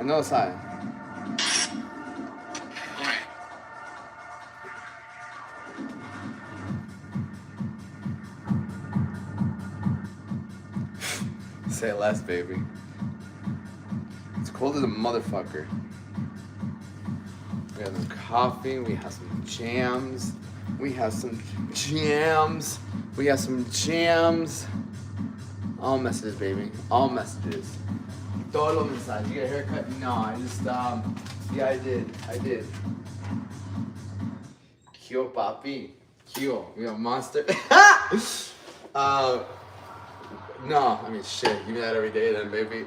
Another side. Say less, baby. It's cold as a motherfucker. We have some coffee. We have some jams. We have some jams. We have some jams. All messages, baby. All messages. Todos los mensajes. You got a haircut? No, I just, yeah, I did. Kyo, papi. Kyo. We have Monster. No, I mean, shit. Give me that every day then, baby.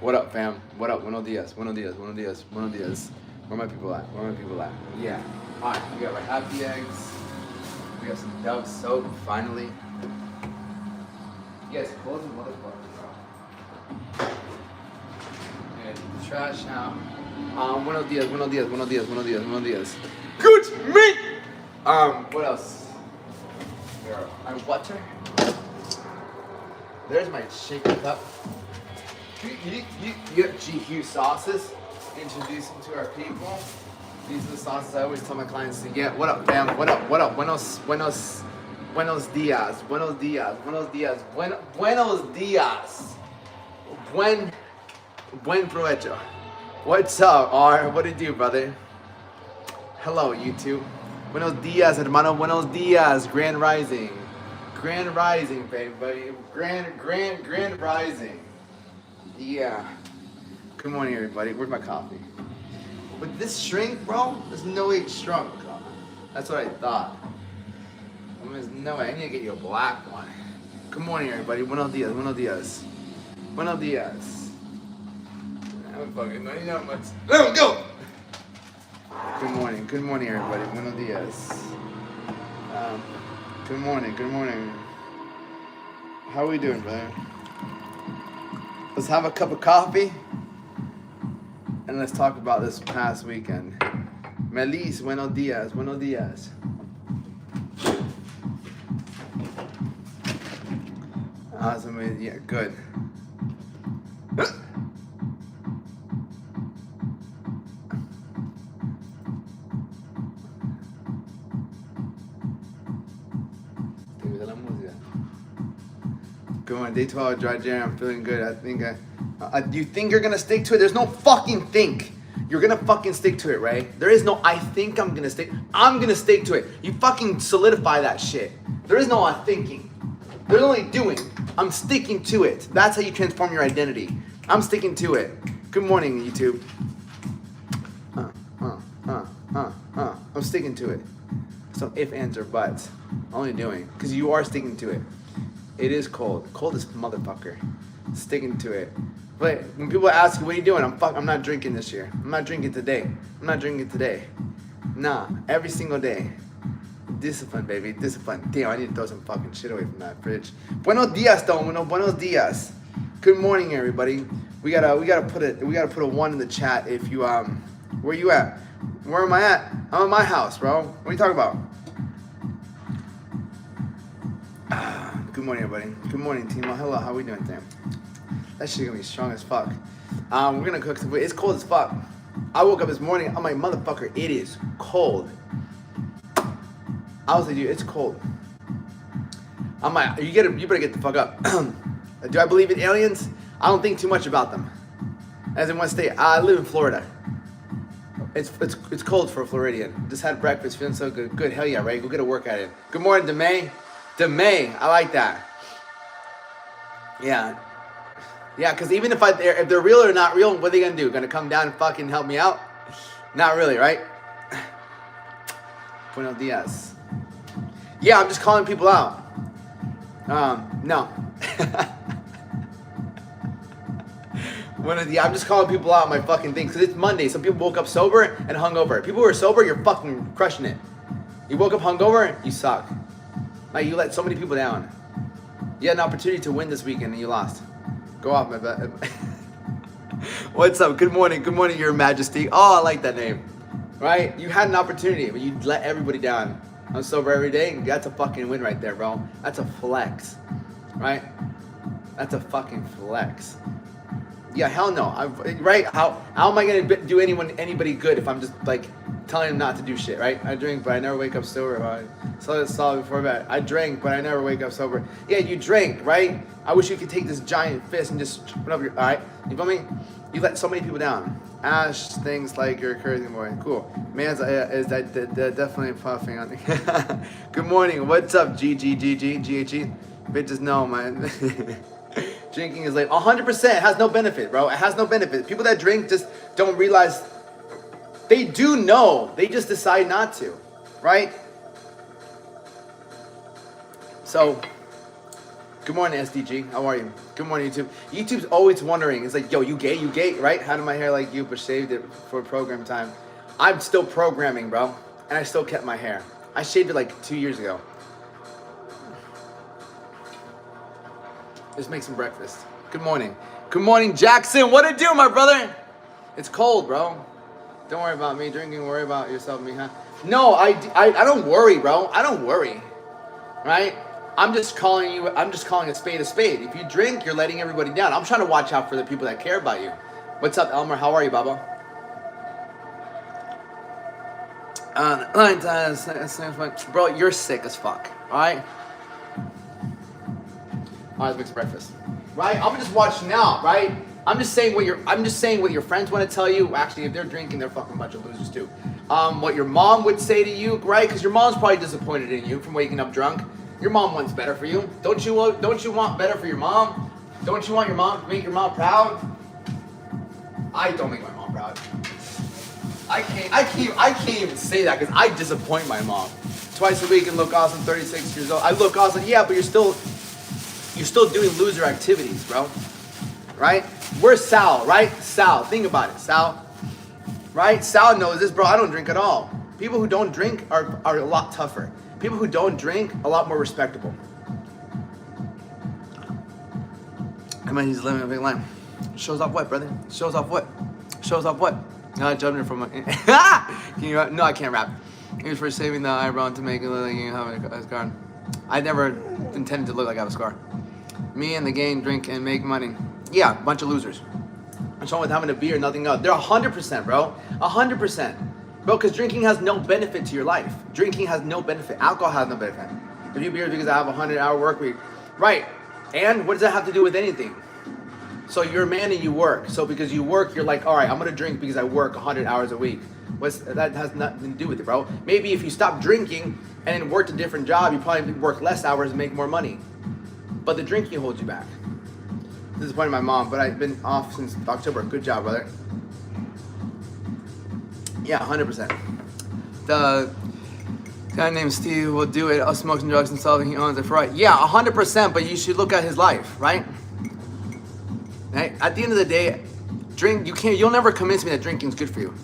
What up, fam? What up? Buenos dias. Buenos dias. Buenos dias. Buenos dias. Where my people at? Where my people at? Yeah. All right. We got our happy eggs. We got some Dove soap, finally. You guys close the motherfucker, bro. And the trash now. Buenos dias. Buenos dias. Buenos dias. Buenos dias. Buenos dias. Good meat. What else? Our water. There's my shaker cup. You get GQ sauces. Introduce them to our people. These are the sauces I always tell my clients to get. What up, fam? What up? What up? Buenos dias. Buenos dias. Buenos dias. Buenos dias. Buen provecho. What's up, R? What do you do, brother? Hello, YouTube. Buenos dias, hermano. Buenos dias. Grand Rising. Grand Rising, baby. Grand Rising. Yeah. Good morning, everybody. Where's my coffee? With this shrink, bro, there's no way it's shrunk. That's what I thought. I mean, there's no way. I need to get you a black one. Good morning, everybody. Buenos dias. Buenos dias. Buenos dias. I don't fucking know. You know how much. Let's go. Good morning. Good morning, everybody. Buenos dias. Good morning. Good morning. How are we doing, brother? Let's have a cup of coffee and let's talk about this past weekend. Melis, buenos dias. Buenos dias. Awesome. Yeah, good. Good one. Day 12 dry jam. I'm feeling good. I think you think you're gonna stick to it? There's no fucking think. You're gonna fucking stick to it, right? There is no I think I'm gonna stick. I'm gonna stick to it. You fucking solidify that shit. There is no I'm thinking. There's only doing. I'm sticking to it. That's how you transform your identity. I'm sticking to it. Good morning, YouTube. I'm sticking to it. Some if, ands, or buts. Only doing. Because you are sticking to it. It is cold. Cold as motherfucker. Sticking to it. But when people ask you, what are you doing? I'm not drinking this year. I'm not drinking today. I'm not drinking today. Nah, every single day. Discipline, baby. Discipline. Damn, I need to throw some fucking shit away from that fridge. Buenos dias, Domino. Buenos dias. Good morning, everybody. We gotta put a 1 in the chat if you where you at? Where am I at? I'm at my house, bro. What are you talking about? Good morning, everybody. Good morning, Timo. Hello, how we doing, Sam? That shit gonna be strong as fuck. We're gonna cook some. It's cold as fuck. I woke up this morning. I'm like, motherfucker, it is cold. I was like, dude, it's cold. I'm like, you better get the fuck up. Do I believe in aliens? I don't think too much about them. As in one state, I live in Florida. It's cold for a Floridian. Just had breakfast, feeling so good. Good, hell yeah, right? Go get a workout in. Good morning, Demay. Demay, I like that. Yeah. Yeah, because even if they're real or not real, what are they gonna do? Gonna come down and fucking help me out? Not really, right? Buenos dias. Yeah, I'm just calling people out. No. I'm just calling people out on my fucking thing because it's Monday. Some people woke up sober and hungover. People who are sober, you're fucking crushing it. You woke up hungover, you suck. Like, you let so many people down. You had an opportunity to win this weekend and you lost. Go off, my bet. What's up? Good morning, Your Majesty. Oh, I like that name. Right? You had an opportunity, but you let everybody down. I'm sober every day. That's a fucking win right there, bro. That's a flex. Right? That's a fucking flex. Yeah, hell no. Right? How am I gonna do anybody good if I'm just like telling them not to do shit? Right? I drink, but I never wake up sober. I saw it before bed. I drank, but I never wake up sober. Yeah, you drink, right? I wish you could take this giant fist and just put up your. All right, you feel me? You let so many people down. Ash things like you're a crazy boy. Cool. Man's is that definitely puffing on. Good morning. What's up, GGGG? Bitches know, man. Drinking is like 100% has no benefit, bro. It has no benefit. People that drink just don't realize they do know. They just decide not to, right? So, good morning, SDG. How are you? Good morning, YouTube. YouTube's always wondering. It's like, yo, you gay, right? How did my hair like you, but shaved it for program time? I'm still programming, bro. And I still kept my hair. I shaved it like 2 years ago. Let's make some breakfast. Good morning. Good morning, Jackson. What it do, my brother? It's cold, bro. Don't worry about me drinking. Worry about yourself, me, huh? No, I don't worry, bro. I don't worry, right? I'm just calling a spade a spade. If you drink, you're letting everybody down. I'm trying to watch out for the people that care about you. What's up, Elmer? How are you, Baba? Bro, you're sick as fuck, all right? All right, let's make some breakfast. Right? I'm gonna just watch now, right? I'm just saying what your friends want to tell you. Actually, if they're drinking, they're fucking a bunch of losers too. What your mom would say to you, right? Because your mom's probably disappointed in you from waking up drunk. Your mom wants better for you. Don't you want better for your mom? Don't you want your mom to make your mom proud? I don't make my mom proud. I can't even say that because I disappoint my mom. Twice a week and look awesome, 36 years old. I look awesome, yeah, but you're still doing loser activities, bro. Right? Where's Sal, right? Sal, think about it, Sal. Right? Sal knows this, bro. I don't drink at all. People who don't drink are a lot tougher. People who don't drink, a lot more respectable. I mean, he's living a big line. Shows off what, brother? Shows off what? Shows off what? Jumping from a... Can you rap? No, I can't rap. He was for saving the eyebrow to make it look like you have a scar. I never intended to look like I have a scar. Me and the gang drink and make money. Yeah, bunch of losers. What's wrong with having a beer, nothing else? They're 100%, bro. 100%. Bro, because drinking has no benefit to your life. Drinking has no benefit. Alcohol has no benefit. If you beer because I have a 100-hour work week. Right. And what does that have to do with anything? So you're a man and you work. So because you work, you're like, all right, I'm going to drink because I work 100 hours a week. That has nothing to do with it, bro. Maybe if you stop drinking and then worked a different job, you probably work less hours and make more money. But the drinking holds you back. Disappointed my mom, but I've been off since October. Good job, brother. Yeah, 100%. The guy named Steve will do it. Smokes and drugs and stuff. He owns it for right. Yeah, 100%. But you should look at his life, right? Right? At the end of the day, drink. You'll never convince me that drinking's good for you.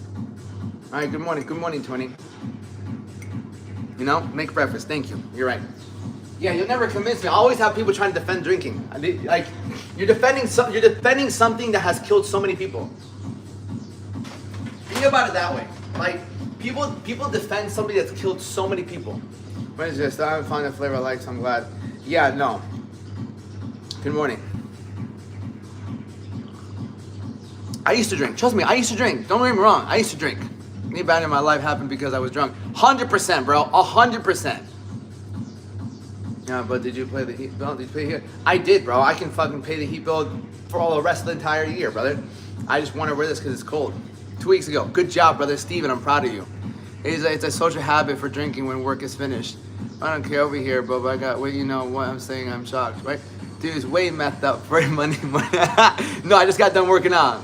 All right. Good morning. Good morning, Tony. You know, make breakfast. Thank you. You're right. Yeah, you'll never convince me. I always have people trying to defend drinking. Like, you're defending something that has killed so many people. Think about it that way. Like, people defend something that's killed so many people. What is this? I haven't found a flavor I like, so I'm glad. Yeah, no. Good morning. I used to drink. Trust me, I used to drink. Don't get me wrong. I used to drink. Any bad in my life happened because I was drunk. 100%, bro. 100%. Yeah, but did you pay the heat bill? Did you pay here? I did, bro. I can fucking pay the heat bill for all the rest of the entire year, brother. I just want to wear this because it's cold. 2 weeks ago. Good job, brother Steven. I'm proud of you. It's a social habit for drinking when work is finished. I don't care over here, but I got, well, you know what I'm saying? I'm shocked, right? Dude, it's way methed up for money. No, I just got done working out.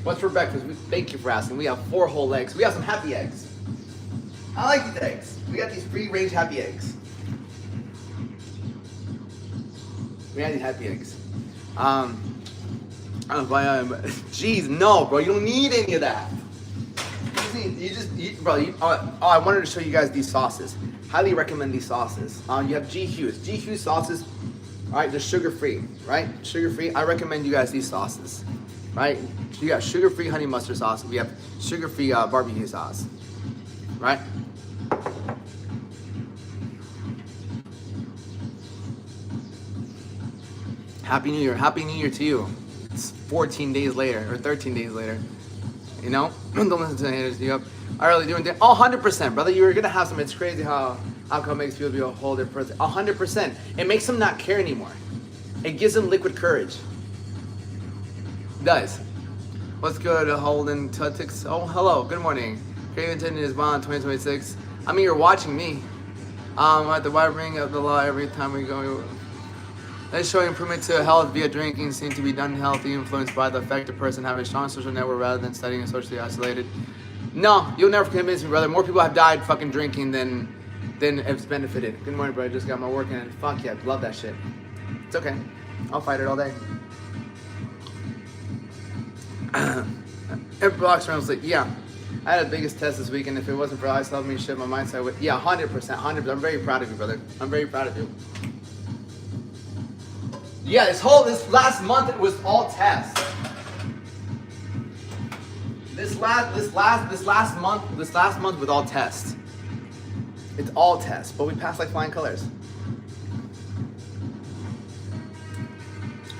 What's for breakfast? Thank you for asking. We have 4 whole eggs. We have some happy eggs. I like these eggs. We got these free-range happy eggs. We have these happy eggs. Jeez, no, bro. You don't need any of that. I wanted to show you guys these sauces. Highly recommend these sauces. You have GQ's. GQ sauces. All right, they're sugar-free, right? Sugar-free. I recommend you guys these sauces, right? So you got sugar-free honey mustard sauce. We have sugar-free barbecue sauce, right? Happy New Year. Happy New Year to you. It's 14 days later or 13 days later. You know? Don't listen to the haters. You up? I really doing that. Oh, 100%, brother. You're gonna have some. It's crazy how alcohol makes people be a whole different person. 100%. It makes them not care anymore. It gives them liquid courage. It does. What's good, Holden Tutix? Oh, hello. Good morning. Craven attending is bond 2026. I mean, you're watching me. At the wide ring of the law every time we go. Let's show improvement to health via drinking seems to be done healthy, influenced by the effect a person having a strong social network rather than studying and socially isolated. No, you'll never convince me, brother. More people have died fucking drinking than it's benefited. Good morning, bro. I just got my work in. Fuck yeah, love that shit. It's okay. I'll fight it all day. Every blocks around sleep. Yeah. I had the biggest test this weekend. If it wasn't for ice helping me shift my mindset, I would. Yeah, 100%, 100%. I'm very proud of you, brother. I'm very proud of you. Yeah, this last month it was all tests. This last month was all tests. It's all tests, but we passed like flying colors.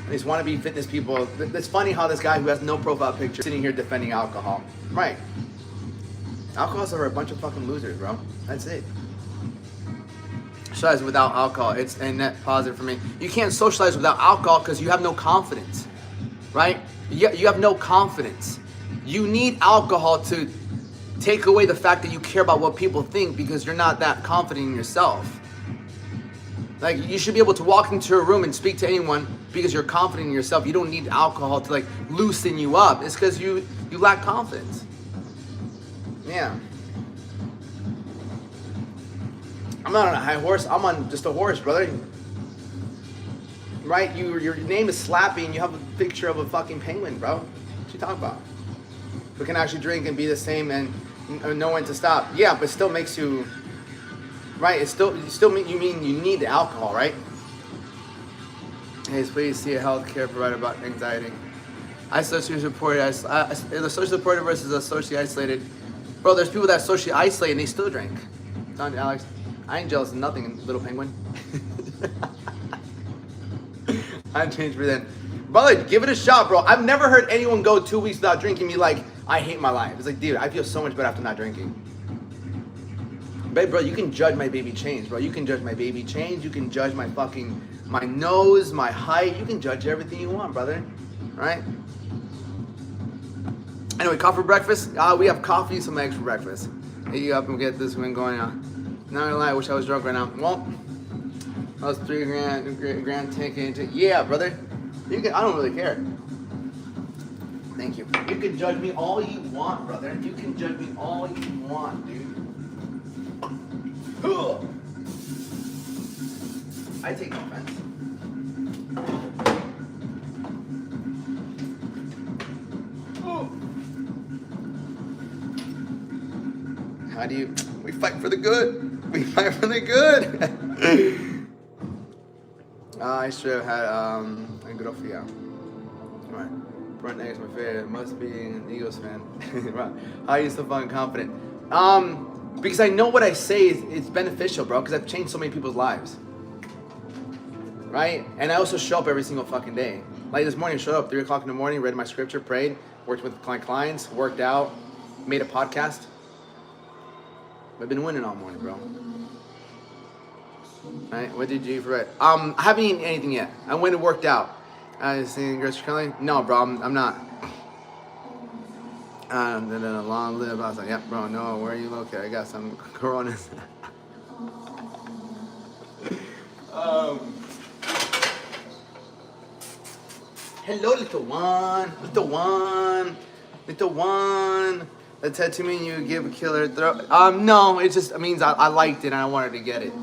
These wannabe fitness people. It's funny how this guy who has no profile picture is sitting here defending alcohol. Right. Alcoholics are a bunch of fucking losers, bro. That's it. Socialize without alcohol, it's a net positive for me. You can't socialize without alcohol because you have no confidence, right? You have no confidence. You need alcohol to take away the fact that you care about what people think because you're not that confident in yourself. Like, you should be able to walk into a room and speak to anyone because you're confident in yourself. You don't need alcohol to like loosen you up. It's because you lack confidence. Yeah. I'm not on a high horse. I'm on just a horse, brother. Right? Your name is Slappy and you have a picture of a fucking penguin, bro. What you talking about? We can actually drink and be the same and know when to stop. Yeah, but it still makes you, right? You mean you need the alcohol, right? Hey, please see a healthcare provider about anxiety. The social supported versus the socially isolated. Bro, there's people that are socially isolated and they still drink. Don Alex, I ain't jealous of nothing, little penguin. I changed for then. Brother, give it a shot, bro. I've never heard anyone go 2 weeks without drinking me like, I hate my life. It's like, dude, I feel so much better after not drinking. Babe, bro, you can judge my baby change, bro. You can judge my baby change. You can judge my nose, my height. You can judge everything you want, brother. Right? Anyway, coffee for breakfast? We have coffee, some eggs for breakfast. Hit you up and get this one going on. Not gonna lie, I wish I was drunk right now. Well, that was $3,000 ticket. Yeah, brother. I don't really care. Thank you. You can judge me all you want, brother. You can judge me all you want, dude. I take no offense. How do you... We fight for the good. We fight for the good. I should have had a good offer, yeah. Alright. Front eggs my favorite. Must be an Eagles fan. Right. How are you so fucking confident? Because I know what I say is beneficial, bro. Because I've changed so many people's lives. Right? And I also show up every single fucking day. Like this morning, I showed up 3 o'clock in the morning, read my scripture, prayed, worked with my clients, worked out, made a podcast. I've been winning all morning, bro. Right? What did you eat for it? I haven't eaten anything yet. I went and worked out. Saying Grace Kelly? No, bro, I'm not. Then a long live. I was like, yeah, bro, no, where are you located? I got some coronas. Hello, little one. Little one. Little one. That tattoo mean you give a killer throat? No, it just means I liked it and I wanted to get it.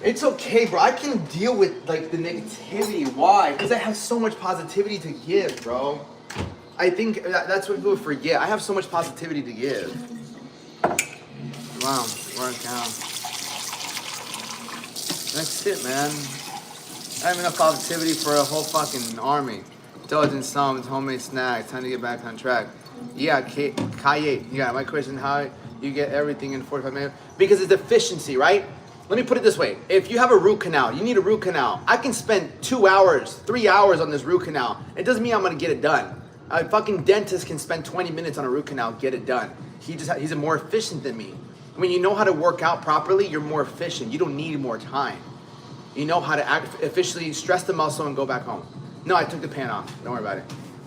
It's okay, bro. I can deal with like the negativity. Why? Because I have so much positivity to give, bro. I think that's what people forget. I have so much positivity to give. Wow, work out. That's it, man. I have enough positivity for a whole fucking army. Intelligence sums, homemade snack. Time to get back on track. Yeah, Kaye. Yeah, my question: how you get everything in 45 minutes? Because it's efficiency, right? Let me put it this way. If you have a root canal, you need a root canal. I can spend 2 hours, 3 hours on this root canal. It doesn't mean I'm gonna get it done. A fucking dentist can spend 20 minutes on a root canal, get it done. He's more efficient than me. When you know how to work out properly, you're more efficient. You don't need more time. You know how to efficiently stress the muscle and go back home. No, I took the pan off. Don't worry about it.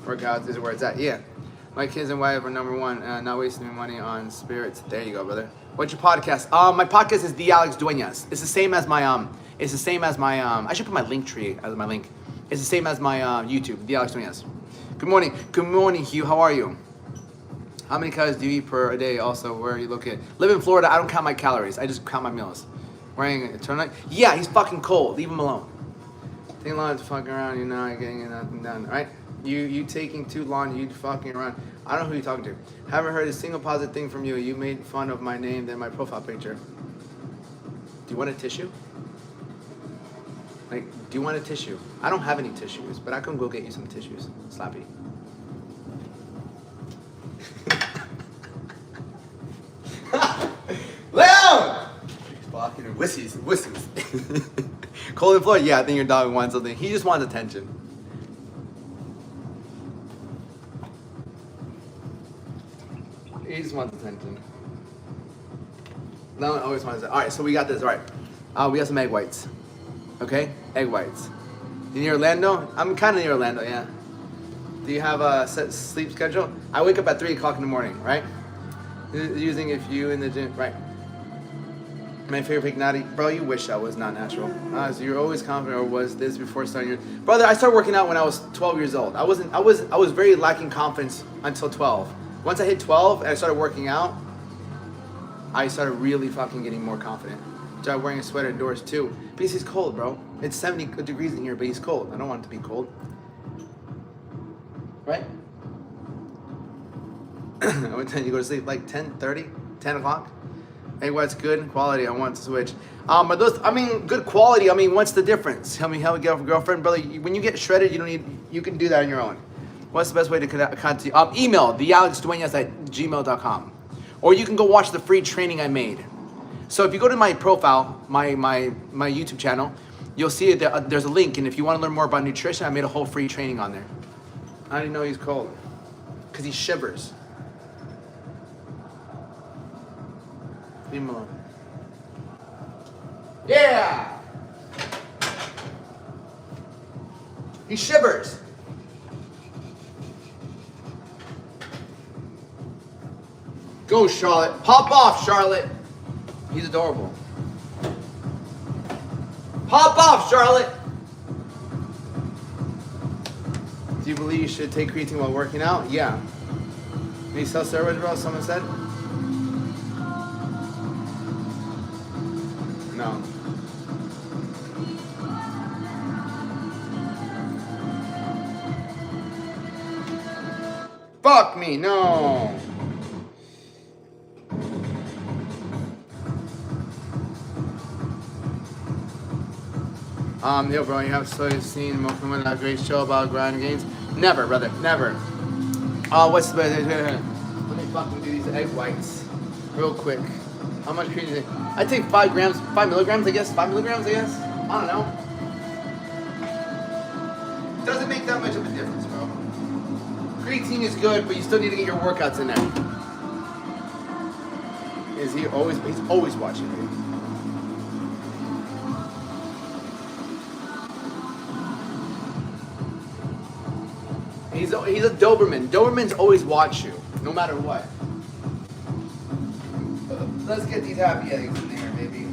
Workout is where it's at. Yeah. My kids and wife are number one. Not wasting money on spirits. There you go, brother. What's your podcast? My podcast is The Alex Duenas. It's the same as my It's the same as my I should put my link tree as my link. It's the same as my YouTube. The Alex Duenas. Good morning. Good morning, Hugh. How are you? How many calories do you eat per a day? Also, where are you located? Live in Florida. I don't count my calories. I just count my meals. Wearing a turtleneck? Yeah, he's fucking cold. Leave him alone. Taking long to fucking around. You're not getting nothing done, right? You taking too long. You fucking around. I don't know who you're talking to. Haven't heard a single positive thing from you. You made fun of my name, then my profile picture. Do you want a tissue? Like, do you want a tissue? I don't have any tissues, but I can go get you some tissues. Slappy. Leon! Fucking whissies. Cold and Floyd, yeah, I think your dog wants something. He just wants attention. He just wants attention. No one always wants it. All right, so we got this. All right, we got some egg whites. Okay, egg whites. You near Orlando? I'm kind of near Orlando. Yeah. Do you have a set sleep schedule? I wake up at 3 o'clock in the morning. Right. Using if you in the gym. Right. My favorite naughty, bro. You wish I was not natural. So you're always confident, or was this before starting your brother? I started working out when I was 12 years old. I was very lacking confidence until 12. Once I hit 12 and I started working out, I started really fucking getting more confident. Started wearing a sweater indoors too. Because he's cold, bro. It's 70 degrees in here, but he's cold. I don't want it to be cold. Right? What time you go to sleep? Like 10:30? 10 o'clock? Hey, what's good quality? I want to switch. But those, good quality. What's the difference? Tell me how we get a girlfriend, brother. When you get shredded, you can do that on your own. What's the best way to contact you? Email thealexduenas@gmail.com, or you can go watch the free training I made. So if you go to my profile, my YouTube channel, you'll see that there's a link, and if you want to learn more about nutrition, I made a whole free training on there. I didn't know he's cold, because he shivers. Leave him alone. Yeah! He shivers. Go, Charlotte. Hop off, Charlotte. He's adorable. Hop off, Charlotte. Do you believe you should take creatine while working out? Yeah. May you sell steroids, bro? Someone said? No. Fuck me, no. Yo, bro, you have seen Mokuman a great show about grind gains? Never, brother, never. What's the let me fucking do these egg whites real quick. How much creatine is it? I take 5 milligrams, I guess. 5 milligrams, I guess. I don't know. Doesn't make that much of a difference, bro. Creatine is good, but you still need to get your workouts in there. He's always watching me. He's a Doberman. Dobermans always watch you, no matter what. Let's get these happy eggs in there, baby.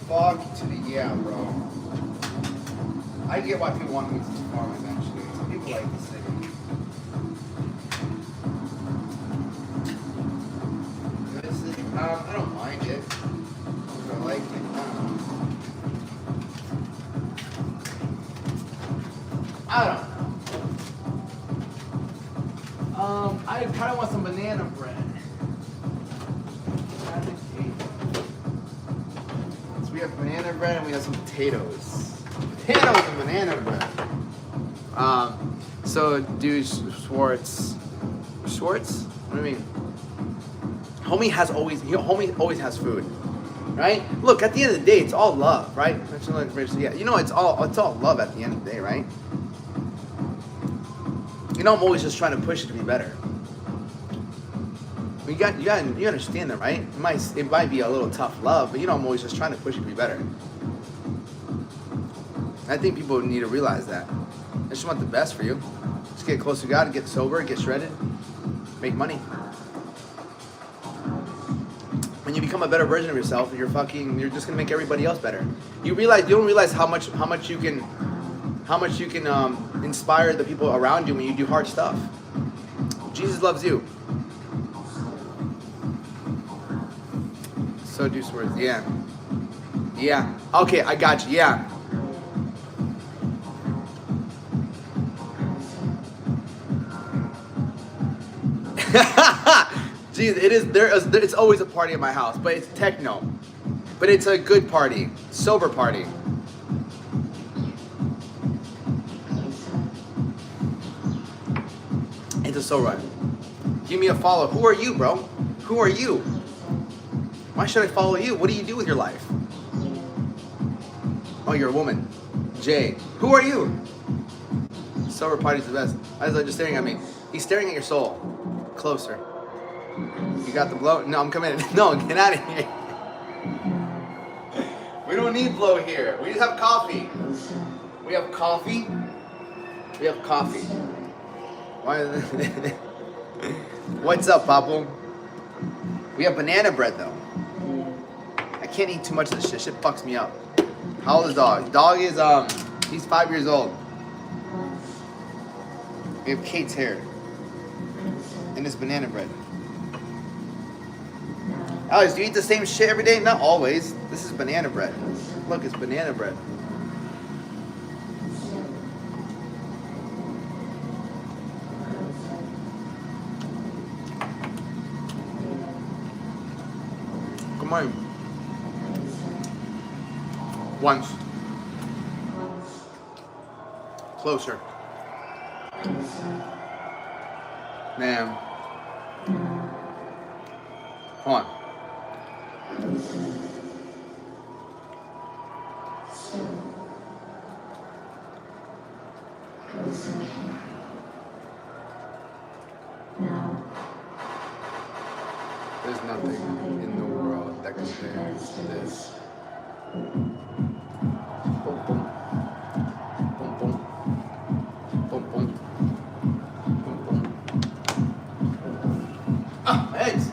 Fuck to the yeah, bro. I get why people want me to farm eventually. Some people like this thing. I don't mind it. I like it. I don't know. I kind of want some banana bread. So we have banana bread and we have some potatoes. Potatoes and banana bread. So dude Schwartz? What do you mean? Homie always has food. right? Look, at the end of the day, it's all love, right? Yeah, you know, it's all love at the end of the day, right? You know, I'm always just trying to push it to be better. You understand that, right? It might be a little tough love, but you know, I'm always just trying to push it to be better. I think people need to realize that. I just want the best for you. Just get close to God, get sober, get shredded, make money. When you become a better version of yourself, you're just gonna make everybody else better. You don't realize how much you can inspire the people around you when you do hard stuff. Jesus loves you. So do words. Yeah. Yeah. Okay, I got you. Yeah. Jeez, it's always a party at my house, but it's techno. But it's a good party, sober party. It's a sober one. Give me a follow. Who are you, bro? Who are you? Why should I follow you? What do you do with your life? Oh, you're a woman. Jay. Who are you? Sober party's the best. Why is he just staring at me? He's staring at your soul. Closer. You got the blow? No, I'm coming in. No, get out of here. We don't need blow here. We just have coffee. We have coffee. We have coffee. Why? What's up, Papo? We have banana bread, though. I can't eat too much of this shit. Shit fucks me up. How old is dog? Dog is, he's 5 years old. We have Kate's hair. And it's banana bread. Alex, do you eat the same shit every day? Not always. This is banana bread. Look, it's banana bread. Come on. Once. Closer. Man. Hold on. There's nothing in the world that compares to this. Boom, boom. Boom, boom. Boom, boom. Boom, boom. Ah, my eggs!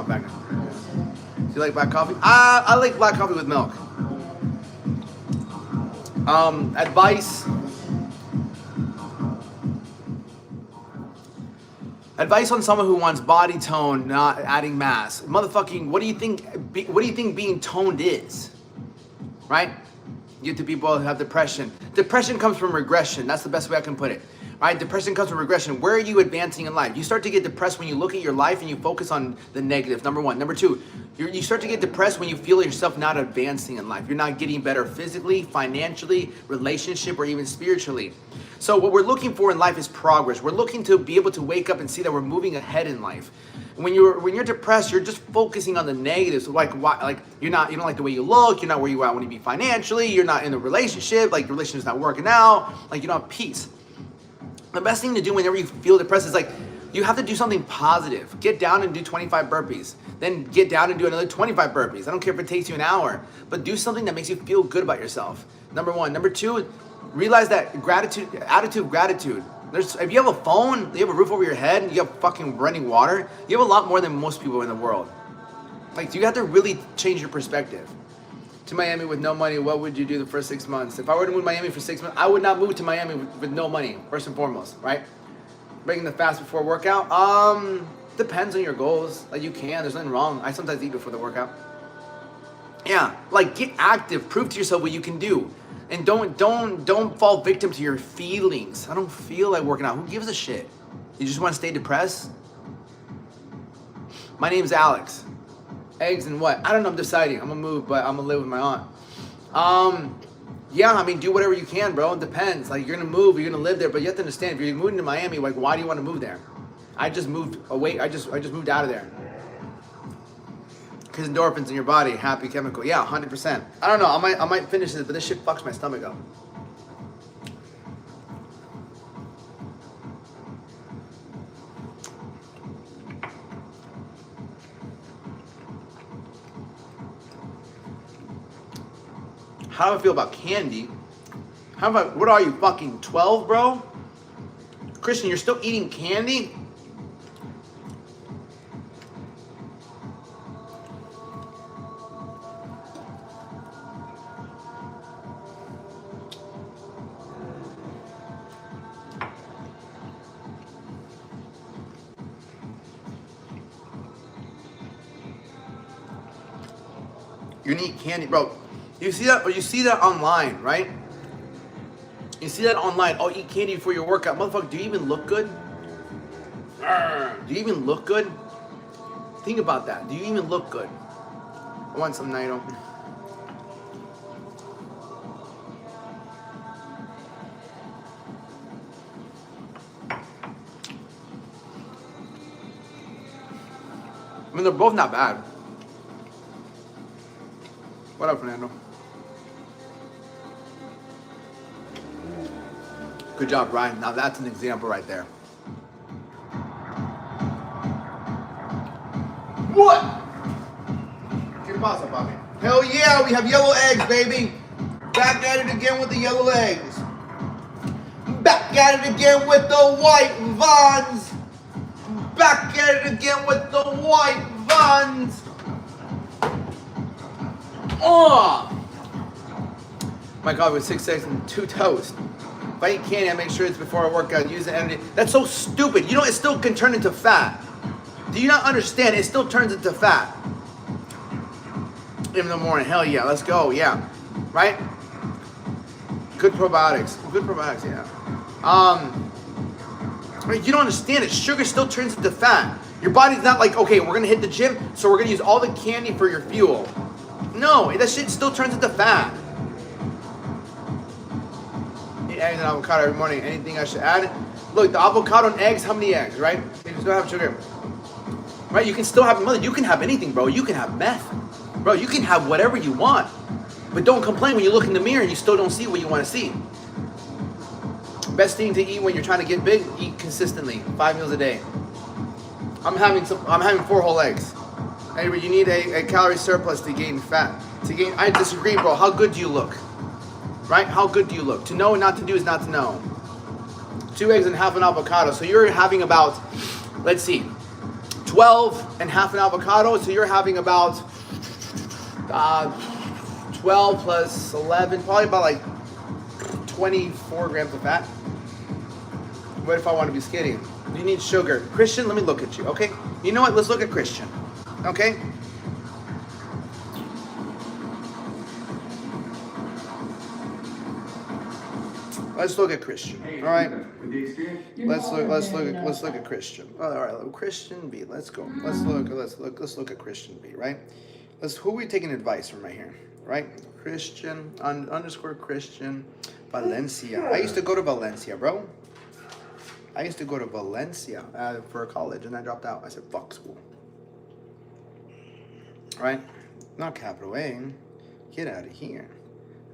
Back now. Do you like black coffee? I like black coffee with milk. Advice on someone who wants body tone, not adding mass. Motherfucking, what do you think being toned is? Right? You get to people who have depression. Depression comes from regression. That's the best way I can put it. Right? Depression comes from regression. Where are you advancing in life? You start to get depressed when you look at your life and you focus on the negatives, number one. Number two, you start to get depressed when you feel yourself not advancing in life. You're not getting better physically, financially, relationship, or even spiritually. So what we're looking for in life is progress. We're looking to be able to wake up and see that we're moving ahead in life. When you're depressed, you're just focusing on the negatives. Like you don't like the way you look. You're not where you want to be financially. You're not in a relationship. Like the relationship's not working out. Like you don't have peace. The best thing to do whenever you feel depressed is like You have to do something positive. Get down and do 25 burpees. Then get down and do another 25 burpees. I don't care if it takes you an hour, but do something that makes you feel good about yourself. Number one. Number two, realize that attitude of gratitude. If you have a phone, you have a roof over your head, you have fucking running water, you have a lot more than most people in the world. Like, you have to really change your perspective. To Miami with no money, what would you do the first 6 months? If I were to move to Miami for 6 months, I would not move to Miami with no money, first and foremost, right? Breaking the fast before workout, depends on your goals. Like, you can, there's nothing wrong. I sometimes eat before the workout. Yeah, like, get active, prove to yourself what you can do. And don't fall victim to your feelings. I don't feel like working out. Who gives a shit? You just want to stay depressed? My name's Alex. Eggs and what? I don't know, I'm deciding. I'm gonna move, but I'm gonna live with my aunt. Yeah, I mean, do whatever you can, bro. It depends. Like, you're gonna move, you're gonna live there, but you have to understand, if you're moving to Miami, like, why do you want to move there? I just moved away. I just moved out of there. Because endorphins in your body, happy chemical. Yeah, 100%. I don't know. I might finish this, but this shit fucks my stomach up. How do I feel about candy? What are you, fucking 12, bro? Christian, you're still eating candy? You're gonna eat candy, bro. You see that, or you see that online, right? You see that online. Oh, eat candy before your workout. Motherfucker, do you even look good? Do you even look good? Think about that. Do you even look good? I want some Nido. I mean, they're both not bad. What up, Fernando? Good job, Brian. Now that's an example right there. What? ¿Qué pasa, papi? Hell yeah, we have yellow eggs, baby. Back at it again with the yellow eggs. Back at it again with the white Vons. Back at it again with the white Vons. Oh! My God, with 6 eggs and 2 toast. If I eat candy, I make sure it's before I work out. Use the energy. That's so stupid. You know, it still can turn into fat. Do you not understand? It still turns into fat. In the morning. Hell yeah. Let's go. Yeah. Right? Good probiotics. Good probiotics, yeah. You don't understand it. Sugar still turns into fat. Your body's not like, okay, we're going to hit the gym, so we're going to use all the candy for your fuel. No, that shit still turns into fat. Eat eggs and avocado every morning. Anything I should add? Look, the avocado and eggs, how many eggs, right? You still have sugar. Right? You can still have mother. You can have anything, bro. You can have meth. Bro, you can have whatever you want. But don't complain when you look in the mirror and you still don't see what you want to see. Best thing to eat when you're trying to get big, eat consistently. 5 meals a day. I'm having 4 whole eggs. Anyway, you need a calorie surplus to gain fat. I disagree, bro. How good do you look? Right? How good do you look? To know and not to do is not to know. 2 eggs and half an avocado. So you're having about, let's see, 12 and half an avocado. So you're having about 12 plus 11, probably about like 24 grams of fat. What if I want to be skinny? You need sugar. Christian, let me look at you, okay? You know what? Let's look at Christian, okay? Let's look at Christian. All right. Let's look at Christian. All right, Christian B. Let's go. Let's look at Christian B. Right. Who are we taking advice from right here? Right. Christian underscore Christian Valencia. I used to go to Valencia, bro. I used to go to Valencia for college, and I dropped out. I said, fuck school. Right. Not capital A. Get out of here.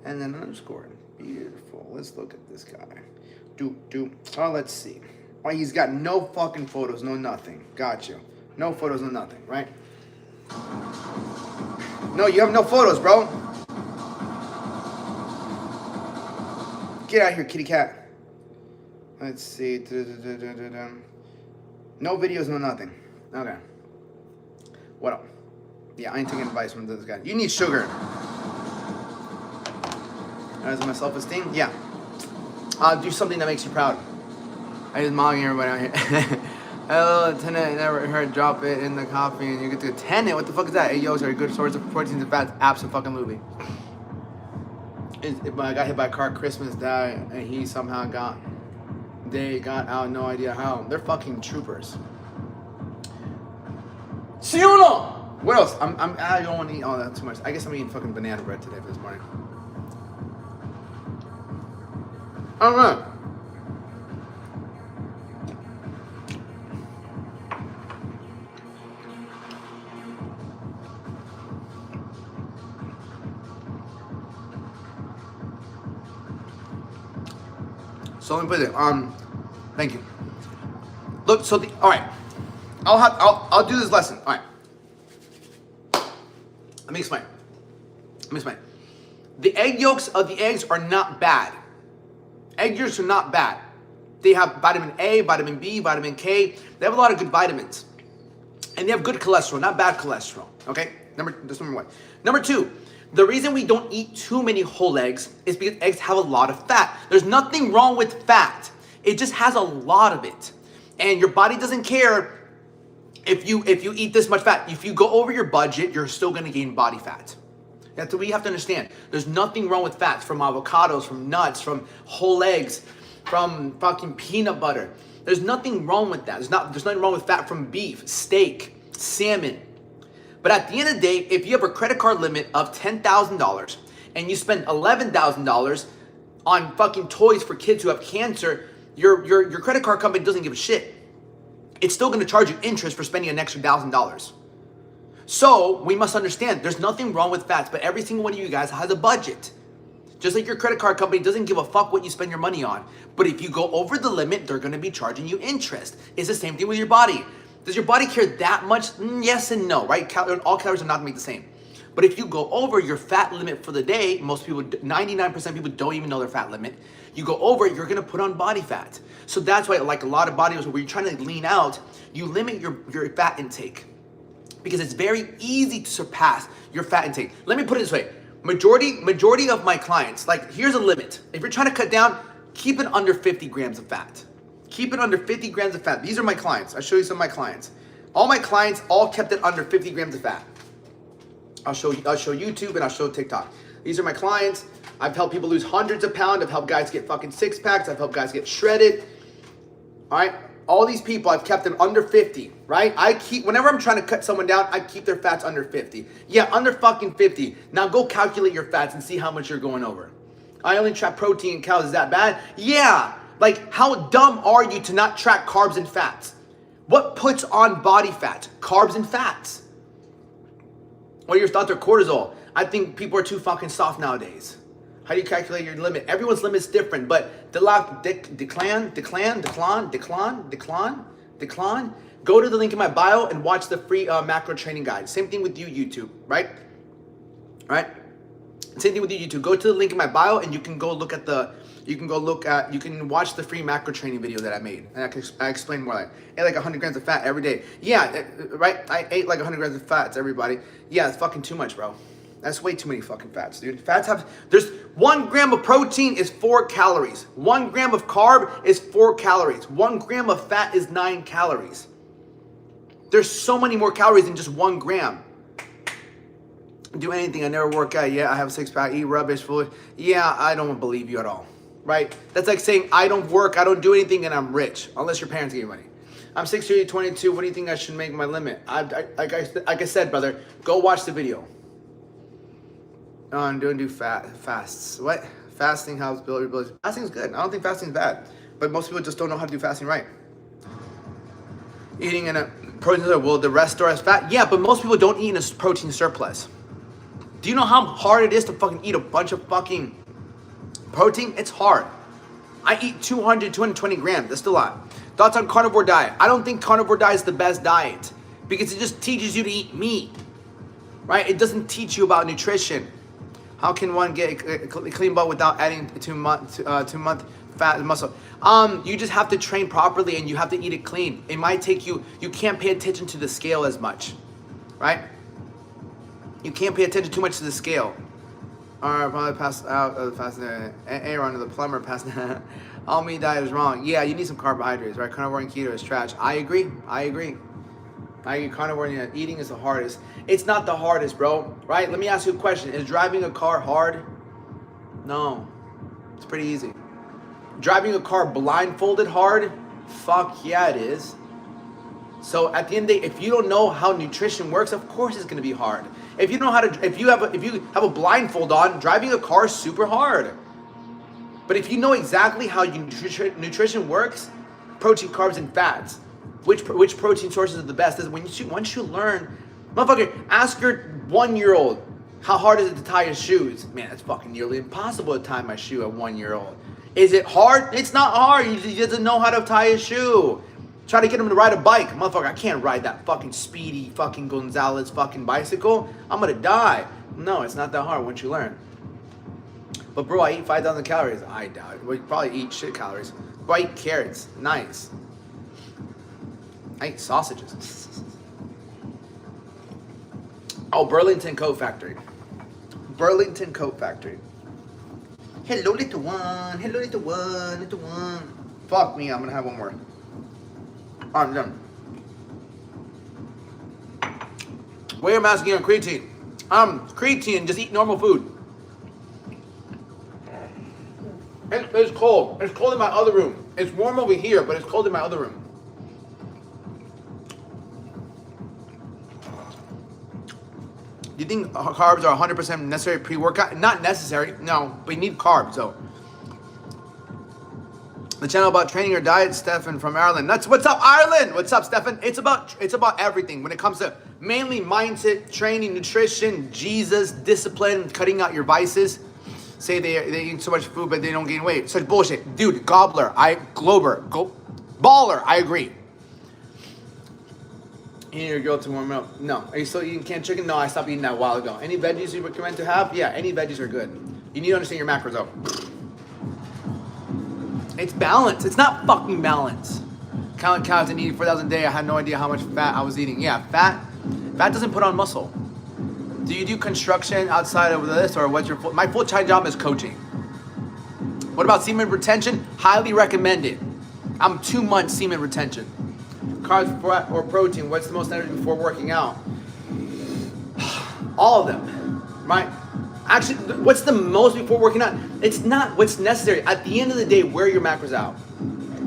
And then underscore. Beautiful. Let's look at this guy. Oh, let's see. Right, he's got no fucking photos, no nothing. Got you. No photos, no nothing, right? No, you have no photos, bro. Get out of here, kitty cat. Let's see. No videos, no nothing. Okay. What up? Yeah, I ain't taking advice from this guy. You need sugar. As my self-esteem? Yeah. Do something that makes you proud. I just mogging everybody out here. Hello, tenant. Never heard drop it in the coffee and you get to tenant. What the fuck is that? Yos are a good source of proteins and fats. Absolutely. I got hit by a car Christmas Day and he somehow got out. No idea how. They're fucking troopers. See you know. What else? I don't want to eat all that too much. I guess I'm eating fucking banana bread today for this morning. I don't know. So let me put it. Thank you. Look, so all right. I'll do this lesson. All right. Let me explain. The egg yolks of the eggs are not bad. Egg yolks are not bad. They have vitamin A, vitamin B, vitamin K. They have a lot of good vitamins. And they have good cholesterol, not bad cholesterol. Okay? That's number one. Number two, the reason we don't eat too many whole eggs is because eggs have a lot of fat. There's nothing wrong with fat. It just has a lot of it. And your body doesn't care if you eat this much fat. If you go over your budget, you're still gonna gain body fat. That's what we have to understand. There's nothing wrong with fats from avocados, from nuts, from whole eggs, from fucking peanut butter. There's nothing wrong with that. There's nothing wrong with fat from beef, steak, salmon. But at the end of the day, if you have a credit card limit of $10,000 and you spend $11,000 on fucking toys for kids who have cancer, your credit card company doesn't give a shit. It's still gonna charge you interest for spending an extra $1,000. So we must understand there's nothing wrong with fats, but every single one of you guys has a budget. Just like your credit card company doesn't give a fuck what you spend your money on. But if you go over the limit, they're gonna be charging you interest. It's the same thing with your body. Does your body care that much? Yes and no, right? All calories are not made the same. But if you go over your fat limit for the day, most people, 99% of people don't even know their fat limit. You go over it, you're gonna put on body fat. So that's why, like a lot of bodybuilders, where you're trying to lean out, you limit your fat intake. Because it's very easy to surpass your fat intake. Let me put it this way. Majority of my clients, like here's a limit. If you're trying to cut down, keep it under 50 grams of fat. Keep it under 50 grams of fat. These are my clients. I'll show you some of my clients. All my clients all kept it under 50 grams of fat. I'll show YouTube and I'll show TikTok. These are my clients. I've helped people lose hundreds of pounds. I've helped guys get fucking six packs. I've helped guys get shredded. All right. All these people, I've kept them under 50, right? Whenever I'm trying to cut someone down, I keep their fats under 50. Yeah, under fucking 50. Now go calculate your fats and see how much you're going over. I only track protein and calories. Is that bad? Yeah. Like, how dumb are you to not track carbs and fats? What puts on body fat? Carbs and fats. What are your thoughts on cortisol? I think people are too fucking soft nowadays. How do you calculate your limit? Everyone's limit's different, but decline. Go to the link in my bio and watch the free macro training guide. Same thing with you, YouTube, right? All right. Same thing with you, YouTube. Go to the link in my bio and you can watch the free macro training video that I made. And I explain more. Like, I ate like 100 grams of fat every day. Yeah, right? I ate like 100 grams of fats, everybody. Yeah, it's fucking too much, bro. That's way too many fucking fats, dude. There's 1 gram of protein is 4 calories. 1 gram of carb is 4 calories. 1 gram of fat is 9 calories. There's so many more calories than just 1 gram. Do anything, I never work out. Yeah, I have a 6-pack, eat rubbish food. Yeah, I don't believe you at all, right? That's like saying I don't work, I don't do anything, and I'm rich, unless your parents give you money. I'm 6'3", 22, what do you think I should make my limit? Like I said, brother, go watch the video. I'm doing fasts. What? Fasting helps build your ability. Fasting is good. I don't think fasting is bad. But most people just don't know how to do fasting right. Eating in a protein surplus, will the rest store as fat? Yeah, but most people don't eat in a protein surplus. Do you know how hard it is to fucking eat a bunch of fucking protein? It's hard. I eat 200, 220 grams. That's still a lot. Thoughts on carnivore diet? I don't think carnivore diet is the best diet because it just teaches you to eat meat, right? It doesn't teach you about nutrition. How can one get a clean butt without adding 2 month fat and muscle? You just have to train properly and you have to eat it clean. It might take you can't pay attention to the scale as much, right? You can't pay attention too much to the scale. Alright, probably passed out of the fast. Aaron, the plumber, passed. All meat diet is wrong. Yeah, you need some carbohydrates, right? Carnivore and keto is trash. I agree. Carnivore and eating is the hardest. It's not the hardest, bro. Right? Let me ask you a question. Is driving a car hard? No. It's pretty easy. Driving a car blindfolded hard? Fuck yeah, it is. So at the end of the day, if you don't know how nutrition works, of course it's gonna be hard. If you know how to, if you have a blindfold on, driving a car is super hard. But if you know exactly how nutrition works, protein, carbs, and fats, which protein sources are the best? Is once you learn, motherfucker, ask your 1-year-old how hard is it to tie his shoes. Man, it's fucking nearly impossible to tie my shoe at 1-year-old. Is it hard? It's not hard. He doesn't know how to tie his shoe. Try to get him to ride a bike. Motherfucker, I can't ride that fucking speedy fucking Gonzalez fucking bicycle. I'm gonna die. No, it's not that hard once you learn. But bro, I eat 5,000 calories. I doubt it. Well, you probably eat shit calories. Bro, I eat carrots. Nice. I eat sausages. Oh, Burlington Coat Factory. Burlington Coat Factory. Hello, little one. Hello, little one. Little one. Fuck me, I'm gonna have one more. I'm done. Why am I asking on creatine? Creatine, just eat normal food. It's cold. It's cold in my other room. It's warm over here, but it's cold in my other room. Do you think carbs are 100% necessary pre-workout? Not necessary, no, but you need carbs, so. The channel about training or diet, Stefan from Ireland. What's up, Ireland? What's up, Stefan? It's about everything when it comes to mainly mindset, training, nutrition, Jesus, discipline, cutting out your vices. Say they eat so much food but they don't gain weight. Such bullshit. Dude, baller, I agree. You need your girl to warm up. No. Are you still eating canned chicken? No, I stopped eating that a while ago. Any veggies you recommend to have? Yeah, any veggies are good. You need to understand your macros though. It's balance. It's not fucking balance. Counting calories and eating 4,000 a day. I had no idea how much fat I was eating. Yeah, fat doesn't put on muscle. Do you do construction outside of this, or what's your my full-time job is coaching? What about semen retention? Highly recommended. I'm 2 months semen retention. Carbs, fat, or protein? What's the most energy before working out? All of them, right? Actually, what's the most before working out? It's not what's necessary. At the end of the day, where are your macros out?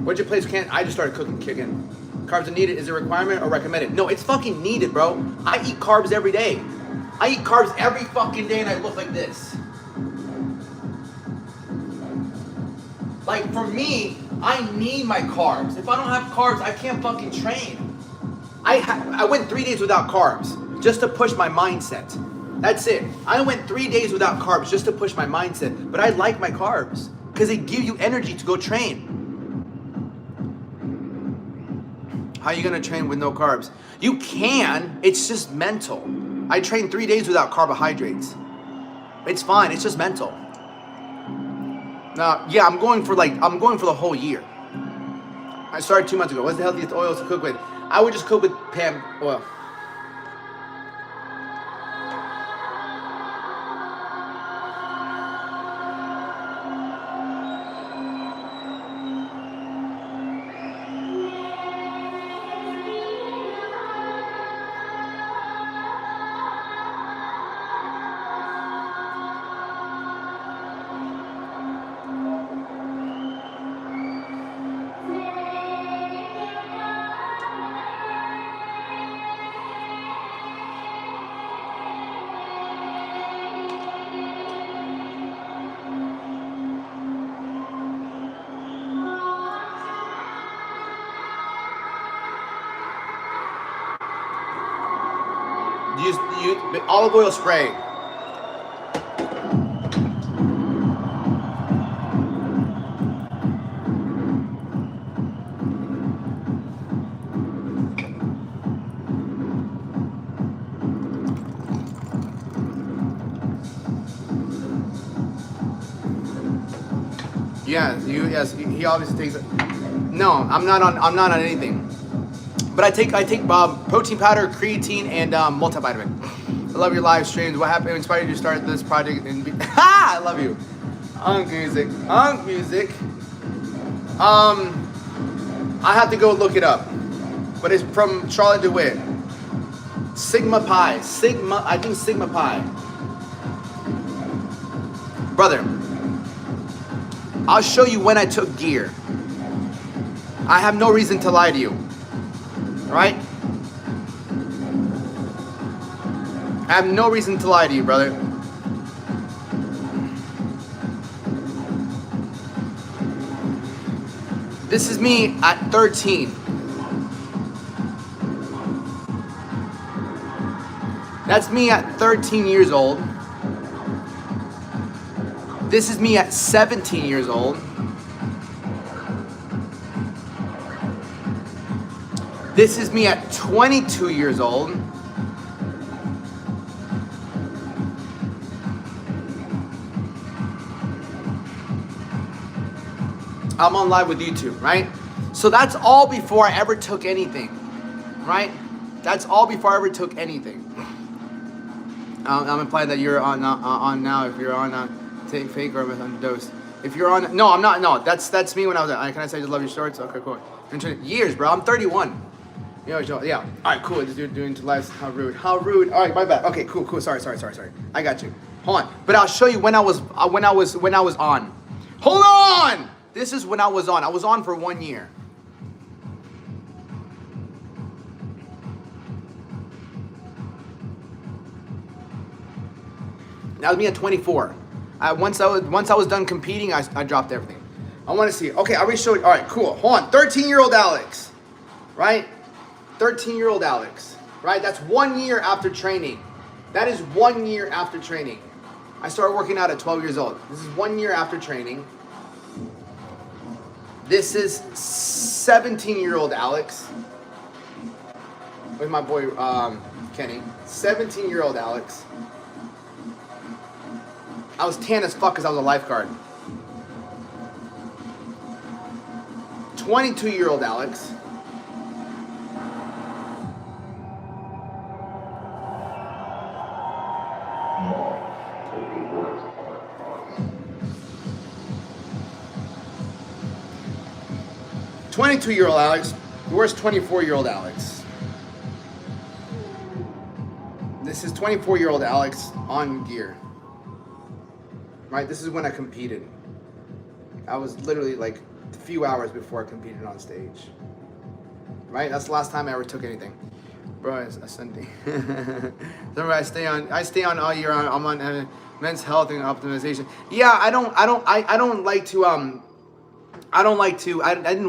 What's your place? I just started cooking chicken. Carbs are needed. Is it a requirement or recommended? No, it's fucking needed, bro. I eat carbs every day. I eat carbs every fucking day and I look like this. Like for me, I need my carbs. If I don't have carbs, I can't fucking train. I went 3 days without carbs just to push my mindset. That's it. I went 3 days without carbs just to push my mindset. But I like my carbs because they give you energy to go train. How are you gonna train with no carbs? You can, it's just mental. I trained 3 days without carbohydrates. It's fine, it's just mental. Now, yeah, I'm going for the whole year. I started 2 months ago. What's the healthiest oils to cook with? I would just cook with palm oil. Use olive oil spray. Yes, he obviously takes it. No, I'm not on anything. But I take protein powder, creatine, and multivitamin. I love your live streams. What happened? Inspired you to start this project? I love you. Unk music. I have to go look it up, but it's from Charlotte DeWitt. Sigma Pi. I think Sigma Pi. Brother, I'll show you when I took gear. I have no reason to lie to you. Right? I have no reason to lie to you, brother. This is me at 13. That's me at 13 years old. This is me at 17 years old. This is me at 22 years old. I'm on live with YouTube, right? So that's all before I ever took anything, right? That's all before I ever took anything. I'm implying that you're on now. If you're on take fake or on dose. If you're on, no, I'm not. No, that's me when I was. Can I say I just love your shorts? Okay, cool. Years, bro. I'm 31. Yeah. All right, cool. This dude doing live. How rude. How rude. All right, my bad. Okay, cool. Sorry. I got you. Hold on. But I'll show you when I was on. Hold on. This is when I was on. I was on for 1 year. That was me at 24. Once I was done competing, I dropped everything. I want to see. Okay, I already showed you. All right, cool. Hold on. 13-year-old Alex, right? 13-year-old Alex, right? That's 1 year after training. That is 1 year after training. I started working out at 12 years old. This is 1 year after training. This is 17-year-old Alex with my boy Kenny. 17-year-old Alex. I was tan as fuck because I was a lifeguard. 22-year-old Alex. "22-year-old Alex. Where's 24-year-old Alex?" This is 24-year-old Alex on gear. Right? This is when I competed. I was literally like a few hours before I competed on stage. Right? That's the last time I ever took anything. Bro, it's a Sunday. Remember, I stay on all year. I'm on men's health and optimization. Yeah, I didn't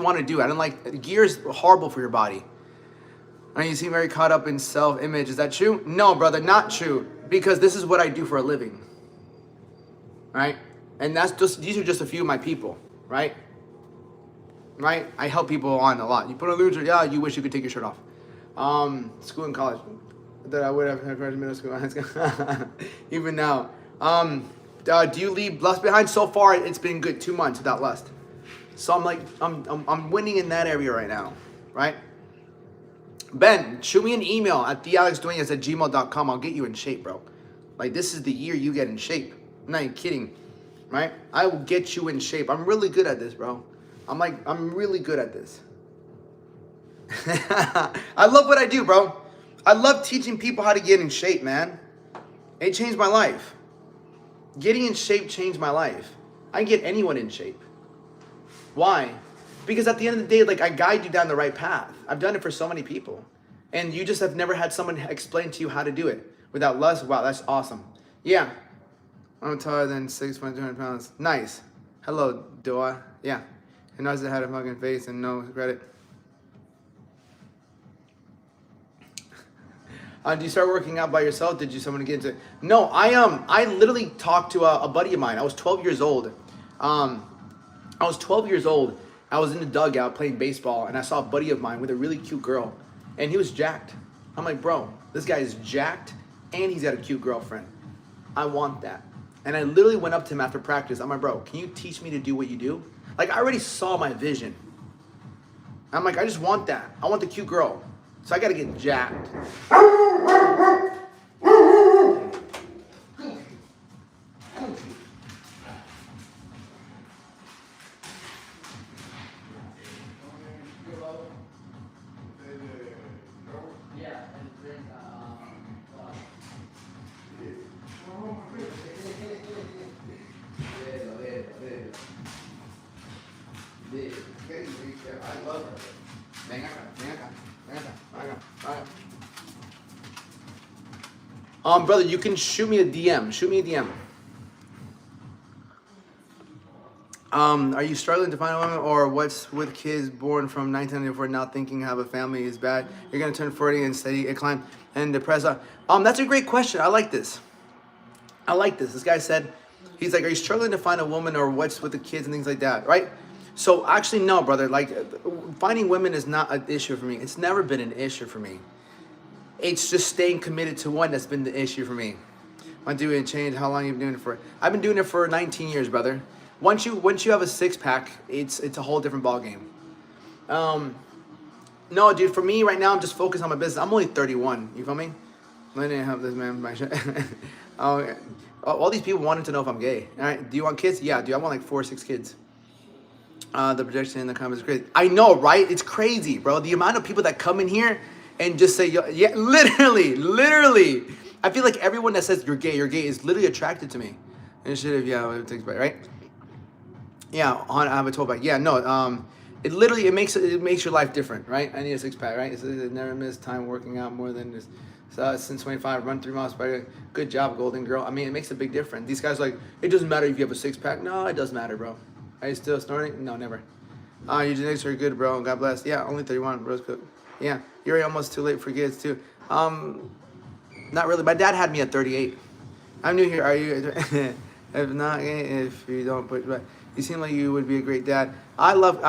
want to do it. I didn't like, gear's horrible for your body. And you seem very caught up in self-image. Is that true? No, brother, not true. Because this is what I do for a living. Right? And these are just a few of my people. Right? Right? I help people on a lot. You put on loser, yeah, you wish you could take your shirt off. School and college. That I would have had middle school, high school. Even now. Do you leave lust behind? So far, it's been good 2 months without lust. So I'm winning in that area right now, right? Ben, shoot me an email at thealexduenas@gmail.com. I'll get you in shape, bro. Like, this is the year you get in shape. I'm not even kidding, right? I will get you in shape. I'm really good at this, bro. I'm really good at this. I love what I do, bro. I love teaching people how to get in shape, man. It changed my life. Getting in shape changed my life. I can get anyone in shape. Why? Because at the end of the day, like, I guide you down the right path. I've done it for so many people. And you just have never had someone explain to you how to do it. Without lust, wow, that's awesome. Yeah. I'm taller than 6.200 pounds. Nice. Hello, Doa. Yeah. And I had a fucking face and no credit. Do you start working out by yourself? Did you someone get into it? No, I literally talked to a buddy of mine. I was 12 years old. I was in the dugout playing baseball, and I saw a buddy of mine with a really cute girl, and he was jacked. I'm like, bro, this guy is jacked, and he's got a cute girlfriend. I want that. And I literally went up to him after practice. I'm like, bro, can you teach me to do what you do? Like, I already saw my vision. I'm like, I just want that. I want the cute girl. So I got to get jacked. I love her. Ven acá, ven acá, ven acá, ven acá, ven acá. Brother, you can shoot me a DM. Shoot me a DM. Are you struggling to find a woman, or what's with kids born from 1994 now thinking have a family is bad? You're gonna turn 40 and steady climb and depressed. That's a great question. I like this. I like this. This guy said, he's like, are you struggling to find a woman, or what's with the kids and things like that, right? So actually, no, brother. Like, finding women is not an issue for me. It's never been an issue for me. It's just staying committed to one that's been the issue for me. I'm doing it change. How long you've been doing it for? I've been doing it for 19 years, brother. Once you have a six pack, it's a whole different ball game. No, dude. For me right now, I'm just focused on my business. I'm only 31. You feel me? I didn't have this man. All these people wanted to know if I'm gay. All right. Do you want kids? Yeah, dude. I want like 4 or 6 kids. The projection in the comments is crazy. I know, right? It's crazy, bro. The amount of people that come in here and just say, yeah, literally. I feel like everyone that says you're gay is literally attracted to me. And shit, if yeah, it takes back, right? Yeah, I have a 12-pack. Yeah, no, it literally makes your life different, right? I need a 6-pack, right? It never miss time working out more than this. So since 25, run 3 miles per day. Good job, golden girl. I mean, it makes a big difference. These guys are like, it doesn't matter if you have a 6-pack. No, it does matter, bro. Are you still snorting? No, never. Your genetics are good, bro. God bless. Yeah, only 31, bro's cook. Yeah, you're almost too late for kids too. Not really. My dad had me at 38. I'm new here. Are you? If not, if you don't put, but you seem like you would be a great dad. I want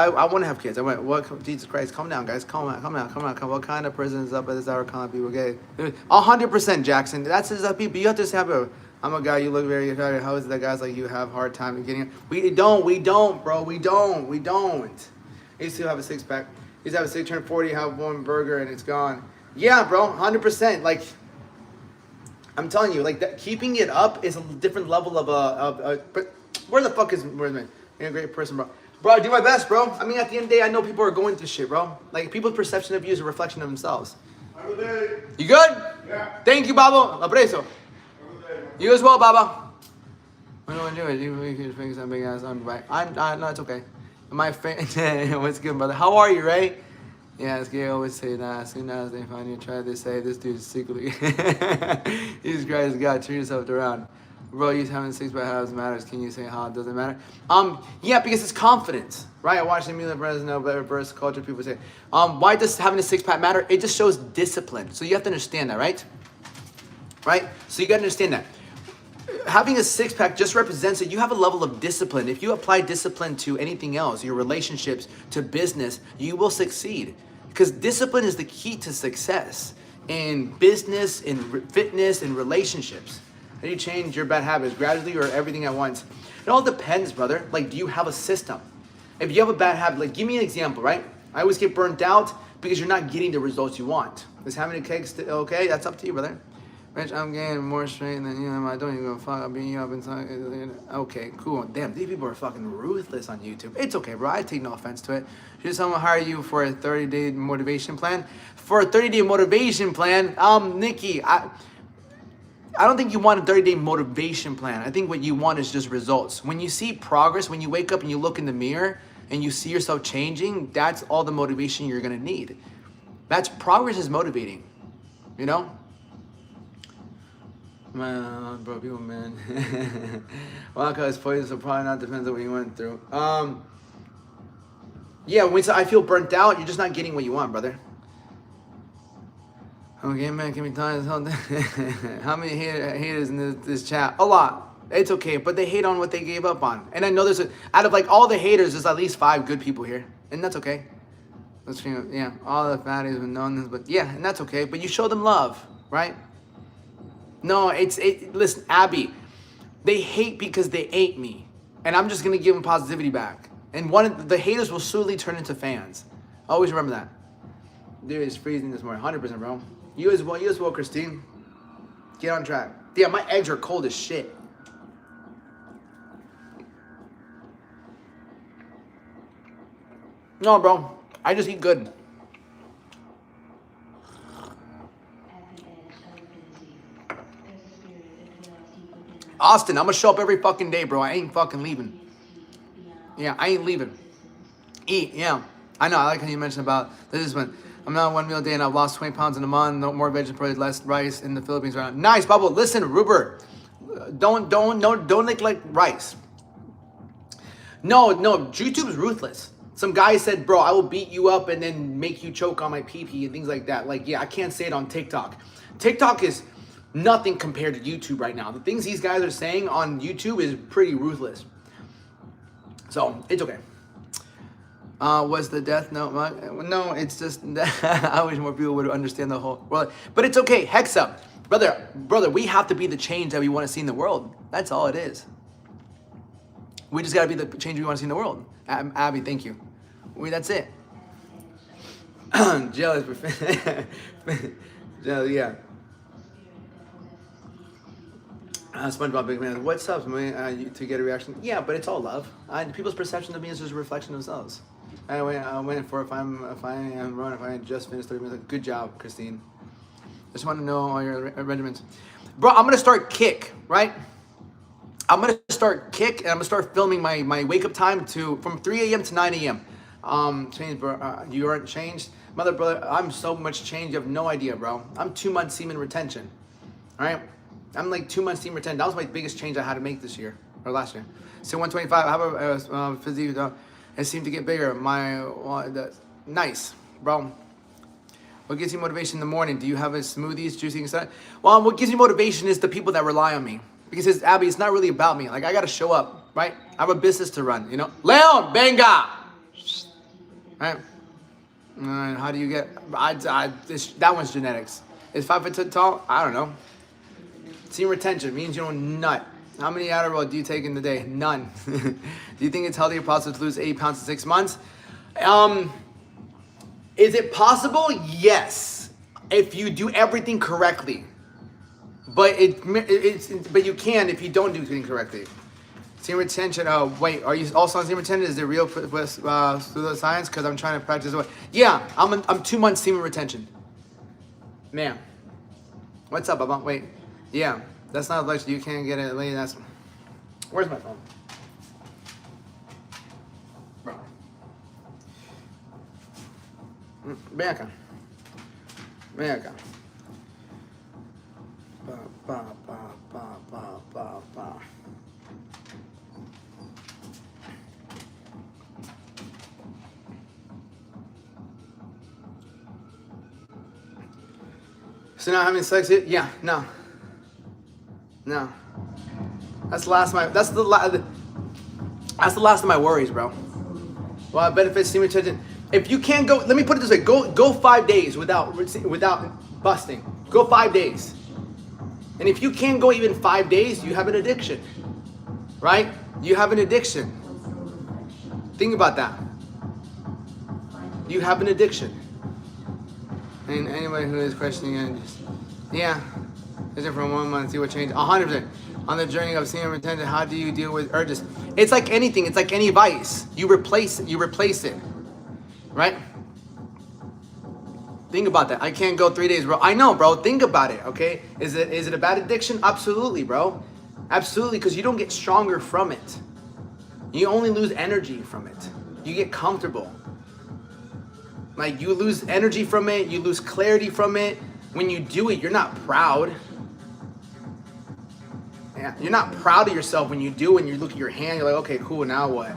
to have kids. I went, what? Jesus Christ, calm down, guys. Calm down. What kind of person is up at this hour calling people gay? 100%, Jackson. That's his people. You have to have a. I'm a guy. You look very attractive. How is it that guys like you have hard time getting it? We don't, bro. We don't. I used to have a 6-pack. He's have a 6, turn 40, have one burger, and it's gone. Yeah, bro, 100%. Like, I'm telling you, like, that, keeping it up is a different level of but where the fuck is man? You're a great person, bro. Bro, I do my best, bro. I mean, at the end of the day, I know people are going through shit, bro. Like, people's perception of you is a reflection of themselves. You good? Yeah. Thank you, Babo. La preso. You as well, Baba. What do I do? You can fingers that big ass on back. No, it's okay. My fan, what's good, brother? How are you, Ray? Yeah, it's gay. Always say that. As soon as they find you, try to say this dude's secretly. Jesus Christ, God, turn yourself around, bro. You having 6-pack halves matters. Can you say how it doesn't matter? Yeah, because it's confidence, right? I watched Emilia Bresno, reverse culture. People say, why does having a 6-pack matter? It just shows discipline. So you have to understand that, right? Right. So you got to understand that. Having a 6-pack just represents that you have a level of discipline. If you apply discipline to anything else, your relationships, to business, you will succeed. Because discipline is the key to success in business, in fitness, in relationships. How do you change your bad habits? Gradually or everything at once? It all depends, brother. Like, do you have a system? If you have a bad habit, like, give me an example, right? I always get burnt out because you're not getting the results you want. Is having a cake okay? That's up to you, brother. Rich, I'm getting more straight than you am. I don't even go fuck. I'm beating you up inside. Okay, cool. Damn, these people are fucking ruthless on YouTube. It's okay, bro. I take no offense to it. Should someone hire you for a 30-day motivation plan? For a 30-day motivation plan, Nikki, I don't think you want a 30-day motivation plan. I think what you want is just results. When you see progress, when you wake up and you look in the mirror and you see yourself changing, that's all the motivation you're gonna need. That's progress is motivating, you know? Man, bro, people, man. Well, cause poison, so probably not depends on what you went through. Yeah, when I feel burnt out, you're just not getting what you want, brother. Okay, man, can we tell us how many haters in this chat? A lot. It's okay, but they hate on what they gave up on. And I know out of like all the haters, there's at least 5 good people here, and that's okay. Let's yeah, all the fatties have known this, but yeah, and that's okay. But you show them love, right? No, listen, Abby, They hate because they ate me. And I'm just going to give them positivity back. And the haters will slowly turn into fans. Always remember that. Dude, it's freezing this morning. 100%, bro. You as well, Christine. Get on track. Yeah, my eggs are cold as shit. No, bro. I just eat good. Austin, I'm gonna show up every fucking day, bro. I ain't fucking leaving. Yeah, I ain't leaving. Eat, yeah. I know, I like how you mentioned about this one. I'm not 1 meal a day and I've lost 20 pounds in a month. No more vegetables, less rice in the Philippines right now. Nice, Bubble. Listen, Ruber. Don't neglect rice. No, YouTube's ruthless. Some guy said, bro, I will beat you up and then make you choke on my pee-pee and things like that. Like, yeah, I can't say it on TikTok. TikTok is nothing compared to YouTube right now. The things these guys are saying on YouTube is pretty ruthless. So, it's okay. Was the death note? No, it's just I wish more people would understand the whole world. But it's okay. Hexa, brother, we have to be the change that we want to see in the world. That's all it is. We just got to be the change we want to see in the world. Abby, thank you. That's it. Jealous. Yeah. SpongeBob Big Man. What's up, man? To get a reaction? Yeah, but it's all love. People's perception of me is just a reflection of themselves. Anyway, I went for if I just finished 30 minutes. Good job, Christine. Just want to know all your regiments. Bro, I'm gonna start Kick, right? I'm gonna start Kick and I'm gonna start filming my wake up time from 3 a.m. to 9 a.m. Change, bro. You aren't changed, brother. I'm so much changed. You have no idea, bro. I'm 2 months semen retention. All right. I'm like 2 months semen retention. That was my biggest change I had to make this year or last year. So 125. I have a physique. It seemed to get bigger. Nice, bro. What gives you motivation in the morning? Do you have a smoothies, juicing, etc.? Well, what gives you motivation is the people that rely on me. Because Abby, it's not really about me. Like, I gotta show up, right? I have a business to run, you know? Leon, venga! Right? How do you get... that one's genetics. Is 5 foot tall? I don't know. Semen retention means you don't nut. How many Adderall do you take in the day? None. Do you think it's healthy or possible to lose 8 pounds in 6 months? Is it possible? Yes. If you do everything correctly. But but you can if you don't do things correctly. Semen retention. Oh, wait. Are you also on semen retention? Is it real pseudoscience? Because I'm trying to practice. Yeah, I'm 2 months semen retention. Man. What's up, Baba? Wait. Yeah. That's not like you can't get it late. Where's my phone? Bro. Ven acá. Ven acá. Pa. So now having sex yet? Yeah, no. No. That's the last of my worries, bro. Well, benefits semen retention. If you can't go, let me put it this way: go 5 days without busting. Go 5 days. And if you can't go even 5 days, you have an addiction, right? You have an addiction. Think about that. You have an addiction. And anybody who is questioning it, yeah. Is it from 1 month? See what changed? 100%. On the journey of semen retention, how do you deal with urges? It's like anything. It's like any vice. You replace it. Right? Think about that. I can't go 3 days, bro. I know, bro. Think about it, okay? Is it a bad addiction? Absolutely, bro. Absolutely, because you don't get stronger from it. You only lose energy from it. You get comfortable. Like, you lose energy from it. You lose clarity from it. When you do it, you're not proud. Yeah, you're not proud of yourself when you do, and you look at your hand, you're like, okay, cool, now what?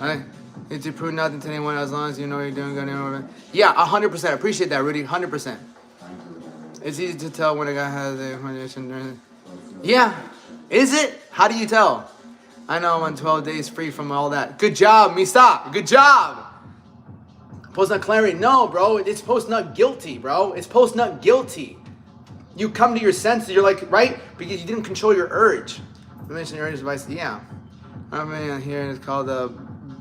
Right? It's to prove nothing to anyone as long as you know what you're doing. Yeah, 100%. Appreciate that, Rudy. 100%. It's easy to tell when a guy has a condition. Yeah. Is it? How do you tell? I know I'm on 12 days free from all that. Good job, Misa. Good job. Post-nut clarity. No, bro. It's post-nut guilty, bro. It's post-nut guilty. You come to your senses. You're like, right? Because you didn't control your urge. You mentioned your device. Yeah. I mean, here it's called the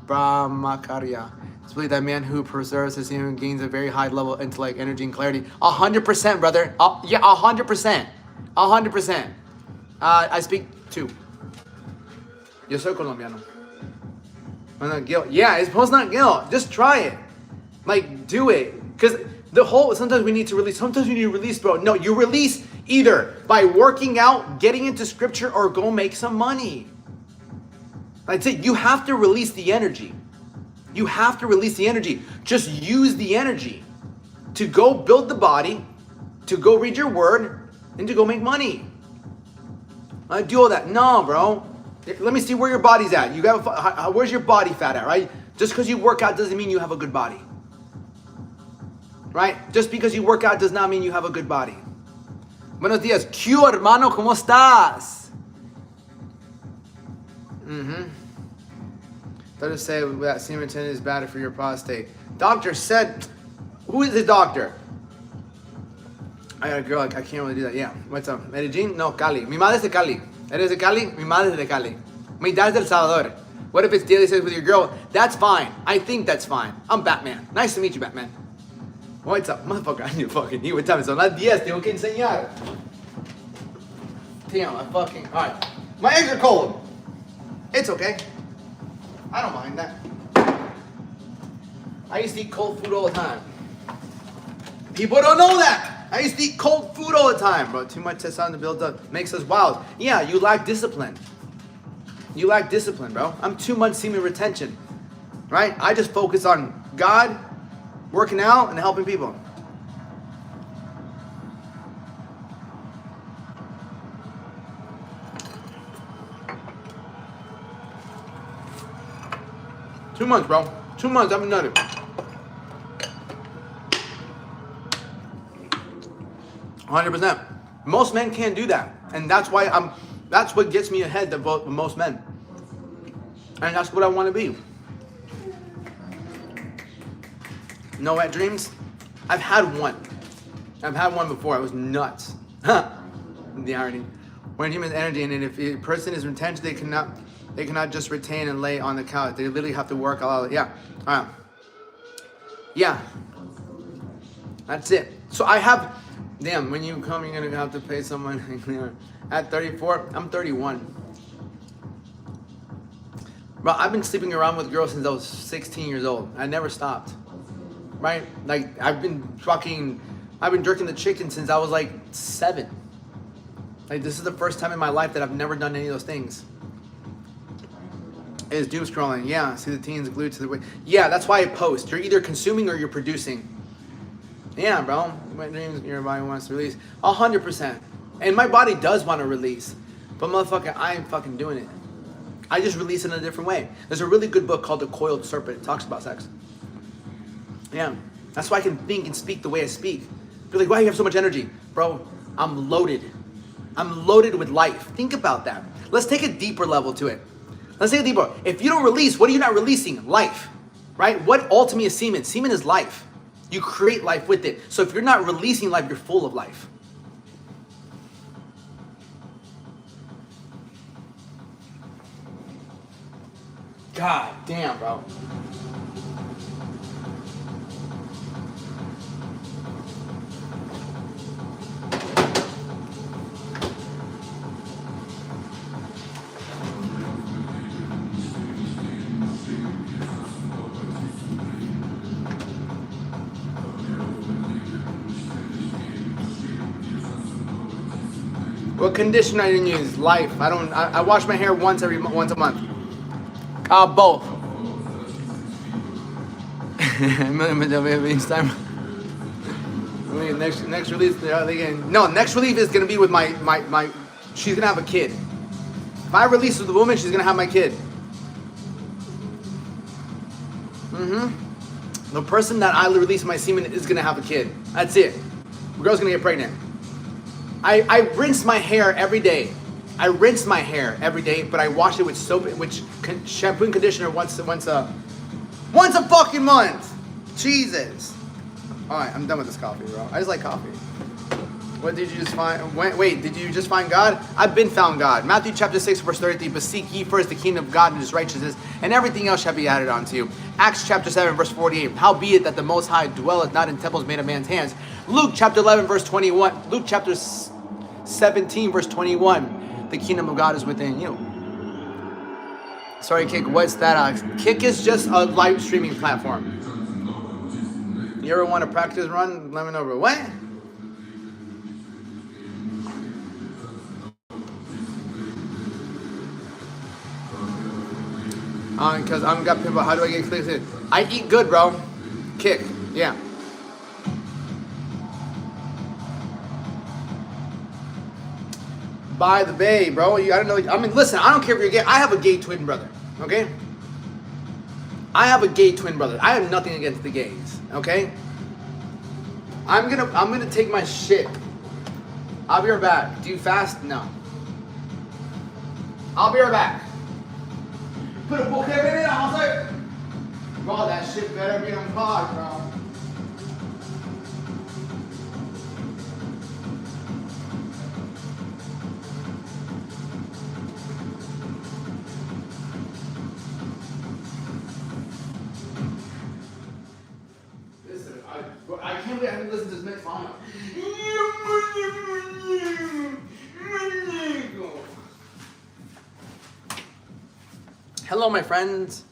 Brahmakarya. It's believed that man who preserves his human gains a very high level of intellect, energy, and clarity. 100%, brother. Yeah, 100%. 100%. I speak two. Yo soy colombiano. Guilt. Yeah, it's supposed not guilt. Just try it. Like, do it. Because sometimes we need to release. Sometimes you need to release, bro. No, you release either by working out, getting into scripture, or go make some money. That's it. You have to release the energy. You have to release the energy. Just use the energy to go build the body, to go read your word, and to go make money. I do all that. No, bro. Let me see where your body's at. You got where's your body fat at, right? Just because you work out doesn't mean you have a good body. Right? Just because you work out does not mean you have a good body. Buenos días. ¿Qué, hermano? ¿Cómo estás? Doctors say that semen is bad for your prostate. Doctor said, who is the doctor? I got a girl, I can't really do that. Yeah. What's up? Medellín? No, Cali. Mi madre es de Cali. ¿Eres de Cali? Mi madre es de Cali. Mi dad es del Salvador. What if it's daily sex with your girl? That's fine. I think that's fine. I'm Batman. Nice to meet you, Batman. What's up? Motherfucker, I need fucking eat. What time is it? Las 10, tengo que enseñar. Damn, I fucking... Alright. My eggs are cold. It's okay. I don't mind that. I used to eat cold food all the time. People don't know that. I used to eat cold food all the time, bro. Too much testosterone to build up makes us wild. Yeah, you lack discipline. You lack discipline, bro. I'm 2 months semen retention, right? I just focus on God, working out, and helping people. Two months, bro. 2 months, I've been nutted. %. Most men can't do that. And that's why that's what gets me ahead of most men. And that's what I want to be. No wet dreams? I've had one. I've had one before. I was nuts. The irony. When human energy, and if a person is retention, they cannot just retain and lay on the couch. They literally have to work a lot. Yeah. Yeah. That's it. So I have, damn, when you come, you're gonna have to pay someone. At 34, I'm 31. Bro, I've been sleeping around with girls since I was 16 years old. I never stopped. Right? Like, I've been jerking the chicken since I was like 7. Like, this is the first time in my life that I've never done any of those things. Is doom scrolling. Yeah, see the teens glued to the way. Yeah, that's why I post. You're either consuming or you're producing. Yeah, bro. My dreams, your body wants to release. 100%. And my body does want to release. But motherfucker, I ain't fucking doing it. I just release it in a different way. There's a really good book called The Coiled Serpent. It talks about sex. Yeah. That's why I can think and speak the way I speak. You're like, why do you have so much energy? Bro, I'm loaded. I'm loaded with life. Think about that. Let's take a deeper level to it. Let's take a deeper. If you don't release, what are you not releasing? Life. Right? What ultimately is semen? Semen is life. You create life with it. So if you're not releasing life, you're full of life. God damn, bro. What conditioner I didn't use? Life. I wash my hair once a month. Both. Next release. No, next release is gonna be with my. She's gonna have a kid. If I release with the woman, she's gonna have my kid. The person that I release my semen is gonna have a kid. That's it. The girl's gonna get pregnant. I rinse my hair every day. But I wash it with soap, shampoo and conditioner once a fucking month. Jesus. All right, I'm done with this coffee, bro. I just like coffee. What did you just find? Wait, did you just find God? I've been found God. Matthew chapter 6, verse 33. But seek ye first the kingdom of God and his righteousness, and everything else shall be added unto you. Acts chapter 7, verse 48. Howbeit that the Most High dwelleth not in temples made of man's hands. Luke chapter 11, verse 21. Luke chapter 17, verse 21. The kingdom of God is within you. Sorry, Kick. What's that? Kick is just a live streaming platform. You ever want to practice run? Let me know, bro. What? Because I'm got people. How do I get clicks in? I eat good, bro. Kick. Yeah. By the bay, bro. I don't know. I mean, listen. I don't care if you're gay. I have a gay twin brother. Okay. I have a gay twin brother. I have nothing against the gays. Okay. I'm gonna take my shit. I'll be right back. Do you fast? No. I'll be right back. Put a book in it. I was like, bro, that shit better be unplugged, bro. I can't believe I haven't listened to this next song. Hello, my friends.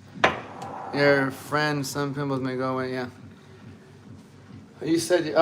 Your friends, some pimples may go away, yeah. You said,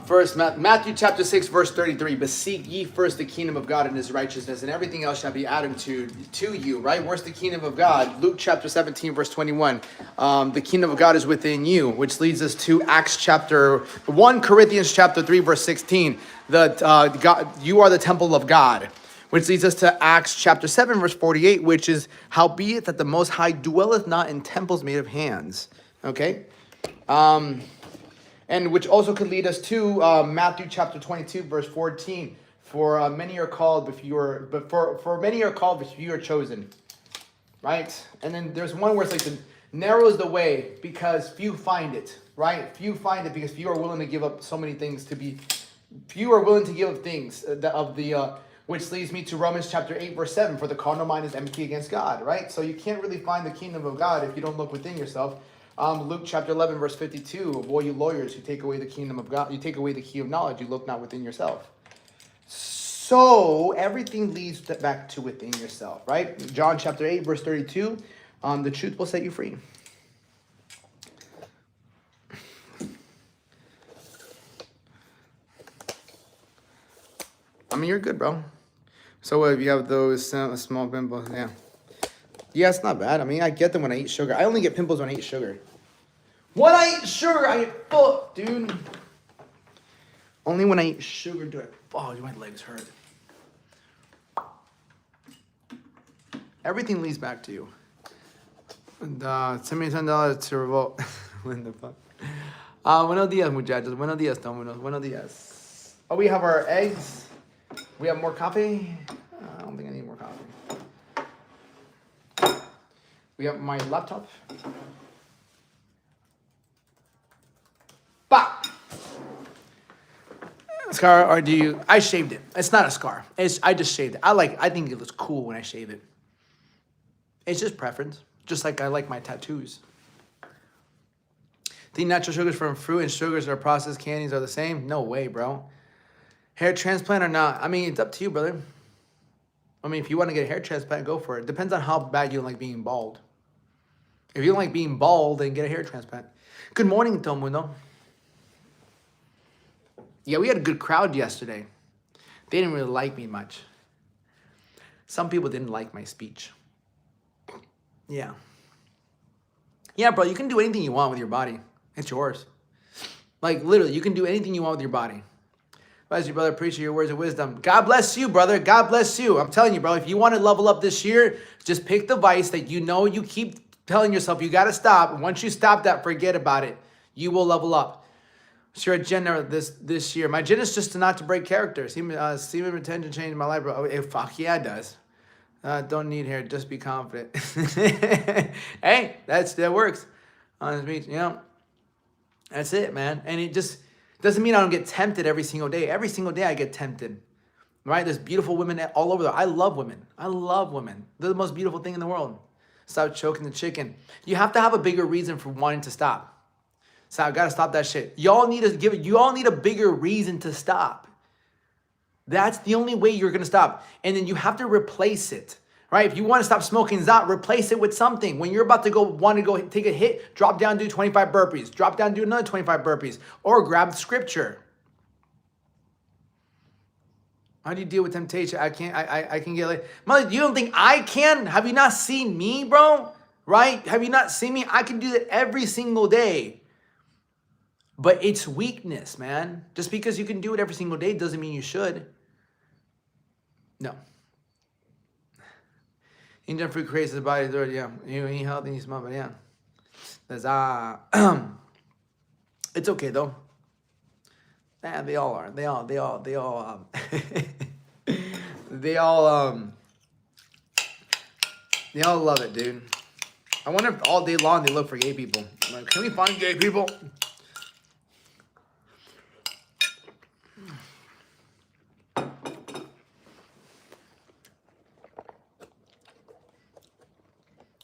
first, Matthew chapter 6, verse 33, but seek ye first the kingdom of God and his righteousness, and everything else shall be added to you, right? Where's the kingdom of God? Luke chapter 17, verse 21. The kingdom of God is within you, which leads us to Acts chapter 1 Corinthians chapter 3, verse 16. God, you are the temple of God, which leads us to Acts chapter 7, verse 48, which is, howbeit that the Most High dwelleth not in temples made of hands. Okay? And which also could lead us to Matthew chapter 22, verse 14. For many are called, for many are called, but few are chosen. Right? And then there's one where it's like, narrow is the way because few find it. Right? Few find it because few are willing to give up so many things few are willing to give up things which leads me to Romans chapter 8, verse 7. For the carnal mind is enmity against God. Right? So you can't really find the kingdom of God if you don't look within yourself. Luke chapter 11, verse 52, woe you lawyers who take away the kingdom of God, you take away the key of knowledge, you look not within yourself. So everything leads back to within yourself, right? John chapter 8, verse 32, the truth will set you free. I mean, you're good, bro. So if you have those small pimples, yeah. Yeah, it's not bad. I mean, I get them when I eat sugar. I only get pimples when I eat sugar. When I eat sugar, I get fucked, dude. Only when I eat sugar do I... Oh, my legs hurt. Everything leads back to you. And, send me $10 to revolt. When the fuck? Buenos dias, muchachos. Buenos dias, Dominos. Buenos dias. Oh, we have our eggs. We have more coffee. I don't think I need more coffee. We have my laptop. But scar, or do you? I shaved it. It's not a scar. I just shaved it. I think it looks cool when I shave it. It's just preference. Just like I like my tattoos. Think natural sugars from fruit and sugars or processed candies are the same? No way, bro. Hair transplant or not? I mean, it's up to you, brother. I mean, if you want to get a hair transplant, go for it. Depends on how bad you like being bald. If you don't like being bald, then get a hair transplant. Good morning, Tomundo. Yeah, we had a good crowd yesterday. They didn't really like me much. Some people didn't like my speech. Yeah. Yeah, bro, you can do anything you want with your body. It's yours. Like, literally, you can do anything you want with your body. Bless you, brother. Appreciate your words of wisdom. God bless you, brother. God bless you. I'm telling you, bro, if you want to level up this year, just pick the vice that you know you keep telling yourself you got to stop. Once you stop that, forget about it. You will level up. What's your agenda this year? My agenda is just not to break character. Semen retention changed my life, bro. Oh, fuck yeah, it does. Don't need hair. Just be confident. Hey, that works. On the beach, you know. That's it, man. And it just Doesn't mean I don't get tempted every single day. Every single day I get tempted, right? There's beautiful women all over there. I love women. I love women. They're the most beautiful thing in the world. Stop choking the chicken. You have to have a bigger reason for wanting to stop. So I gotta stop that shit. You all need a bigger reason to stop. That's the only way you're gonna stop. And then you have to replace it, right? If you want to stop smoking Zot, replace it with something. When you're about to want to go take a hit, drop down, do 25 burpees. Drop down, do another 25 burpees. Or grab scripture. How do you deal with temptation? I can get like, mother, you don't think I can? Have you not seen me, bro? Right? Have you not seen me? I can do that every single day. But it's weakness, man. Just because you can do it every single day doesn't mean you should. No. Eating junk food creates the body dirty, yeah. You eat healthy, you smell, but yeah. There's it's okay though. Yeah, they all are. They all they all love it, dude. I wonder if all day long they look for gay people. Like, can we find gay people?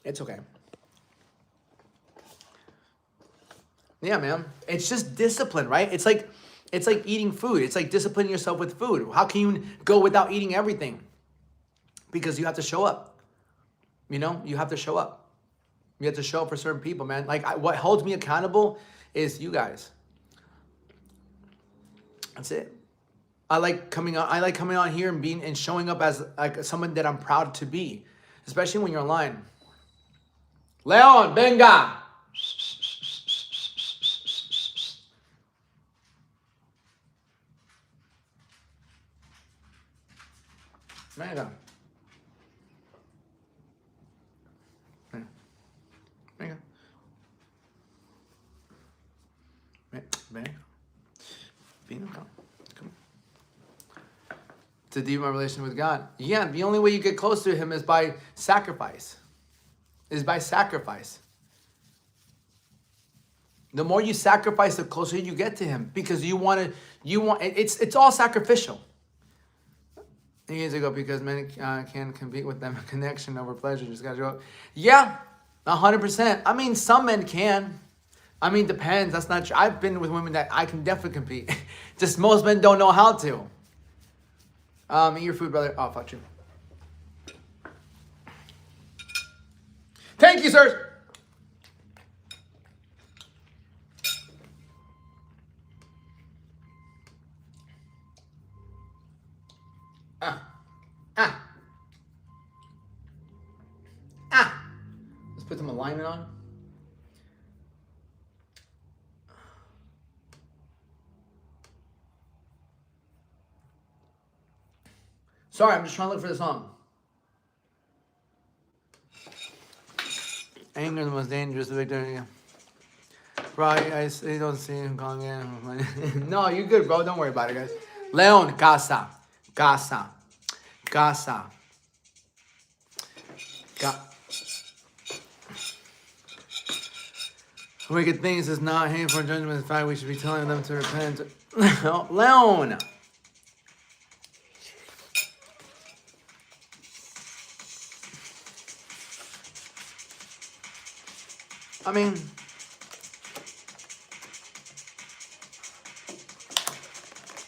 It's okay. Yeah, man. It's just discipline, right? It's like eating food. It's like disciplining yourself with food. How can you go without eating everything? Because you have to show up. You know, you have to show up. You have to show up for certain people, man. Like what holds me accountable is you guys. That's it. I like coming on here and showing up as like someone that I'm proud to be, especially when you're online. Leon, venga. Venga. Venga. Venga. Venga. Come. To deepen my relation with God. Yeah, the only way you get close to Him is by sacrifice. The more you sacrifice, the closer you get to Him, because it's all sacrificial. Years ago, because men can compete with them. Connection over pleasure. Just gotta show up. Yeah, 100%. I mean, some men can. I mean, depends. That's not true. I've been with women that I can definitely compete. Just most men don't know how to. Eat your food, brother. Oh, fuck you. Thank you, sirs. Let's put some alignment on. Sorry, I'm just trying to look for the song. Anger is the most dangerous victory. Right, I don't see him calling in. No, you're good, bro. Don't worry about it, guys. Leon, casa. Wicked things is not aim for judgment. In fact, we should be telling them to repent. Leon. I mean,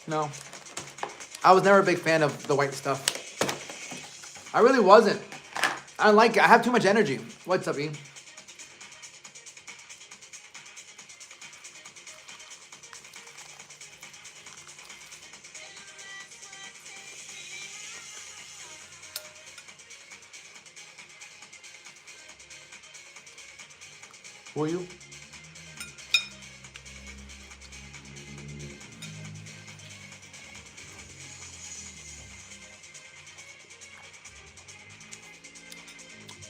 no. I was never a big fan of the white stuff. I really wasn't. I don't like it. I have too much energy. What's up, E? Who are you?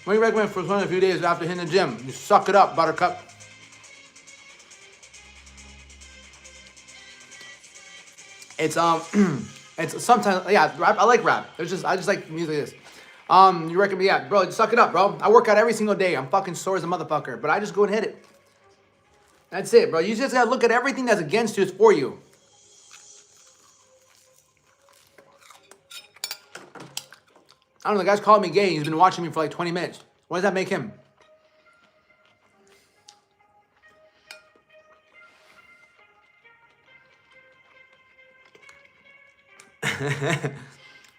What do you recommend for a few days after hitting the gym? You suck it up, buttercup. It's it's sometimes, yeah, rap. I like rap. I just like music like this. You recommend, yeah, bro, suck it up, bro. I work out every single day. I'm fucking sore as a motherfucker, but I just go and hit it. That's it, bro. You just gotta look at everything that's against you is for you. I don't know, the guy's calling me gay. He's been watching me for like 20 minutes. What does that make him?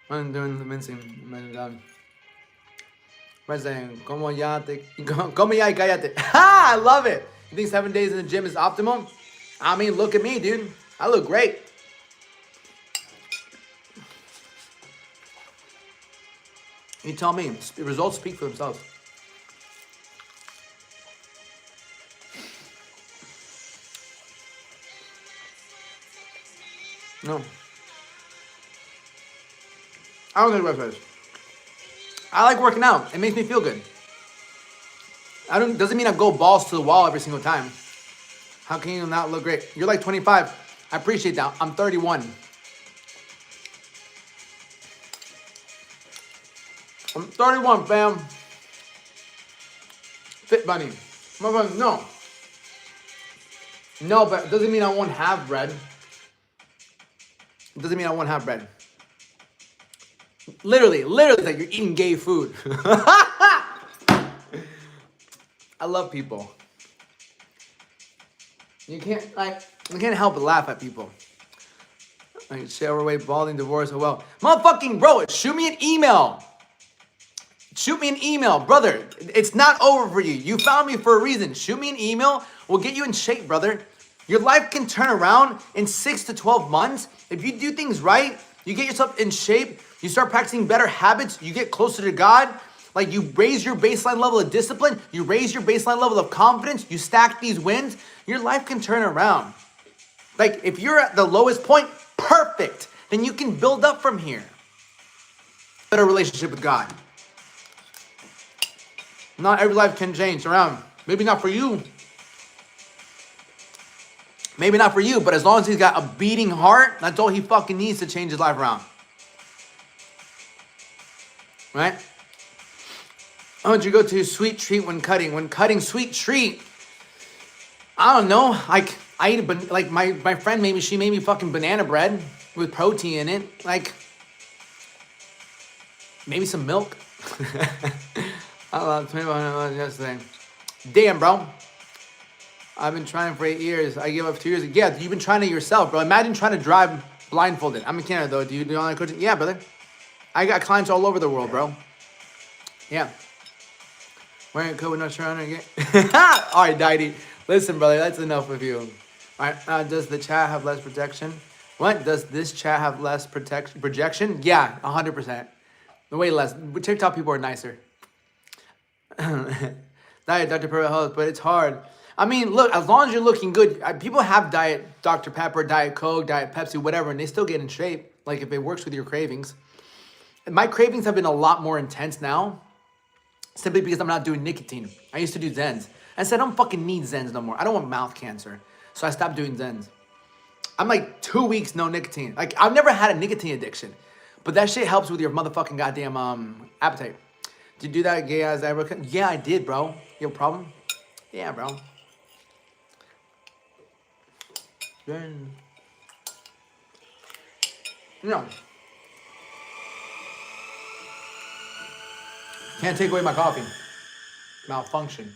I'm doing the mincing. President, como ya y cállate. Ha! I love it. You think 7 days in the gym is optimal? I mean, look at me, dude. I look great. You tell me. The results speak for themselves. No. I don't think breakfast. I like working out. It makes me feel good. Doesn't mean I go balls to the wall every single time. How can you not look great? You're like 25. I appreciate that. I'm 31. I'm 31, fam. Fit bunny. No. No, but it doesn't mean I won't have bread. It doesn't mean I won't have bread. Literally, it's like you're eating gay food. I love people. You can't help but laugh at people. Like, share away, balding, divorce, oh well. Motherfucking bro, shoot me an email. Shoot me an email, brother. It's not over for you. You found me for a reason. Shoot me an email. We'll get you in shape, brother. Your life can turn around in 6 to 12 months. If you do things right, you get yourself in shape, you start practicing better habits, you get closer to God, like you raise your baseline level of discipline, you raise your baseline level of confidence, you stack these wins, your life can turn around. Like if you're at the lowest point, perfect. Then you can build up from here. Better relationship with God. Not every life can change around. Maybe not for you. Maybe not for you, but as long as he's got a beating heart, that's all he fucking needs to change his life around. Right? Why don't you go to sweet treat when cutting? When cutting sweet treat, I don't know. Like I eat like my friend she made me fucking banana bread with protein in it. Like maybe some milk. I lost 25 yesterday. Damn, bro. I've been trying for 8 years. I gave up 2 years. Yeah, you've been trying it yourself, bro. Imagine trying to drive blindfolded. I'm in Canada, though. Do you do online coaching? Yeah, brother. I got clients all over the world, bro. Yeah. Wearing a coat with no shirt on again. All right, Diety. Listen, brother, that's enough of you. All right, does the chat have less protection? What? Does this chat have less projection? Yeah, 100%. Way less. TikTok people are nicer. Diet Dr. Pepper Health, but it's hard. I mean, look, as long as you're looking good, people have Diet Dr. Pepper, Diet Coke, Diet Pepsi, whatever, and they still get in shape, like if it works with your cravings. My cravings have been a lot more intense now, simply because I'm not doing nicotine. I used to do Zens. I said, I don't fucking need Zens no more. I don't want mouth cancer. So I stopped doing Zens. I'm like 2 weeks no nicotine. Like, I've never had a nicotine addiction, but that shit helps with your motherfucking goddamn appetite. Did you do that gay ass ever? Yeah, I did, bro. You have a problem? Yeah, bro. No. Can't take away my coffee. Malfunction.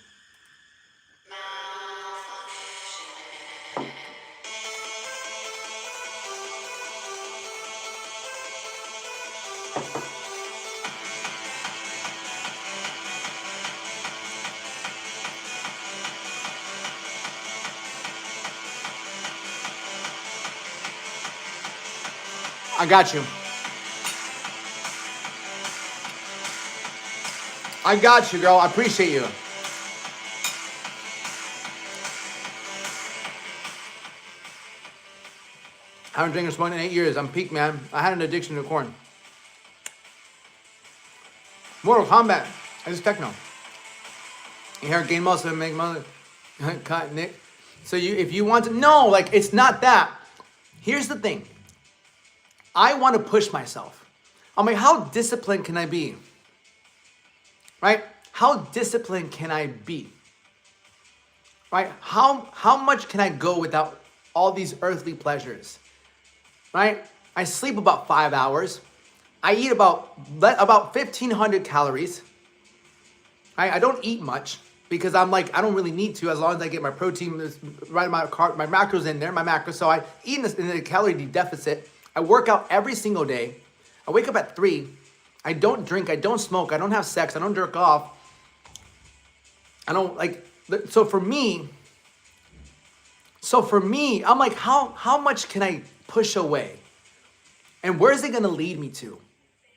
I got you. I got you, girl. I appreciate you. I haven't drank or smoked in 8 years. I'm peaked, man. I had an addiction to corn. Mortal Kombat. I just techno. You hear gain muscle and make money. Cut, Nick. So if you want to, no, like it's not that. Here's the thing. I want to push myself. I'm like, how disciplined can I be? Right? How disciplined can I be? Right? How much can I go without all these earthly pleasures? Right? I sleep about 5 hours. I eat about 1,500 calories. I don't eat much because I'm like, I don't really need to as long as I get my protein, right, my macros in there, my macros. So I eat in a calorie deficit. I work out every single day. I wake up at 3. I don't drink. I don't smoke. I don't have sex. I don't jerk off. I don't like, so for me, I'm like, how much can I push away? And where is it going to lead me to?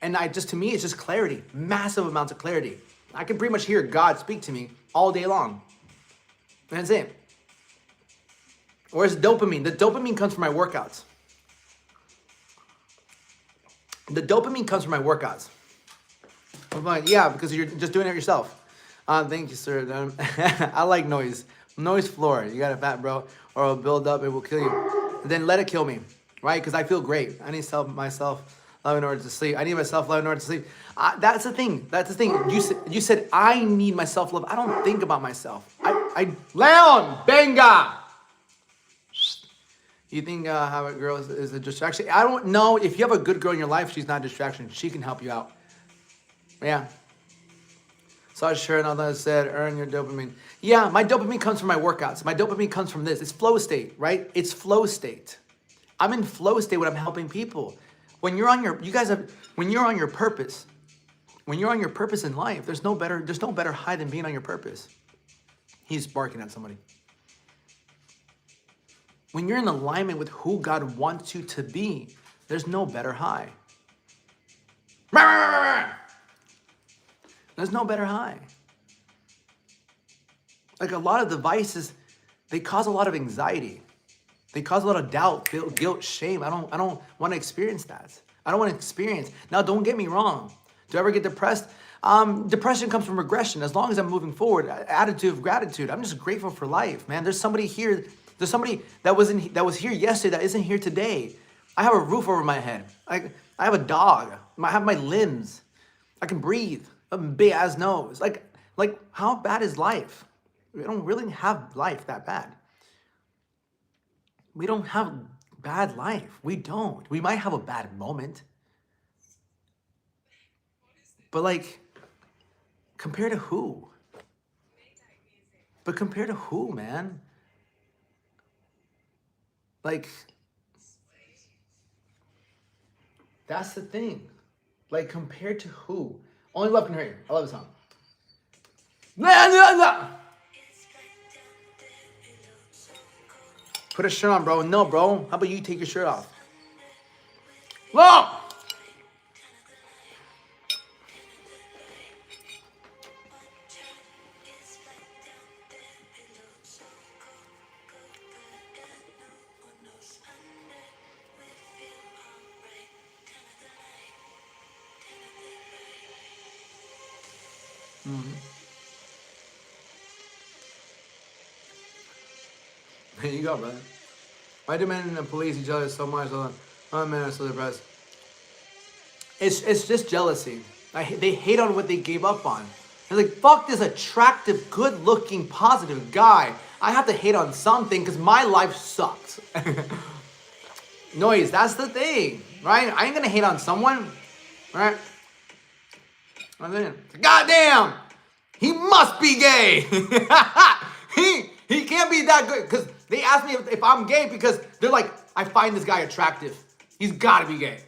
And to me, it's just clarity, massive amounts of clarity. I can pretty much hear God speak to me all day long. And that's it. Where's dopamine? The dopamine comes from my workouts. I'm like, yeah, because you're just doing it yourself. Thank you, sir. I like noise. Noise floor. You got it, fat bro. Or it'll build up. It will kill you. And then let it kill me, right? Because I feel great. I need myself love in order to sleep. I need my self-love in order to sleep. That's the thing. You said I need my self-love. I don't think about myself. Leon, benga. You think having a girl is a distraction? I don't know. If you have a good girl in your life, she's not a distraction. She can help you out. Yeah. So sure, and all that said, earn your dopamine. Yeah, my dopamine comes from my workouts. My dopamine comes from this. It's flow state, right? It's flow state. I'm in flow state when I'm helping people. When you're on your purpose, when you're on your purpose in life, there's no better high than being on your purpose. He's barking at somebody. When you're in alignment with who God wants you to be, there's no better high. There's no better high. Like a lot of devices, they cause a lot of anxiety. They cause a lot of doubt, guilt, shame. I don't want to experience that. I don't want to experience. Now, don't get me wrong. Do I ever get depressed? Depression comes from regression. As long as I'm moving forward, attitude of gratitude. I'm just grateful for life, man. There's somebody here. There's somebody that was here yesterday that isn't here today. I have a roof over my head. I have a dog. I have my limbs. I can breathe. A big ass nose. Like how bad is life? We don't really have life that bad. We don't have bad life. We don't. We might have a bad moment. But like, compared to who? But compared to who, man? Like, that's the thing. Like, compared to who? Only Love Can Hurt You. I love the song. Put a shirt on, bro. No, bro. How about you take your shirt off? Look! There you go, brother. Why do men and the police each other so much? Oh, men are so depressed. It's just jealousy. They hate on what they gave up on. They're like, fuck this attractive, good-looking, positive guy. I have to hate on something because my life sucks. Noise, that's the thing, right? I ain't gonna hate on someone, right? Goddamn, he must be gay. He can't be that good because they asked me if I'm gay because they're like, I find this guy attractive. He's got to be gay.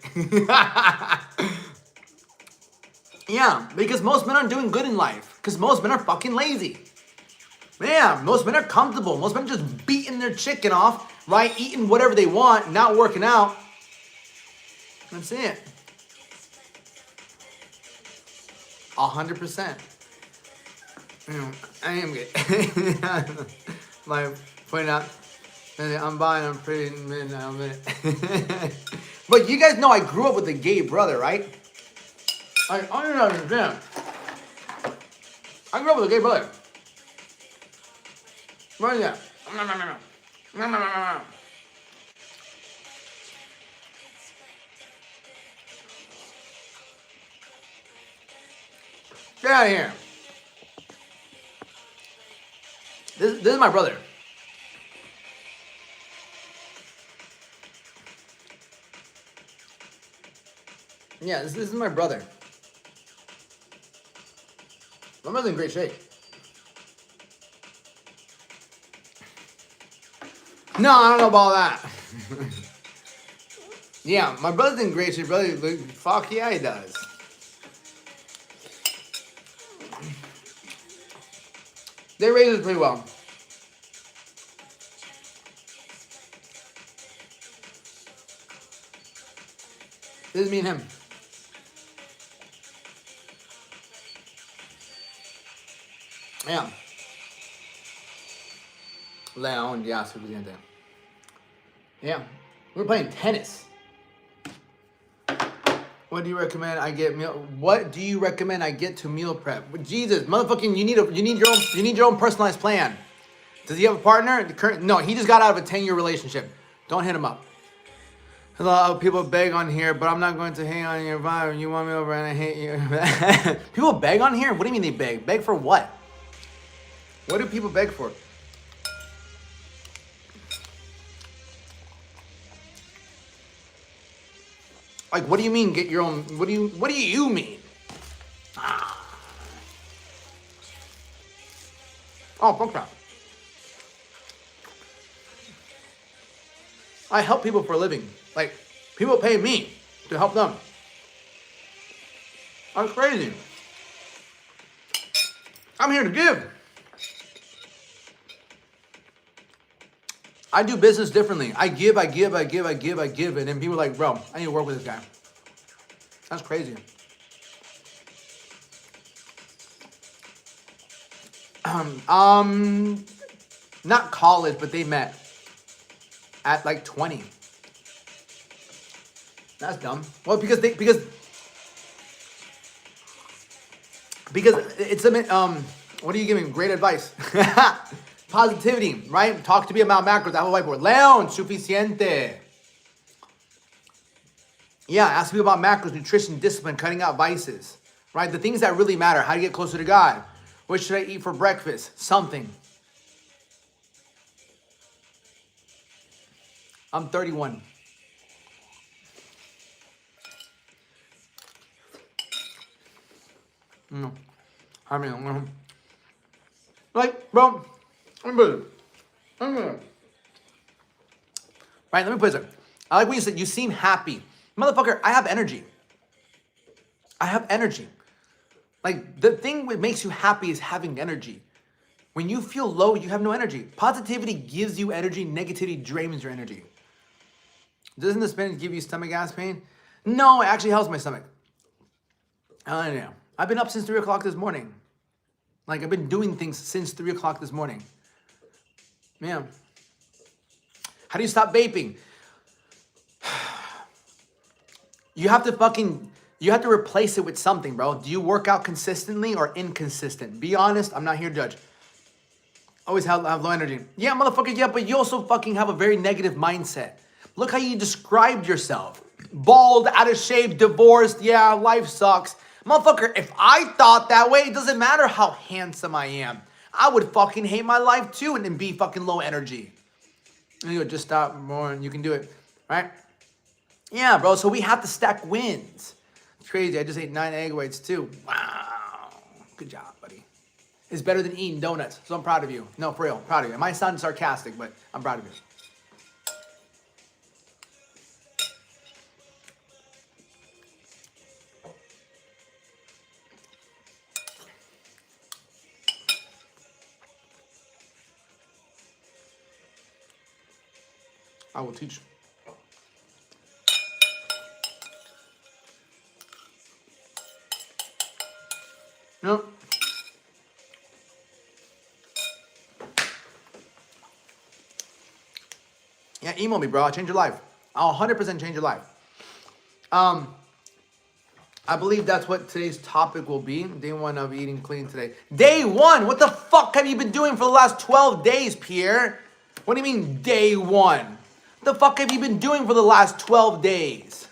Yeah, because most men aren't doing good in life because most men are fucking lazy. Yeah, most men are comfortable. Most men are just beating their chicken off, right? Eating whatever they want, not working out. That's it. 100%. I am gay. Like, point out, I'm buying, I'm pretty, But you guys know I grew up with a gay brother, right? I don't understand. I grew up with a gay brother. Right there. Get out of here. This is my brother. Yeah, this is my brother. My brother's in great shape. No, I don't know about that. Yeah, my brother's in great shape. Brother, fuck yeah, he does. They raised us pretty well. This is me and him. Yeah. Leon, yeah, suficiente. Yeah. We're playing tennis. What do you recommend I get meal? What do you recommend I get to meal prep? Jesus, motherfucking, you need your own personalized plan. Does he have a partner? No, he just got out of a 10-year relationship. Don't hit him up. A lot of people beg on here, but I'm not going to hang on your vibe. You want me over and I hate you. People beg on here? What do you mean they beg? Beg for what? What do people beg for? Like, what do you mean get your own? What do you mean? Oh, fuck that. I help people for a living. Like, people pay me to help them. That's crazy. I'm here to give. I do business differently. I give, and then people are like, bro, I need to work with this guy. That's crazy. Not college, but they met at like 20. That's dumb. Well, because it's what are you giving? Great advice. Positivity, right? Talk to me about macros. I have a whiteboard. Leon, suficiente. Yeah, ask me about macros, nutrition, discipline, cutting out vices, right? The things that really matter. How to get closer to God. What should I eat for breakfast? Something. I'm 31. No. I mean, like, bro, I'm good. Right, let me put this. I like when you said you seem happy. Motherfucker, I have energy. I have energy. Like, the thing that makes you happy is having energy. When you feel low, you have no energy. Positivity gives you energy. Negativity drains your energy. Doesn't the spinach give you stomach gas pain? No, it actually helps my stomach. I don't know. I've been up since 3 o'clock this morning. Like, I've been doing things since 3 o'clock this morning. Yeah. How do you stop vaping? You have to replace it with something, bro. Do you work out consistently or inconsistent? Be honest. I'm not here to judge. Always have low energy. Yeah, motherfucker, yeah, but you also fucking have a very negative mindset. Look how you described yourself. Bald, out of shape, divorced. Yeah, life sucks. Motherfucker, if I thought that way, it doesn't matter how handsome I am. I would fucking hate my life too and then be fucking low energy. And you go, just stop more and you can do it, right? Yeah, bro, so we have to stack wins. It's crazy, I just ate 9 egg whites too. Wow, good job, buddy. It's better than eating donuts, so I'm proud of you. No, for real, proud of you. It might sound sarcastic, but I'm proud of you. I will teach. No. Yeah, email me, bro. I'll change your life. I'll 100% change your life. I believe that's what today's topic will be. Day 1 of eating clean today. Day 1? What the fuck have you been doing for the last 12 days, Pierre? What do you mean, day 1? What the fuck have you been doing for the last 12 days?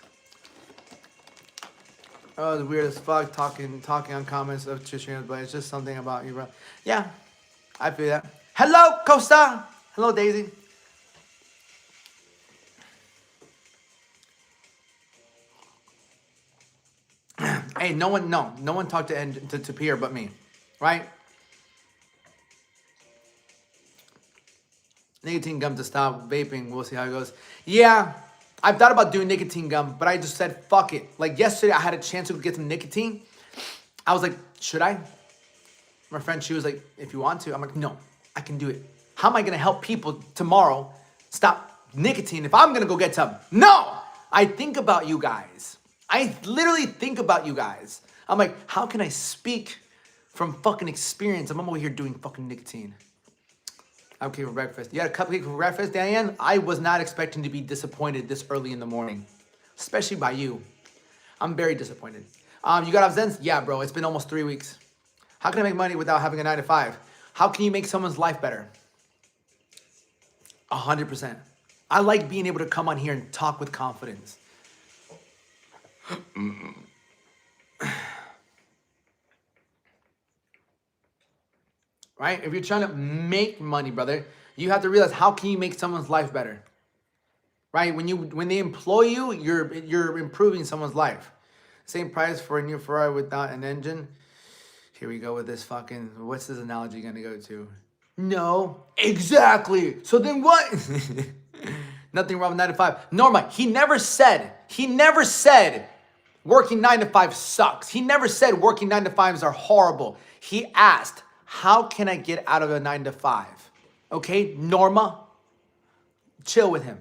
Oh, it's weird as fuck talking on comments of Trishan, but it's just something about you, bro. Yeah, I feel that. Hello, Costa. Hello, Daisy. Hey, no one talked to Pierre but me, right? Nicotine gum to stop vaping. We'll see how it goes. Yeah, I've thought about doing nicotine gum, but I just said, fuck it. Like yesterday, I had a chance to get some nicotine. I was like, should I? My friend, she was like, if you want to. I'm like, no, I can do it. How am I going to help people tomorrow stop nicotine if I'm going to go get some? No! I think about you guys. I literally think about you guys. I'm like, how can I speak from fucking experience? I'm over here doing fucking nicotine. Okay, for breakfast. You had a cupcake for breakfast, Diane? I was not expecting to be disappointed this early in the morning, especially by you. I'm very disappointed. You got off Zens? Yeah, bro. It's been almost 3 weeks. How can I make money without having a 9 to 5? How can you make someone's life better? 100%. I like being able to come on here and talk with confidence. Right? If you're trying to make money, brother, you have to realize, how can you make someone's life better? Right? When they employ you, you're improving someone's life. Same price for a new Ferrari without an engine. Here we go with this fucking, what's this analogy gonna go to? No, exactly. So then what? Nothing wrong with 9 to 5. Norma, he never said working 9 to 5 sucks. He never said working 9 to 5s are horrible. He asked, how can I get out of a 9 to 5? Okay, Norma, chill with him.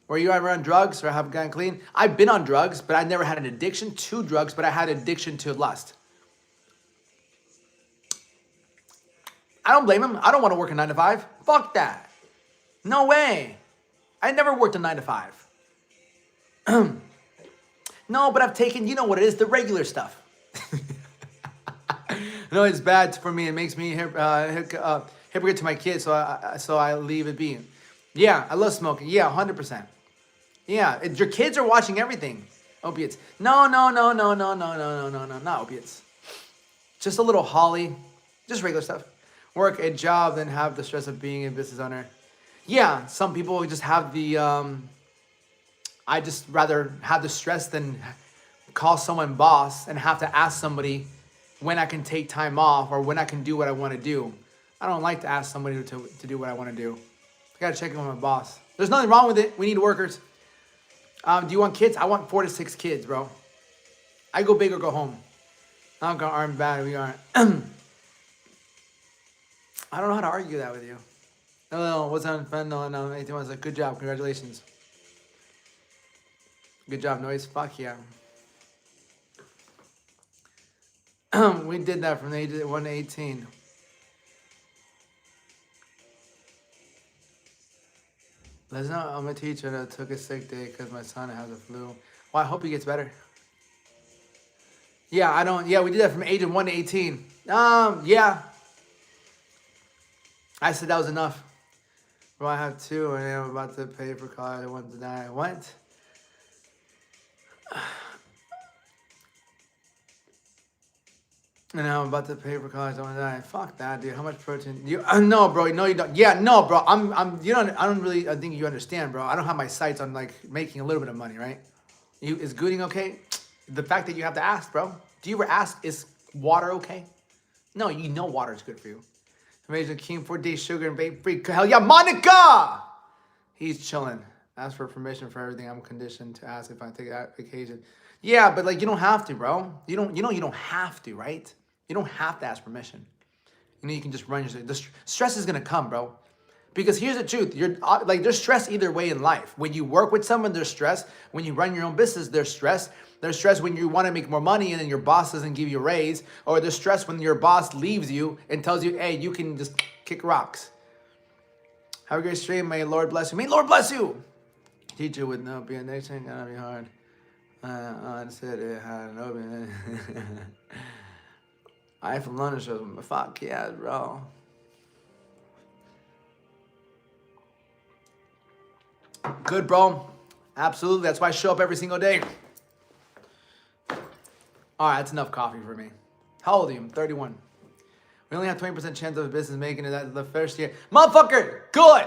Were you ever on drugs or have gotten clean? I've been on drugs, but I never had an addiction to drugs, but I had addiction to lust. I don't blame him. I don't want to work a 9 to 5. Fuck that. No way. I never worked a 9 to 5. No, but I've taken, you know what it is, the regular stuff. No, it's bad for me. It makes me hypocrite to my kids, so I leave it be. Yeah, I love smoking. Yeah, 100%. Yeah, your kids are watching everything. Opiates. No, not opiates. Just a little Holly. Just regular stuff. Work a job, then have the stress of being a business owner. Yeah, some people just have the, I just rather have the stress than call someone boss and have to ask somebody when I can take time off or when I can do what I want to do. I don't like to ask somebody to do what I want to do. I got to check in with my boss. There's nothing wrong with it. We need workers. Do you want kids? I want 4 to 6 kids, bro. I go big or go home. I'm not going to arm bad. We aren't. I don't know how to argue that with you. No, what's on fentanyl? No, 18 months. Good job. Congratulations. Good job, Noise. Fuck yeah. We did that from age 1 to 18. Listen, I'm a teacher that took a sick day because my son has a flu. Well, I hope he gets better. Yeah, we did that from age 1 to 18. Yeah. I said that was enough. Well, I have 2 and I'm about to pay for college. I want to die. What? And I'm about to pay for college. I want to die. Fuck that, dude. How much protein? No, bro. No, you don't. Yeah, no, bro. You don't. I don't really. I think you understand, bro. I don't have my sights on like making a little bit of money, right? Is Gooding okay? The fact that you have to ask, bro. Do you ever ask, is water okay? No, you know water is good for you. Amazing King, 4 days sugar and vape free. Hell yeah, Monica! He's chilling. Ask for permission for everything. I'm conditioned to ask if I take a vacation. Yeah, but like you don't have to, bro. You don't have to, right? You don't have to ask permission. You can just run yourself. The stress is gonna come, bro. Because here's the truth. There's stress either way in life. When you work with someone, there's stress. When you run your own business, there's stress. There's stress when you want to make more money and then your boss doesn't give you a raise. Or there's stress when your boss leaves you and tells you, hey, you can just kick rocks. Have a great stream. May Lord bless you. May Lord bless you. Teacher would not be a nation. Gonna be hard. I said it had an open. I from London shows me. Fuck yeah, bro. Good, bro. Absolutely. That's why I show up every single day. All right, that's enough coffee for me. How old are you? I'm 31. We only have 20% chance of a business making it the first year. Motherfucker, good.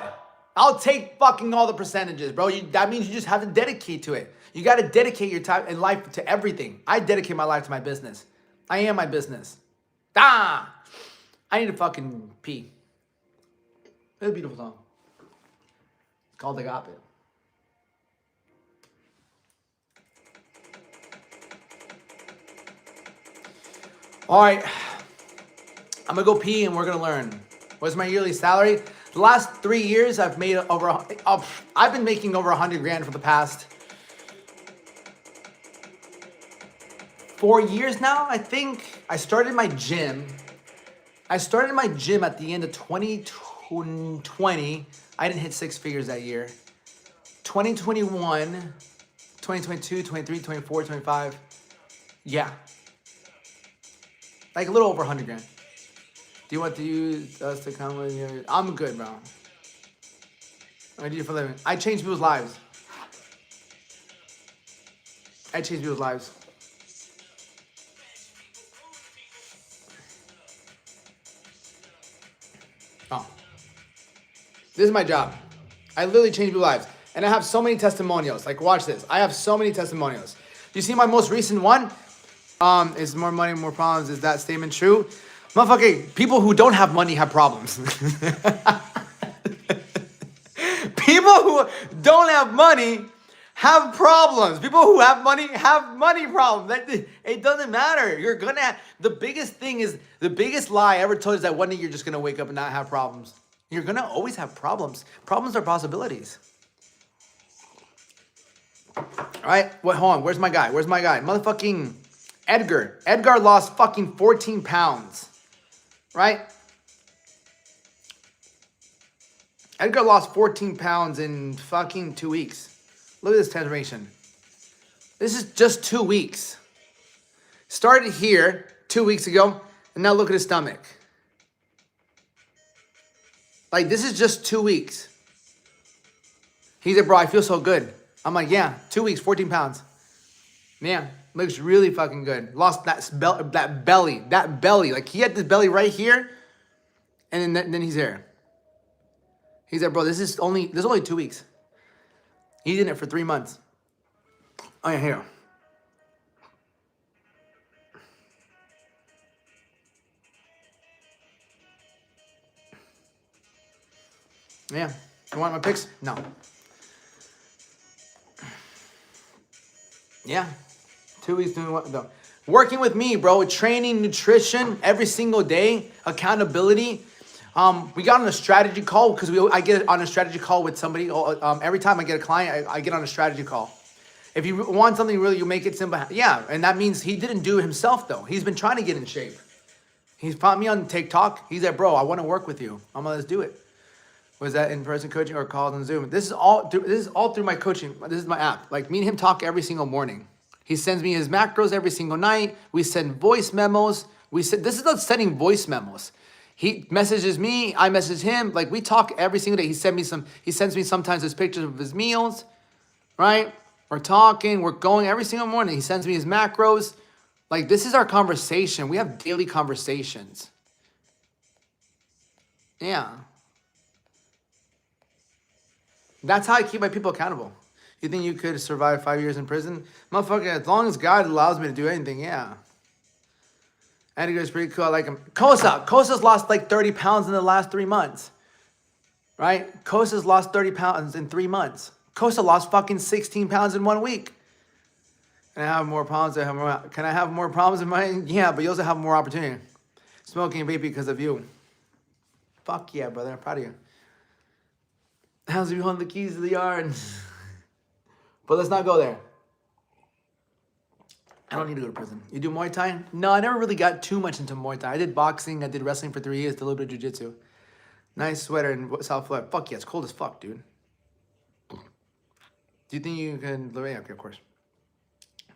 I'll take fucking all the percentages, bro. That means you just have to dedicate to it. You got to dedicate your time and life to everything. I dedicate my life to my business. I am my business. I need to fucking pee. It's a beautiful song. It's called Agape. All right. I'm going to go pee and we're going to learn. What's my yearly salary? The last 3 years, I've made I've been making over 100 grand for the past 4 years now, I think. I started my gym at the end of 2020. I didn't hit 6 figures that year. 2021, 2022, 23, 24, 25. Yeah. Like a little over 100 grand. Do you want to use us to come with you? I'm good, bro. I do it for a living. I change people's lives. Oh. This is my job. I literally change people's lives. And I have so many testimonials. Like, watch this. I have so many testimonials. Do you see my most recent one? Is more money, more problems. Is that statement true? Motherfucker, people who don't have money have problems. People who don't have money have problems. People who have money problems. It doesn't matter. You're gonna the biggest lie I ever told is that one day you're just gonna wake up and not have problems. You're gonna always have problems. Problems are possibilities. All right, hold on. Where's my guy? Motherfucking Edgar. Edgar lost fucking 14 pounds. Right? Edgar lost 14 pounds in fucking 2 weeks. Look at this transformation. This is just 2 weeks. Started here 2 weeks ago, and now look at his stomach. Like, this is just 2 weeks. He said, bro, I feel so good. I'm like, yeah, 2 weeks, 14 pounds. Yeah, looks really fucking good. Lost that belly. Like, he had this belly right here, and then he's there. He said, bro, this is only 2 weeks. He did it for 3 months. Oh, yeah, here. Yeah. You want my pics? No. Yeah. 2 weeks doing what though? Working with me, bro. Training, nutrition every single day. Accountability. We got on a strategy call because I get on a strategy call with somebody. Every time I get a client, I get on a strategy call. If you want something really, you make it simple. Yeah, and that means he didn't do it himself though. He's been trying to get in shape. He's found me on TikTok. He's like, bro, I want to work with you. I'm like, let's do it. Was that in-person coaching or calls on Zoom? This is all through my coaching. This is my app. Like, me and him talk every single morning. He sends me his macros every single night. We send voice memos. This is not sending voice memos. He messages me, I message him. Like, we talk every single day. He sends me sometimes his pictures of his meals, right? We're talking, we're going every single morning. He sends me his macros. Like, this is our conversation. We have daily conversations. Yeah. That's how I keep my people accountable. You think you could survive 5 years in prison? Motherfucker, as long as God allows me to do anything, yeah. Edgar's pretty cool. I like him. Kosa's lost like 30 pounds in the last 3 months. Right? Kosa's lost 30 pounds in 3 months. Kosa lost fucking 16 pounds in 1 week. Can I have more problems? Can I have more problems in mine? Yeah, but you also have more opportunity. Smoking vape because of you. Fuck yeah, brother. I'm proud of you. How's you holding the keys to the yard? But let's not go there. I don't need to go to prison. You do Muay Thai? No, I never really got too much into Muay Thai. I did boxing. I did wrestling for 3 years. Did a little bit of jiu-jitsu. Nice sweater in South Florida. Fuck yeah, it's cold as fuck, dude. Do you think you can... Yeah, okay, of course.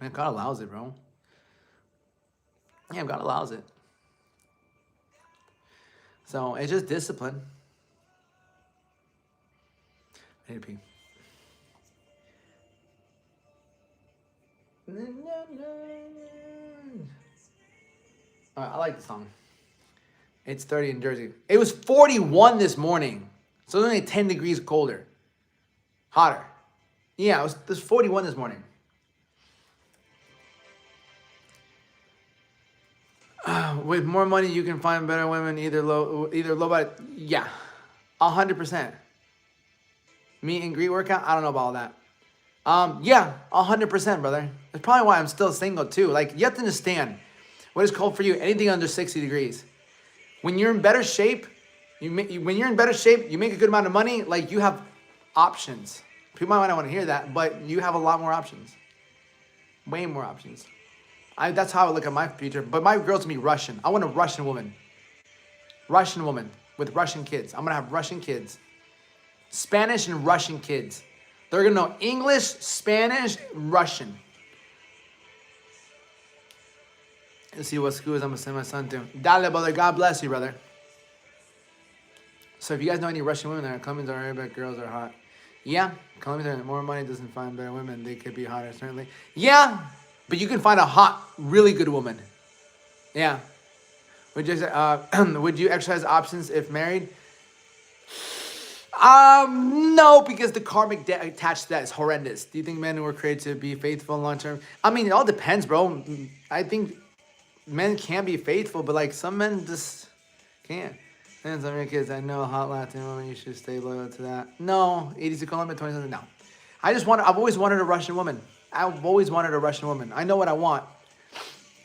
Man, God allows it, bro. Yeah, God allows it. So, it's just discipline. I need to pee. All right, I like the song. It's 30 in Jersey. It was 41 this morning. So it's only 10 degrees colder. Hotter. Yeah, it was 41 this morning. With more money, you can find better women, either low body. Yeah, 100%. Meet and greet workout. I don't know about all that. Yeah, 100%, brother. That's probably why I'm still single too. Like, you have to understand what is called for you. Anything under 60 degrees. When you're in better shape, when you're in better shape, you make a good amount of money. Like, you have options. People might not want to hear that, but you have a lot more options. Way more options. That's how I look at my future. But my girl's gonna be Russian. I want a Russian woman. Russian woman with Russian kids. I'm gonna have Russian kids. Spanish and Russian kids. They're gonna know English, Spanish, Russian. Let's see what schools I'm gonna send my son to. Dale, brother. God bless you, brother. So if you guys know any Russian women there, Colombians or Arabic girls are hot. Yeah, Colombians are more money doesn't find better women. They could be hotter, certainly. Yeah, but you can find a hot, really good woman. Yeah. Would you exercise options if married? No, because the karmic debt attached to that is horrendous. Do you think men were created to be faithful long term? I mean, it all depends, bro. I think men can be faithful, but like some men just can't. And some of your kids, I know a hot Latin woman, you should stay loyal to that. No, 82 Colombia, 27, no. I've always wanted a Russian woman. I've always wanted a Russian woman. I know what I want,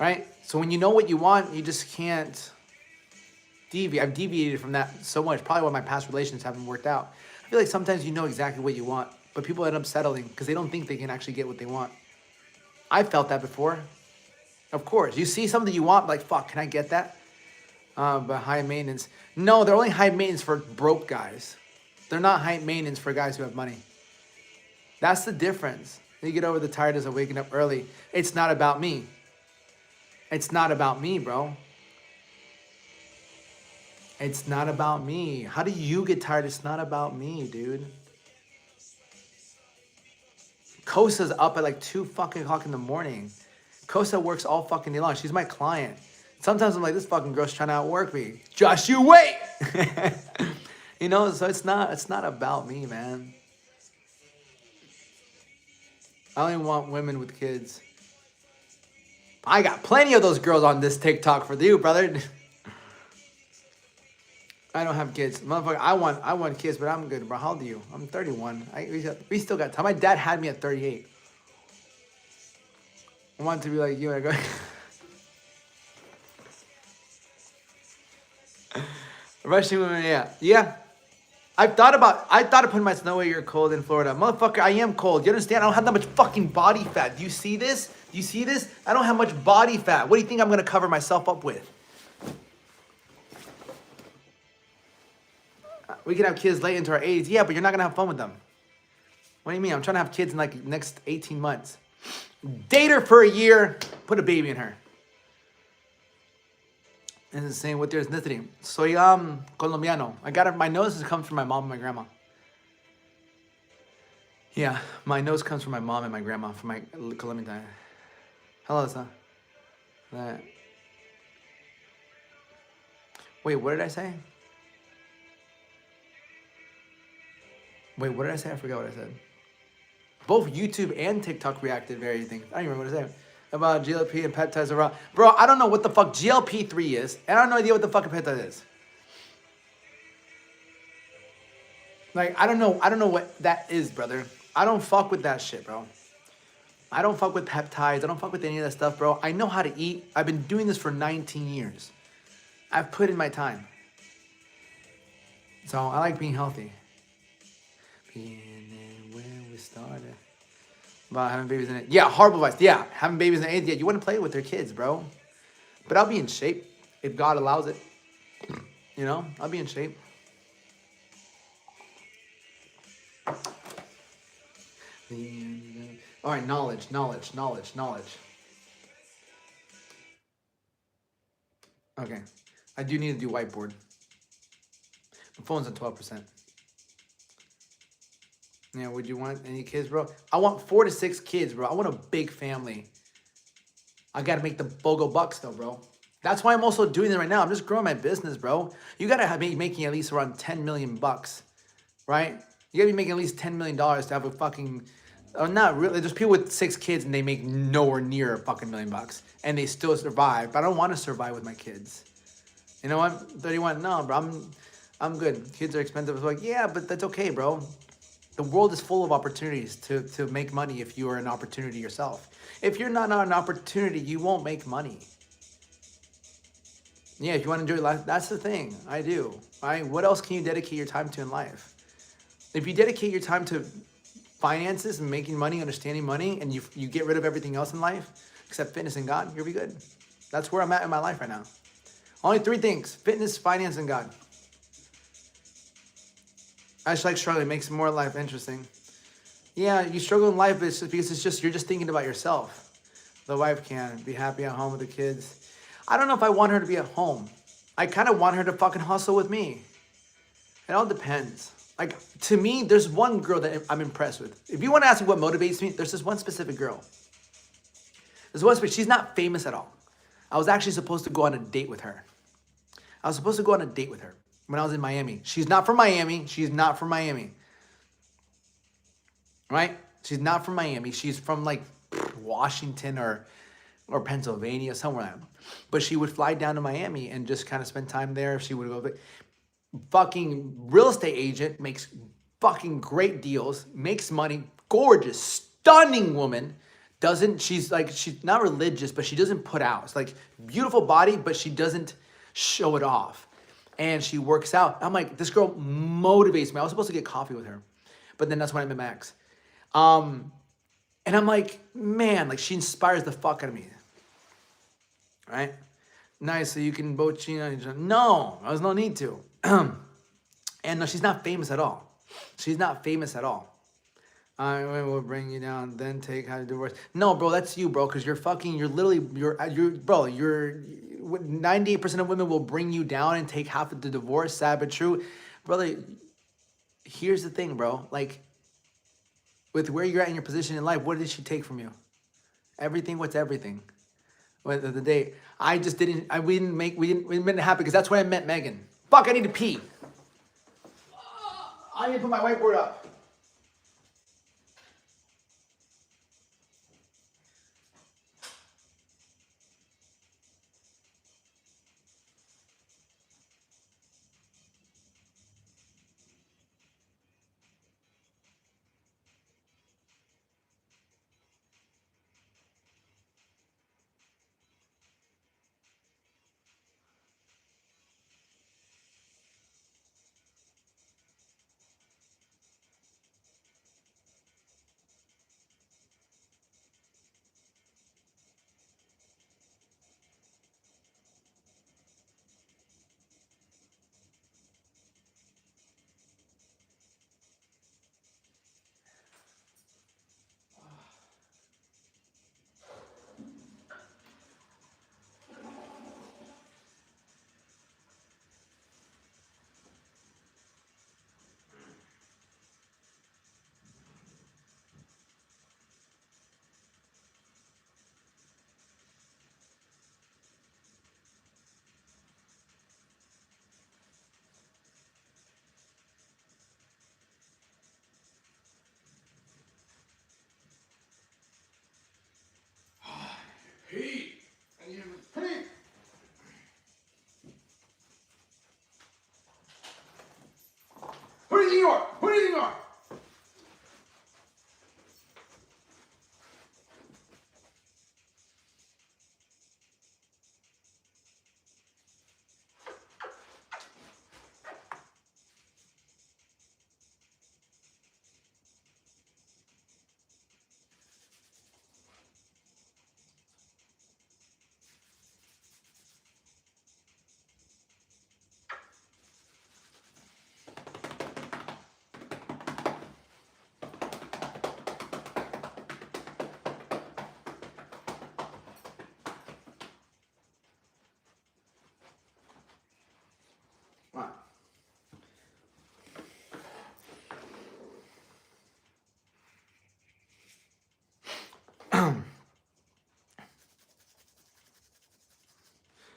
right? So when you know what you want, you just can't deviate. I've deviated from that so much. Probably why my past relations haven't worked out. I feel like sometimes you know exactly what you want, but people end up settling because they don't think they can actually get what they want. I felt that before. Of course. You see something you want, like, fuck, can I get that? But high maintenance. No, they're only high maintenance for broke guys. They're not high maintenance for guys who have money. That's the difference. You get over the tiredness of waking up early. It's not about me. It's not about me, bro. It's not about me. How do you get tired? It's not about me, dude. Kosa's up at like 2 fucking o'clock in the morning. Kosa works all fucking day long. She's my client. Sometimes I'm like, this fucking girl's trying to outwork me. Josh, you wait! You know, so it's not about me, man. I only want women with kids. I got plenty of those girls on this TikTok for you, brother. I don't have kids. Motherfucker, I want kids, but I'm good, bro. How old are you? I'm 31. We still got time. My dad had me at 38. I want to be like you. I go... Russian women, yeah. Yeah. I thought of putting my snow away. You're cold in Florida. Motherfucker, I am cold. You understand? I don't have that much fucking body fat. Do you see this? Do you see this? I don't have much body fat. What do you think I'm going to cover myself up with? We can have kids late into our 80s. Yeah, but you're not going to have fun with them. What do you mean? I'm trying to have kids in like next 18 months. Date her for a year. Put a baby in her. And it's saying what their ethnicity. Soy colombiano. I got it. My nose comes from my mom and my grandma. Yeah, my nose comes from my mom and my grandma, from my Colombian time. Hello, son. Wait, what did I say? Wait, what did I say? I forgot what I said. Both YouTube and TikTok reacted very things. I don't even remember what I said. About GLP and peptides around. Bro, I don't know what the fuck GLP-3 is. And I have no idea what the fuck a peptide is. Like, I don't know what that is, brother. I don't fuck with that shit, bro. I don't fuck with peptides. I don't fuck with any of that stuff, bro. I know how to eat. I've been doing this for 19 years. I've put in my time. So I like being healthy. Being when we started. About having babies in it. Yeah, horrible advice. Yeah, having babies in the 80s. Yeah, you want to play with their kids, bro. But I'll be in shape if God allows it. You know, I'll be in shape. All right, knowledge. Okay, I do need to do whiteboard. My phone's at 12%. Yeah, would you want any kids, bro? I want 4 to 6 kids, bro. I want a big family. I got to make the BOGO bucks, though, bro. That's why I'm also doing it right now. I'm just growing my business, bro. You got to be making at least around 10 million bucks, right? You got to be making at least $10 million to have a fucking Oh, not really. There's people with 6 kids and they make nowhere near a fucking $1 million, and they still survive. But I don't want to survive with my kids. You know what? 31. No, bro. I'm good. Kids are expensive. It's like, yeah, but that's okay, bro. The world is full of opportunities to make money if you are an opportunity yourself. If you're not an opportunity, you won't make money. Yeah, if you want to enjoy life, that's the thing. I do. Right? What else can you dedicate your time to in life? If you dedicate your time to finances and making money, understanding money, and you get rid of everything else in life, except fitness and God, you'll be good. That's where I'm at in my life right now. Only 3 things: fitness, finance, and God. I just like struggling. It makes more life interesting. Yeah, you struggle in life because you're just thinking about yourself. The wife can be happy at home with the kids. I don't know if I want her to be at home. I kind of want her to fucking hustle with me. It all depends. Like, to me, there's one girl that I'm impressed with. If you want to ask me what motivates me, there's this one specific girl. She's not famous at all. I was actually supposed to go on a date with her. When I was in Miami. She's not from Miami. Right? She's not from Miami. She's from like Washington or Pennsylvania, somewhere like that. But she would fly down to Miami and just kind of spend time there. She would go, fucking real estate agent, makes fucking great deals, makes money, gorgeous, stunning woman. She's not religious, but she doesn't put out. It's like beautiful body, but she doesn't show it off. And she works out. I'm like, this girl motivates me. I was supposed to get coffee with her, but then that's when I met Max. And I'm like, man, like she inspires the fuck out of me. Right? Nice, so you can both cheat on each other. No, there's no need to. And no, she's not famous at all. I will bring you down, then take how to divorce. No, bro, that's you, bro, because you're 98% of women will bring you down and take half of the divorce. Sad but true. Brother, here's the thing, bro. Like, with where you're at in your position in life, what did she take from you? Everything. What's everything? At the day, we didn't happen because that's when I met Megan. Fuck, I need to pee. I need to put my whiteboard up. Pete! I need to pee! Who do you think you are?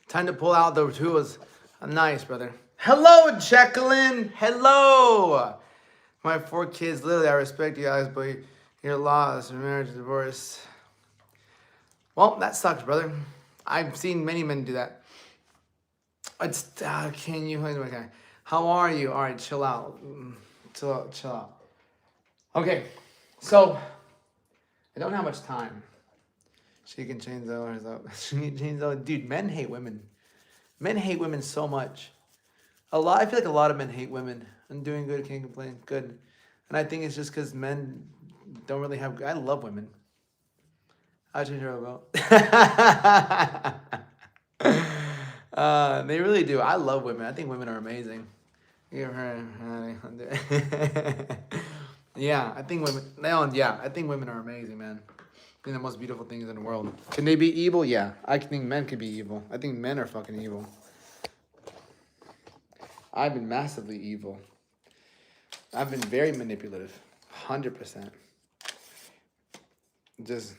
Time to pull out the tools. Nice, brother. Hello, Jacqueline. Hello. My 4 kids, literally, I respect you guys, but You're lost. Marriage, divorce. Well, that sucks, brother. I've seen many men do that. It's can you? Okay. How are you? All right, chill out. Chill out. Chill out. Okay, so I don't have much time. She can change the owners up. She can change the dude. Men hate women. Men hate women so much. I feel like a lot of men hate women. I'm doing good. Can't complain. Good. And I think it's just because men don't really have. I love women. I'll change her about. They really do. I love women. I think women are amazing. Give her. Yeah, I think women. Yeah, I think women are amazing, man. I think the most beautiful things in the world. Can they be evil? Yeah, I think men can be evil. I think men are fucking evil. I've been massively evil. I've been very manipulative, 100%. Just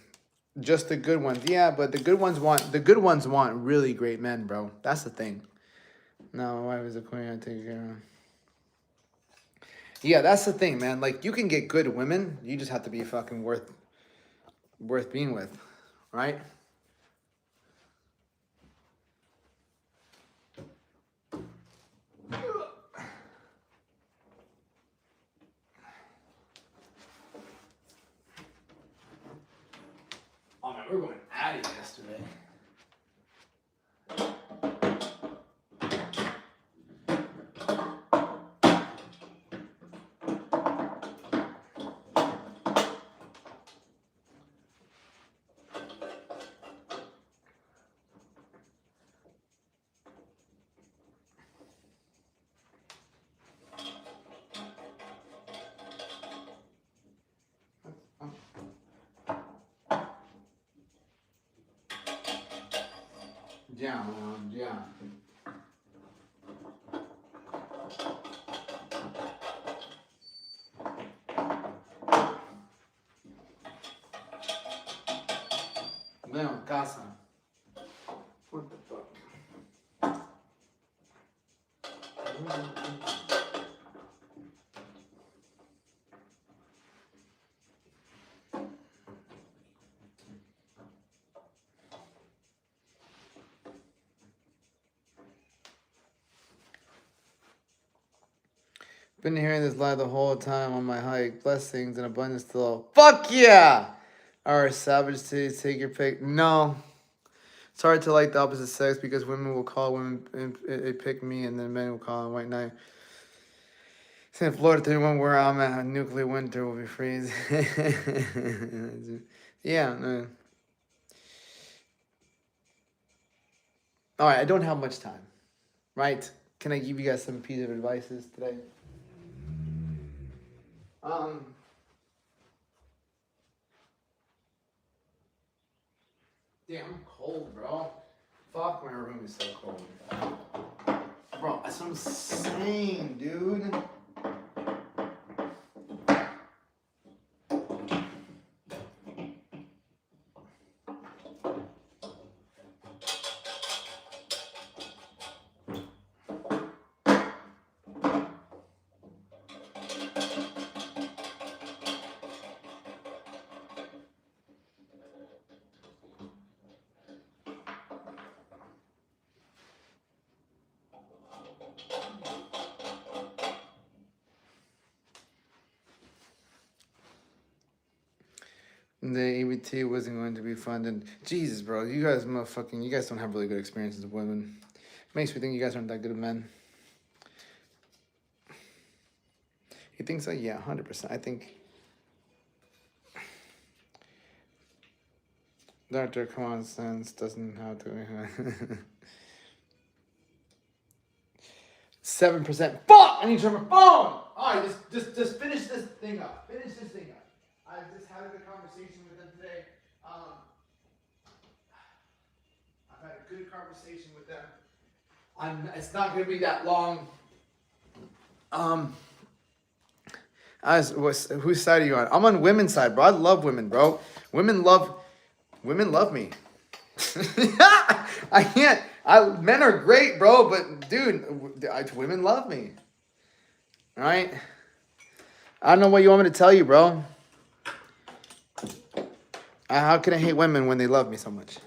the good ones, yeah. But the good ones want really great men, bro. That's the thing. No, my wife is a queen. I take care of. Yeah, that's the thing, man. Like, you can get good women. You just have to be fucking worth being with, right? Oh man, we were going at it yesterday. Yeah. Leon, casa. What the fuck? Been hearing this lie the whole time on my hike. Blessings and abundance to all. Fuck yeah! Alright, savage cities, take your pick. No. It's hard to like the opposite sex because women will call women and pick me, and then men will call them white knight. In Florida 31, where I'm at, nuclear winter will be freezing. Yeah, no. Alright, I don't have much time. Right? Can I give you guys some piece of advices today? Damn, I'm cold, bro. Fuck, my room is so cold. Bro, that's what I'm saying, dude. The EBT wasn't going to be funded. Jesus, bro, you guys don't have really good experiences with women. Makes me think you guys aren't that good of men. You think so? Yeah, 100%. I think. Dr. Common Sense doesn't have to. 7%. Fuck! I need to turn my phone! Alright, just finish this thing up. I just had a good conversation with them today. I've had a good conversation with them. It's not going to be that long. Whose side are you on? I'm on women's side, bro. I love women, bro. Women love me. I can't. Men are great, bro, but dude, women love me. All right? I don't know what you want me to tell you, bro. How can I hate women when they love me so much?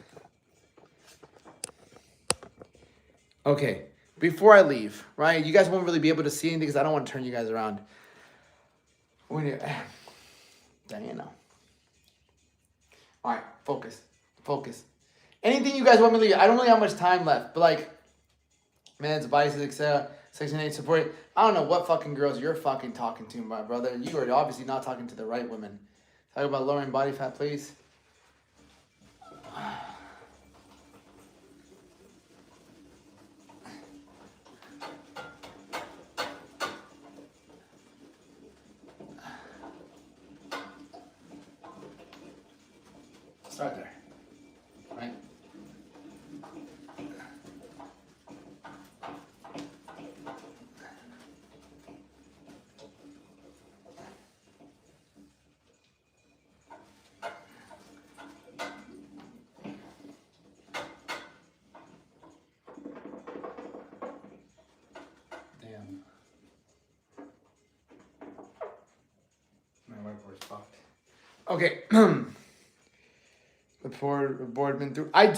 Okay, before I leave, right? You guys won't really be able to see anything because I don't want to turn you guys around. When you, Diana. All right, focus. Anything you guys want me to leave? I don't really have much time left, but like, men's vices, etc. Section 8 support. I don't know what fucking girls you're fucking talking to, my brother. You are obviously not talking to the right women. Talk about lowering body fat, please. Start there, right? Damn. My whiteboard's fucked. Okay. The board been through. I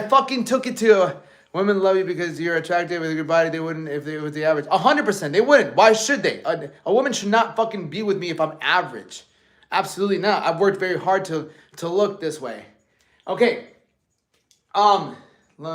fucking took it to women love you because you're attractive with a good body. They wouldn't if they was the average. 100%. They wouldn't. Why should they? A woman should not fucking be with me if I'm average. Absolutely not. I've worked very hard to look this way. Okay. Low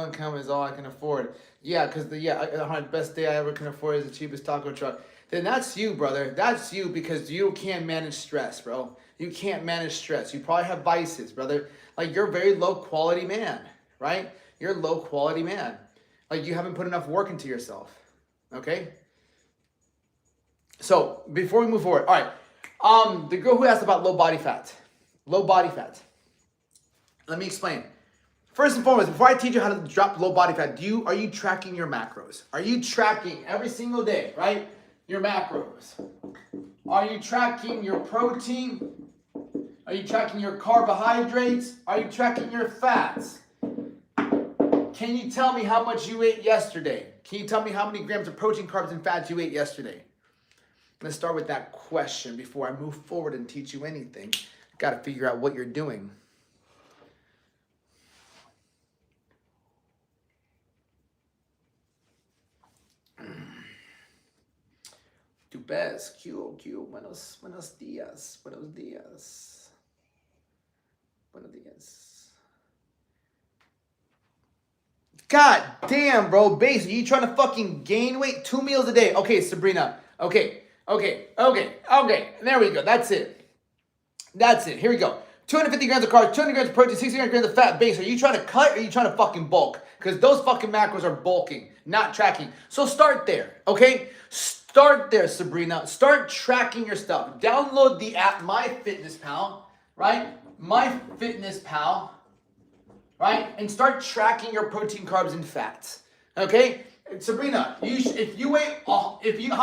income is all I can afford. Yeah, because the best day I ever can afford is the cheapest taco truck. Then that's you, brother. That's you because you can't manage stress, bro. You can't manage stress. You probably have vices, brother. Like, you're a very low quality man, right? You're a low quality man. Like, you haven't put enough work into yourself, okay? So, before we move forward, all right. The girl who asked about low body fat. Low body fat. Let me explain. First and foremost, before I teach you how to drop low body fat, are you tracking your macros? Are you tracking every single day, right? Your macros. Are you tracking your protein? Are you tracking your carbohydrates? Are you tracking your fats? Can you tell me how much you ate yesterday? Can you tell me how many grams of protein, carbs, and fats you ate yesterday? Let's start with that question before I move forward and teach you anything. Got to figure out what you're doing. Tu ves, Q, buenos días, buenos días, buenos días. God damn, bro, base, are you trying to fucking gain weight? 2 meals a day. Okay, Sabrina, okay, there we go, that's it. Here we go. 250 grams of carbs, 200 grams of protein, 60 grams of fat. Base, are you trying to cut or are you trying to fucking bulk? Because those fucking macros are bulking, not tracking. So start there, okay? Start there, Sabrina. Start tracking your stuff. Download the app MyFitnessPal, right? MyFitnessPal, right? And start tracking your protein, carbs, and fats, okay? Sabrina, how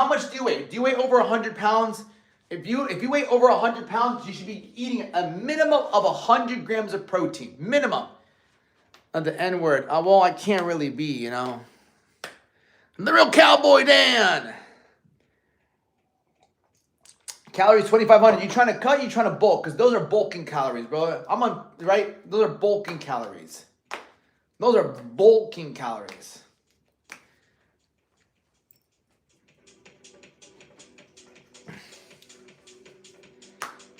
much do you weigh? Do you weigh over 100 pounds? If you weigh over 100 pounds, you should be eating a minimum of 100 grams of protein. Minimum. The N word. Well, I can't really be, you know. I'm the real Cowboy Dan. Calories 2,500. You trying to cut? You trying to bulk? Because those are bulking calories, bro. Right? Those are bulking calories. Those are bulking calories.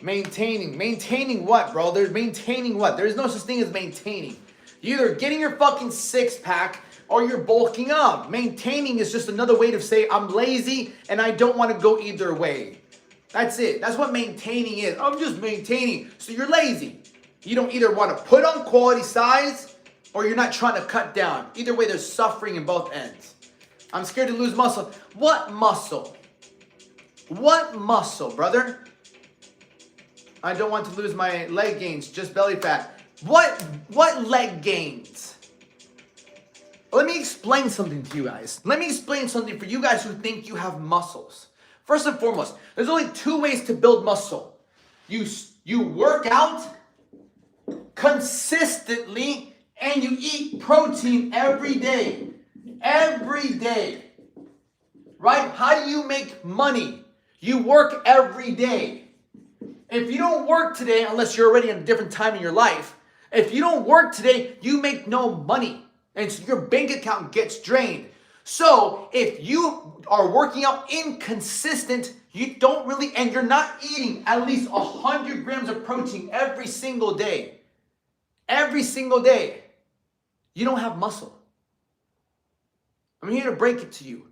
Maintaining what, bro? There's maintaining what? There's no such thing as maintaining. You're either getting your fucking six pack or you're bulking up. Maintaining is just another way to say I'm lazy and I don't want to go either way. That's it. That's what maintaining is. I'm just maintaining. So you're lazy. You don't either want to put on quality size or you're not trying to cut down. Either way, there's suffering in both ends. I'm scared to lose muscle. What muscle? What muscle, brother? I don't want to lose my leg gains, just belly fat. What leg gains? Let me explain something to you guys. Let me explain something for you guys who think you have muscles. First and foremost, there's only 2 ways to build muscle. You work out consistently and you eat protein every day. Every day. Right? How do you make money? You work every day. If you don't work today, unless you're already in a different time in your life, if you don't work today, you make no money. And so your bank account gets drained. So if you are working out inconsistent, you don't really, and you're not eating at least 100 grams of protein every single day, you don't have muscle. I'm here to break it to you.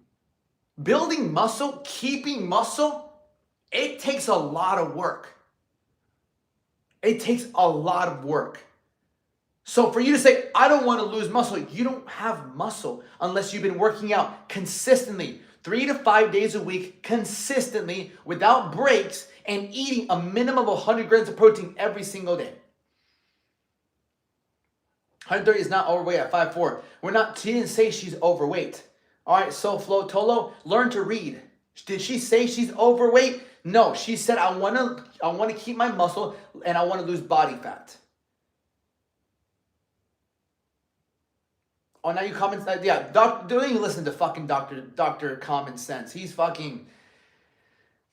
Building muscle, keeping muscle, it takes a lot of work. It takes a lot of work. So for you to say, I don't want to lose muscle, you don't have muscle unless you've been working out consistently, 3 to 5 days a week, consistently, without breaks, and eating a minimum of 100 grams of protein every single day. 130 is not overweight at 5'4". She didn't say she's overweight. All right, so Flo Tolo, learn to read. Did she say she's overweight? No, she said, I want to keep my muscle and I want to lose body fat. Oh, now you comment, yeah, don't even listen to fucking Dr. Common Sense. He's fucking,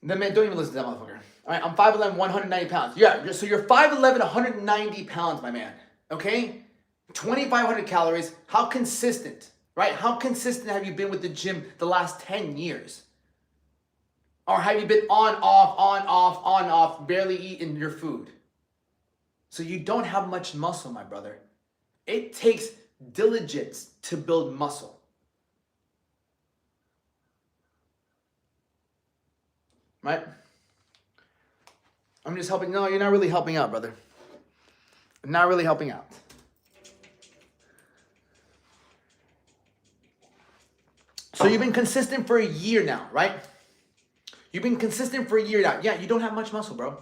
the man, don't even listen to that motherfucker. All right, I'm 5'11", 190 pounds. Yeah, so you're 5'11", 190 pounds, my man, okay? 2,500 calories, how consistent, right? How consistent have you been with the gym the last 10 years? Or have you been on, off, barely eating your food? So you don't have much muscle, my brother. It takes diligence to build muscle. Right? I'm just helping. No, you're not really helping out, brother. Not really helping out. So you've been consistent for a year now, right? You've been consistent for a year now. Yeah, you don't have much muscle, bro.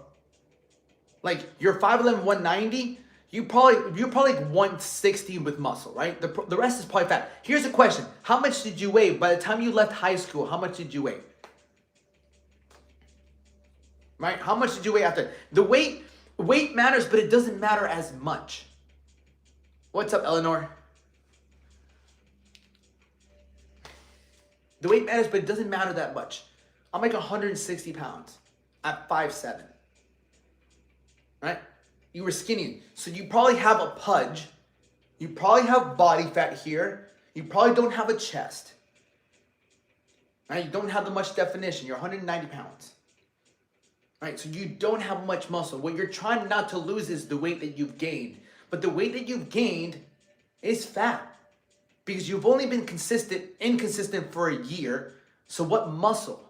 Like, you're 5'11", 190. You're probably like 160 with muscle, right? The rest is probably fat. Here's a question. How much did you weigh? By the time you left high school, how much did you weigh? Right? How much did you weigh after? The weight matters, but it doesn't matter as much. What's up, Eleanor? The weight matters, but it doesn't matter that much. I'm like 160 pounds at 5'7". Right? You were skinny. So you probably have a pudge. You probably have body fat here. You probably don't have a chest. Right? You don't have that much definition. You're 190 pounds. Right? So you don't have much muscle. What you're trying not to lose is the weight that you've gained. But the weight that you've gained is fat. Because you've only been inconsistent for a year. So what muscle?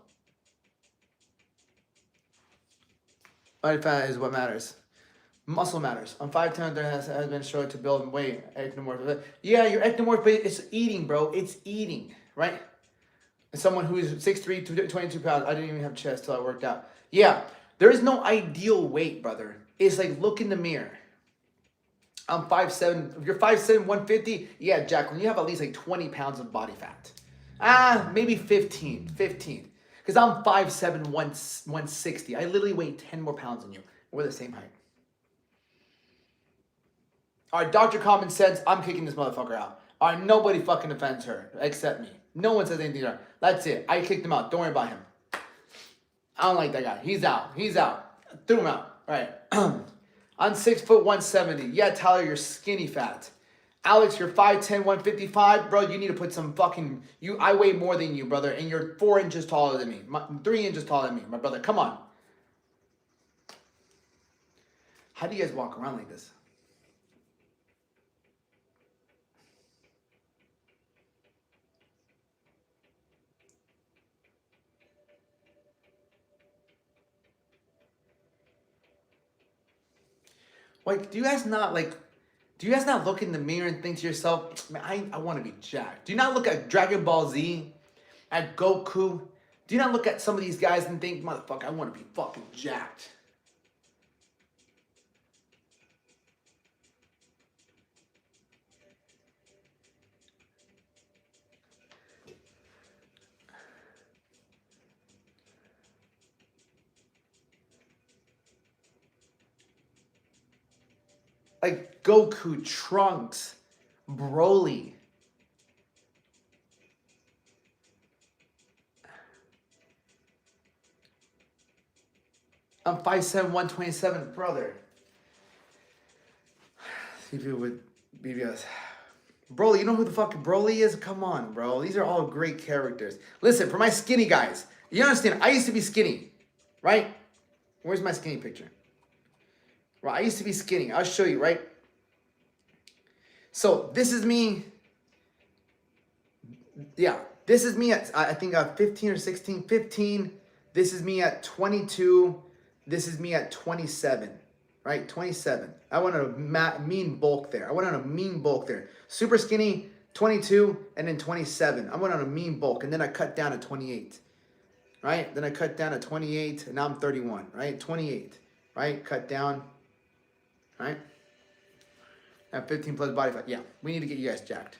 Body fat is what matters. Muscle matters. On 5'10", there has been shown to build weight. Ectomorph. Yeah, you're ectomorph, but it's eating, bro. It's eating, right? As someone who is 6'3", 22 pounds, I didn't even have chest till I worked out. Yeah, there is no ideal weight, brother. It's like, look in the mirror. I'm 5'7". If you're 5'7", 150, yeah, Jacqueline, you have at least like 20 pounds of body fat. Maybe 15. Because I'm 5'7", 160. I literally weigh 10 more pounds than you. We're the same height. All right, Dr. Common Sense, I'm kicking this motherfucker out. All right, nobody fucking offends her except me. No one says anything to her. That's it. I kicked him out. Don't worry about him. I don't like that guy. He's out. Threw him out. All right. I'm 6', 170. Yeah, Tyler, you're skinny fat. Alex, you're 5'10", 155. Bro, you need to put some fucking... I weigh more than you, brother, and you're 4 inches taller than me. 3 inches taller than me, my brother. Come on. How do you guys walk around like this? Like, do you guys not look in the mirror and think to yourself, man, I want to be jacked? Do you not look at Dragon Ball Z, at Goku? Do you not look at some of these guys and think, motherfucker, I want to be fucking jacked? Like Goku, Trunks, Broly. I'm 5'7", 127, brother. See if you would BBS. Broly, you know who the fuck Broly is? Come on, bro. These are all great characters. Listen, for my skinny guys, you understand, I used to be skinny, right? Where's my skinny picture? Well, I used to be skinny. I'll show you, right? So this is me. Yeah, this is me at, I think, 15 or 16. 15. This is me at 22. This is me at 27, right? 27. I went on a mean bulk there. I went on a mean bulk there. Super skinny, 22, and then 27. I went on a mean bulk, and then I cut down to 28, right? Then I cut down to 28, and now I'm 31, right? 28, right? Cut down, right? At 15 plus body fat. Yeah, we need to get you guys jacked.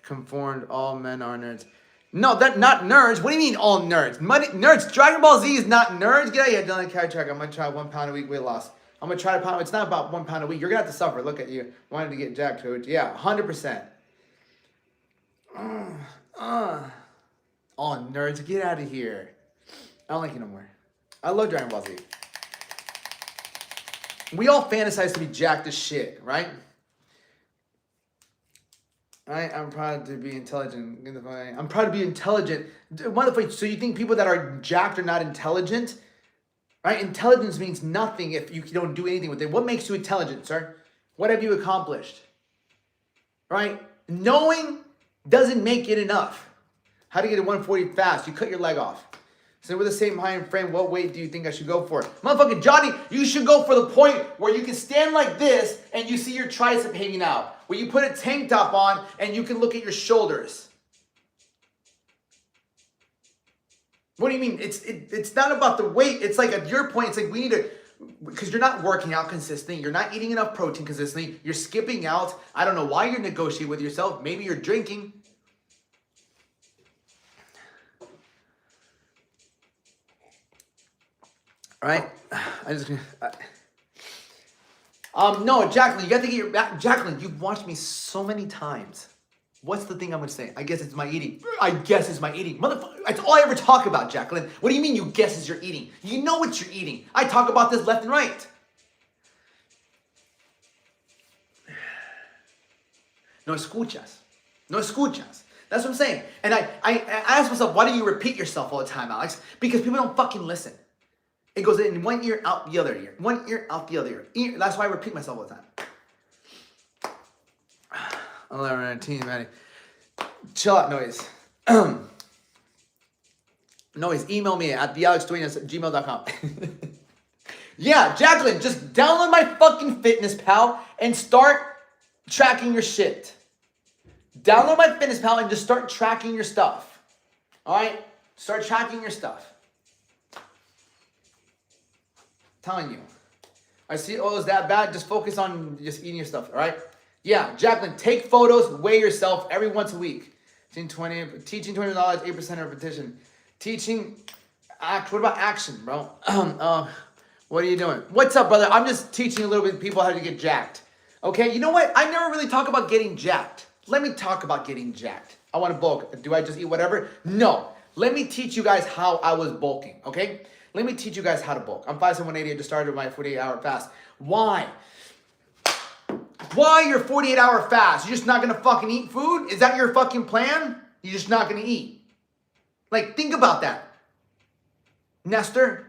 Conformed, all men are nerds. No, that not nerds. What do you mean all nerds? Nerds. Dragon Ball Z is not nerds. Get out of here. Done carry track. I'm gonna try 1 pound a week weight loss. I'm gonna try to pound. It's not about 1 pound a week. You're gonna have to suffer. Look at you. Wanted to get jacked, coach. Yeah, 100%. All nerds. Get out of here. I don't like you no more. I love Dragon Ball Z. We all fantasize to be jacked as shit, right? I'm proud to be intelligent. I'm proud to be intelligent. So you think people that are jacked are not intelligent? Right? Intelligence means nothing if you don't do anything with it. What makes you intelligent, sir? What have you accomplished? Right? Knowing doesn't make it enough. How to get to 140 fast? You cut your leg off. So with the same height frame, what weight do you think I should go for? Motherfucking Johnny, you should go for the point where you can stand like this and you see your tricep hanging out. Where you put a tank top on and you can look at your shoulders. What do you mean? It's not about the weight. It's like at your point, it's like we need to, because you're not working out consistently. You're not eating enough protein consistently. You're skipping out. I don't know why you're negotiating with yourself. Maybe you're drinking. Right? No, Jacqueline, you got to get your back. Jacqueline, you've watched me so many times. What's the thing I'm going to say? I guess it's my eating. I guess it's my eating. Motherfucker, that's all I ever talk about, Jacqueline. What do you mean you guess it's your eating? You know what you're eating. I talk about this left and right. No escuchas. No escuchas. That's what I'm saying. And I ask myself, why do you repeat yourself all the time, Alex? Because people don't fucking listen. It goes in one ear, out the other ear. One ear, out the other ear. That's why I repeat myself all the time. 11, 19, Maddie. Chill out, Noise. Noise, email me at thealexduenas@gmail.com. Yeah, Jacqueline, just download my fucking Fitness Pal and start tracking your shit. Download my Fitness Pal and just start tracking your stuff. All right? Start tracking your stuff. Telling you. I see, oh, is that bad? Just focus on just eating your stuff, all right? Yeah, Jacqueline, take photos, weigh yourself every once a week. Teaching $20, 8% repetition. Teaching, what about action, bro? What are you doing? What's up, brother? I'm just teaching a little bit of people how to get jacked. Okay, you know what? I never really talk about getting jacked. Let me talk about getting jacked. I want to bulk. Do I just eat whatever? No. Let me teach you guys how I was bulking, okay? Let me teach you guys how to bulk. I'm 5'7", 180. I just started my 48-hour fast. Why? Why your 48-hour fast? You're just not going to fucking eat food? Is that your fucking plan? You're just not going to eat. Like, think about that. Nestor,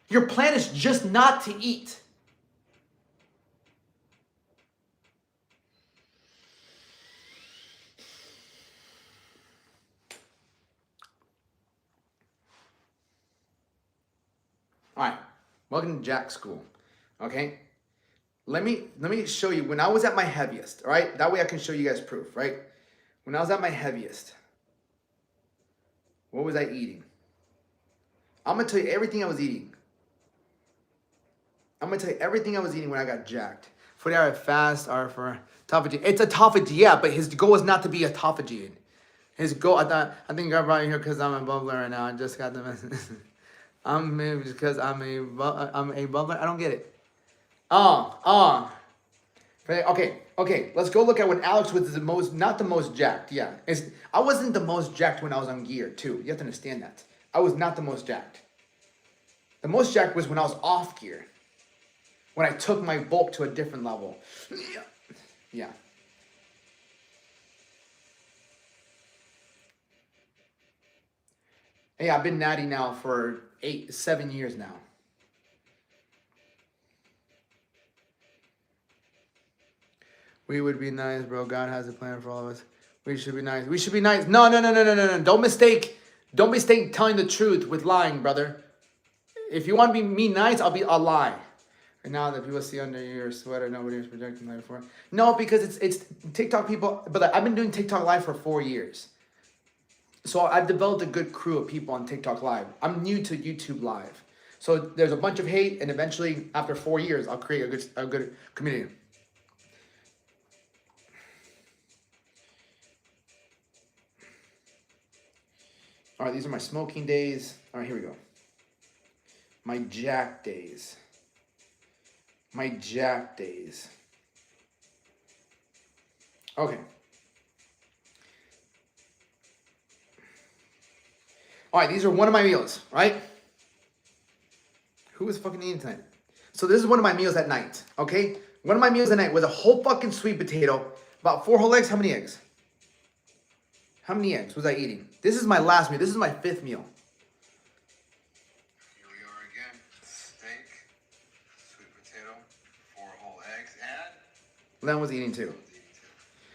your plan is just not to eat. All right, welcome to Jack School, okay? Let me show you when I was at my heaviest, all right? That way I can show you guys proof, right? When I was at my heaviest, what was I eating? I'm going to tell you everything I was eating. I'm going to tell you everything I was eating when I got jacked. 40-hour fast are for autophagy. It's autophagy, yeah, but his goal is not to be autophagy. His goal, I think I brought you here because I'm a bubbler right now. I just got the message. I'm maybe because I'm a bubbler. I don't get it. Okay. Let's go look at when Alex was not the most jacked. Yeah, I wasn't the most jacked when I was on gear too. You have to understand that. I was not the most jacked. The most jacked was when I was off gear. When I took my bulk to a different level. Yeah. Hey, I've been natty now for 7 years now. We would be nice, bro. God has a plan for all of us. We should be nice. We should be nice. No. Don't mistake telling the truth with lying, brother. If you want to be me nice, I'll lie. And now that people see under your sweater, nobody is projecting life for. No, because it's TikTok people. But I've been doing TikTok Live for 4 years. So I've developed a good crew of people on TikTok Live. I'm new to YouTube Live. So there's a bunch of hate, and eventually, after 4 years, I'll create a good community. All right, these are my smoking days. All right, here we go. My jack days. Okay. All right, these are one of my meals, right? Who was fucking eating tonight? So this is one of my meals at night, okay? One of my meals at night was a whole fucking sweet potato, about 4 whole eggs. How many eggs? How many eggs was I eating? This is my last meal. This is my 5th meal. Here we are again. Steak, sweet potato, 4 whole eggs, and Len was eating too.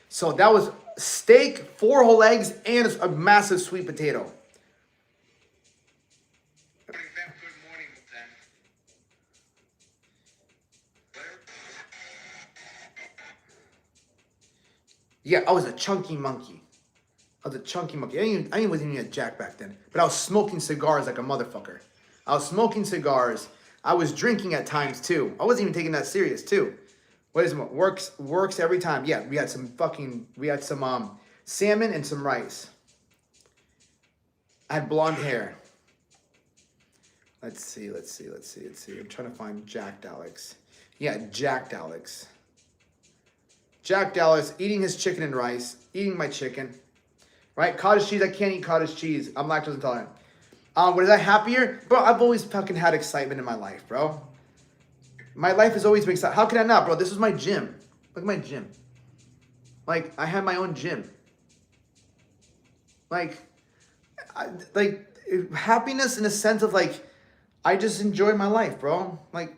So that was steak, 4 whole eggs, and a massive sweet potato. Good morning, then. Yeah, I was a chunky monkey. I wasn't even a jack back then. But I was smoking cigars like a motherfucker. I was smoking cigars. I was drinking at times too. I wasn't even taking that serious too. What is it? Works every time. Yeah, we had some salmon and some rice. I had blonde hair. Let's see. I'm trying to find Jacked Alex. Yeah, Jacked Alex. Jacked Alex eating his chicken and rice, eating my chicken. Right? Cottage cheese, I can't eat cottage cheese. I'm lactose intolerant. Was I happier? Bro, I've always fucking had excitement in my life, bro. My life has always been exciting. How can I not, bro? This is my gym. Look at my gym. Like, I have my own gym. Like happiness in a sense of like, I just enjoy my life, bro. Like,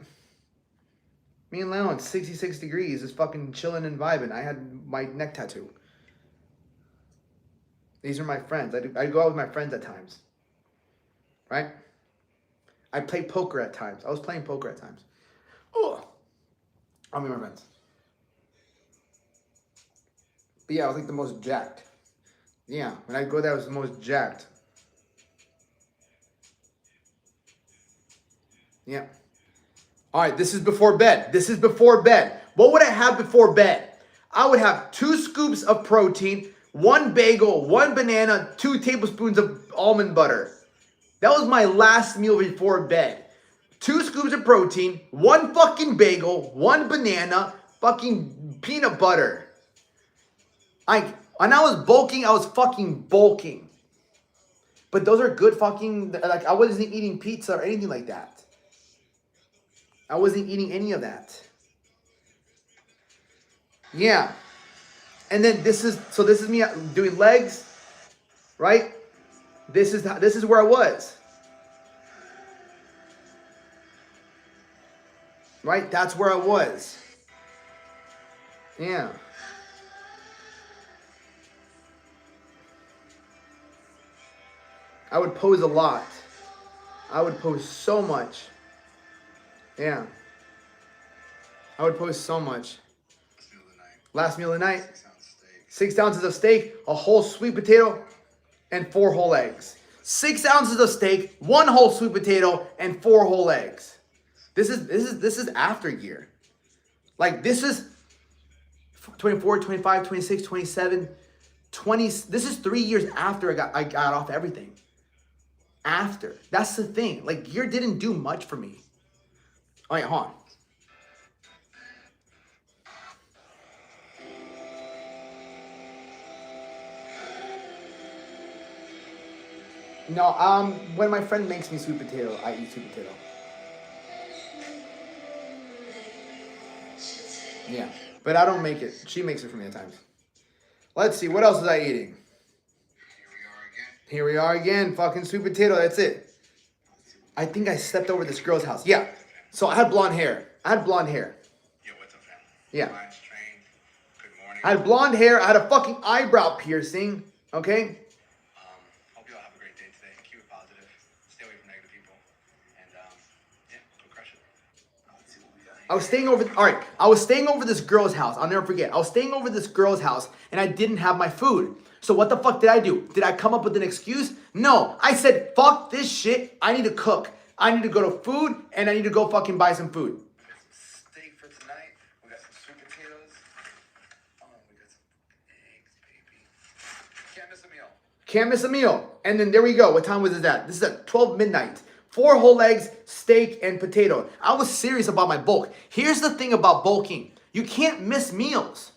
me and Leon, 66 degrees, just fucking chilling and vibing. I had my neck tattoo. These are my friends. I go out with my friends at times. Right? I play poker at times. I was playing poker at times. Oh, I'll be my friends. But yeah, I was like the most jacked. Yeah, when I go there, I was the most jacked. Yeah. All right, this is before bed. What would I have before bed? I would have 2 scoops of protein, 1 bagel, 1 banana, 2 tablespoons of almond butter. That was my last meal before bed. 2 scoops of protein, 1 fucking bagel, 1 banana, fucking peanut butter. When I was bulking, I was fucking bulking. But those are good fucking, like, I wasn't eating pizza or anything like that. I wasn't eating any of that. Yeah. And then this is me doing legs, right? This is where I was. Right? That's where I was. Yeah. I would pose a lot. I would pose so much. Yeah. I would pose so much. Last meal of the night. 6 ounces of steak, a whole sweet potato, and 4 whole eggs. 6 ounces of steak, 1 whole sweet potato, and 4 whole eggs. This is after year. Like, this is 24, 25, 26, 27, 20. This is 3 years after I got off everything. After. That's the thing. Like, gear didn't do much for me. Oh yeah, hold on. No, when my friend makes me sweet potato, I eat sweet potato. Yeah, but I don't make it. She makes it for me at times. Let's see, what else was I eating? Here we are again. Fucking sweet potato. That's it. I think I stepped over this girl's house. Yeah. So I had blonde hair. Yo, what's up, family? Yeah. Lions train. Good morning. I had blonde hair. I had a fucking eyebrow piercing. Okay. Hope you all have a great day today. Keep it positive. Stay away from negative people. And, yeah, go crush it. Let's see what we got here. I was staying over. All right. I was staying over this girl's house. I'll never forget. I was staying over this girl's house, and I didn't have my food. So what the fuck did I do? Did I come up with an excuse? No. I said, fuck this shit. I need to cook. I need to go to food, and I need to go fucking buy some food. We got some steak for tonight. We got some sweet potatoes. Oh, we got some eggs, baby. Can't miss a meal. Can't miss a meal. And then there we go. What time was it at? This is at 12 midnight. 4 whole eggs, steak, and potato. I was serious about my bulk. Here's the thing about bulking. You can't miss meals.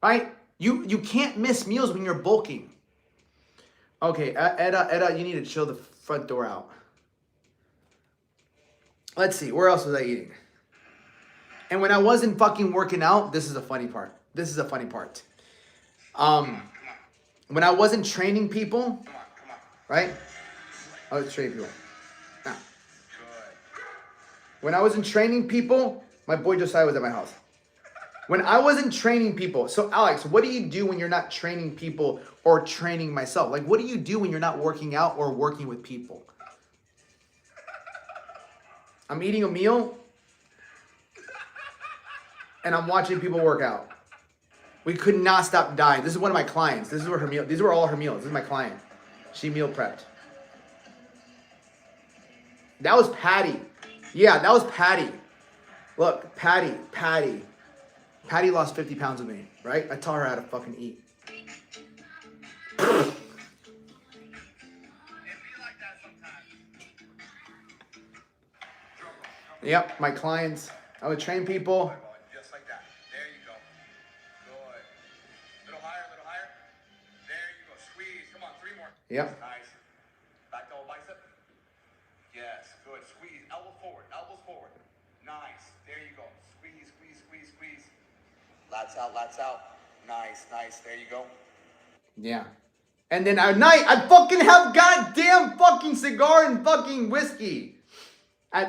Right? You can't miss meals when you're bulking. Okay, Etta, you need to chill the front door out. Let's see, where else was I eating? And when I wasn't fucking working out, this is a funny part. This is a funny part. When I wasn't training people, Come on. right? I was training people. Now, Good. when I wasn't training people, my boy Josiah was at my house. When I wasn't training people, so Alex, what do you do when you're not training people or training myself? Like, what do you do when you're not working out or working with people? I'm eating a meal and I'm watching people work out. We could not stop dying. This is one of my clients. This is where her meal. These were all her meals. This is my client. She meal prepped. That was Patty. Yeah, that was Patty. Look, Patty. Patty lost 50 pounds with me, right? I taught her how to fucking eat. It be like that sometimes. Yep, my clients. I would train people. Just like that. There you go. Good. Little higher. There you go. Squeeze. Come on, 3 more. Yep. Nice. Back double bicep. Yes, good. Squeeze. Elbows forward. Nice. There you go. Squeeze. Lats out. Nice. There you go. Yeah. And then at night, I'd fucking have goddamn fucking cigar and fucking whiskey.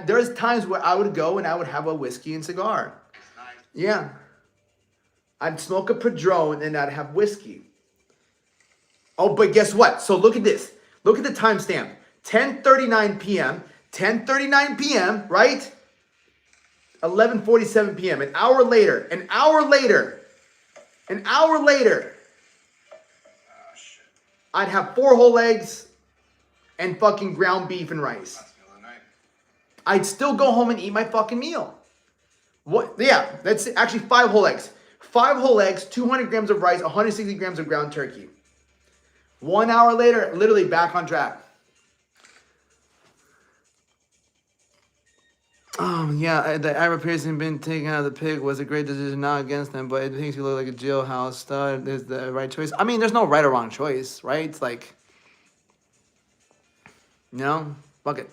There's times where I would go and I would have a whiskey and cigar. Nice. Yeah. I'd smoke a Padron and then I'd have whiskey. Oh, but guess what? So look at this. Look at the timestamp. 10:39 p.m. 10:39 p.m., right? 11:47 p.m. An hour later. Oh, shit. I'd have 4 whole eggs and fucking ground beef and rice. Last meal of the night. I'd still go home and eat my fucking meal. What? Yeah, that's actually 5 whole eggs. 5 whole eggs, 200 grams of rice, 160 grams of ground turkey. 1 hour later, literally back on track. Yeah, the eyebrow piercing being taken out of the pig was a great decision, not against them, but it makes you look like a jailhouse stud. Is the right choice. I mean, there's no right or wrong choice, right? It's like, fuck it.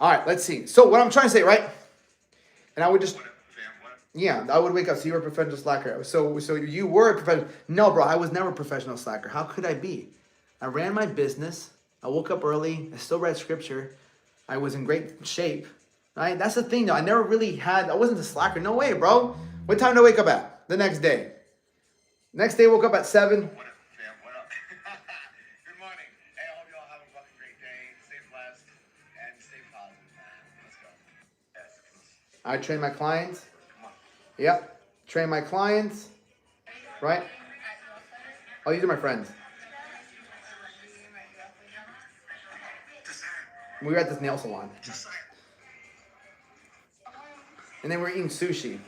All right, let's see. So what I'm trying to say, right? And I would just, What up, fam? What up? yeah, I would wake up. So you were a professional slacker. So you were a professional. No, bro, I was never a professional slacker. How could I be? I ran my business. I woke up early. I still read scripture. I was in great shape. Right? That's the thing, though. I wasn't a slacker. No way, bro. What time did I wake up at? The next day. Next day, woke up at 7. What up, fam? What up? Good morning. Hey, I hope you all have a fucking great day. Stay blessed and stay positive, man. Let's go. Yes. I train my clients. Come on. Yep. Train my clients. Right? Oh, these are my friends. We were at this nail salon. And then we're eating sushi.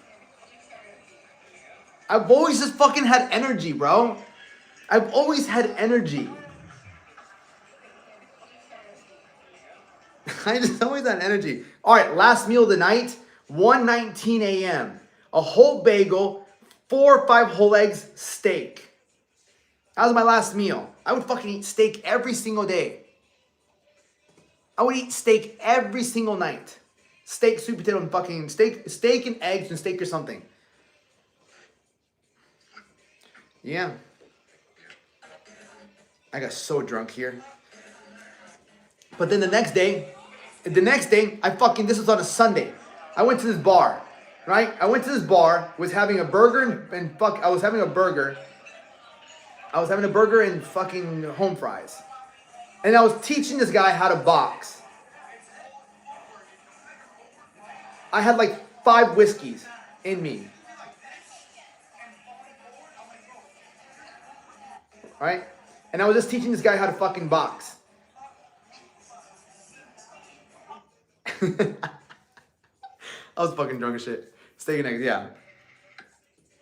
I've always just fucking had energy, bro. I've always had energy. I just always had energy. All right, last meal of the night, 1:19 a.m. A whole bagel, 4 or 5 whole eggs, steak. That was my last meal. I would fucking eat steak every single day. I would eat steak every single night. Steak, sweet potato, and fucking steak and eggs and steak or something. Yeah. I got so drunk here. But then the next day, this was on a Sunday. I went to this bar, right? I went to this bar, was having a burger I was having a burger and fucking home fries. And I was teaching this guy how to box. I had like 5 whiskeys in me. Right? And I was just teaching this guy how to fucking box. I was fucking drunk as shit. Steak and eggs, yeah.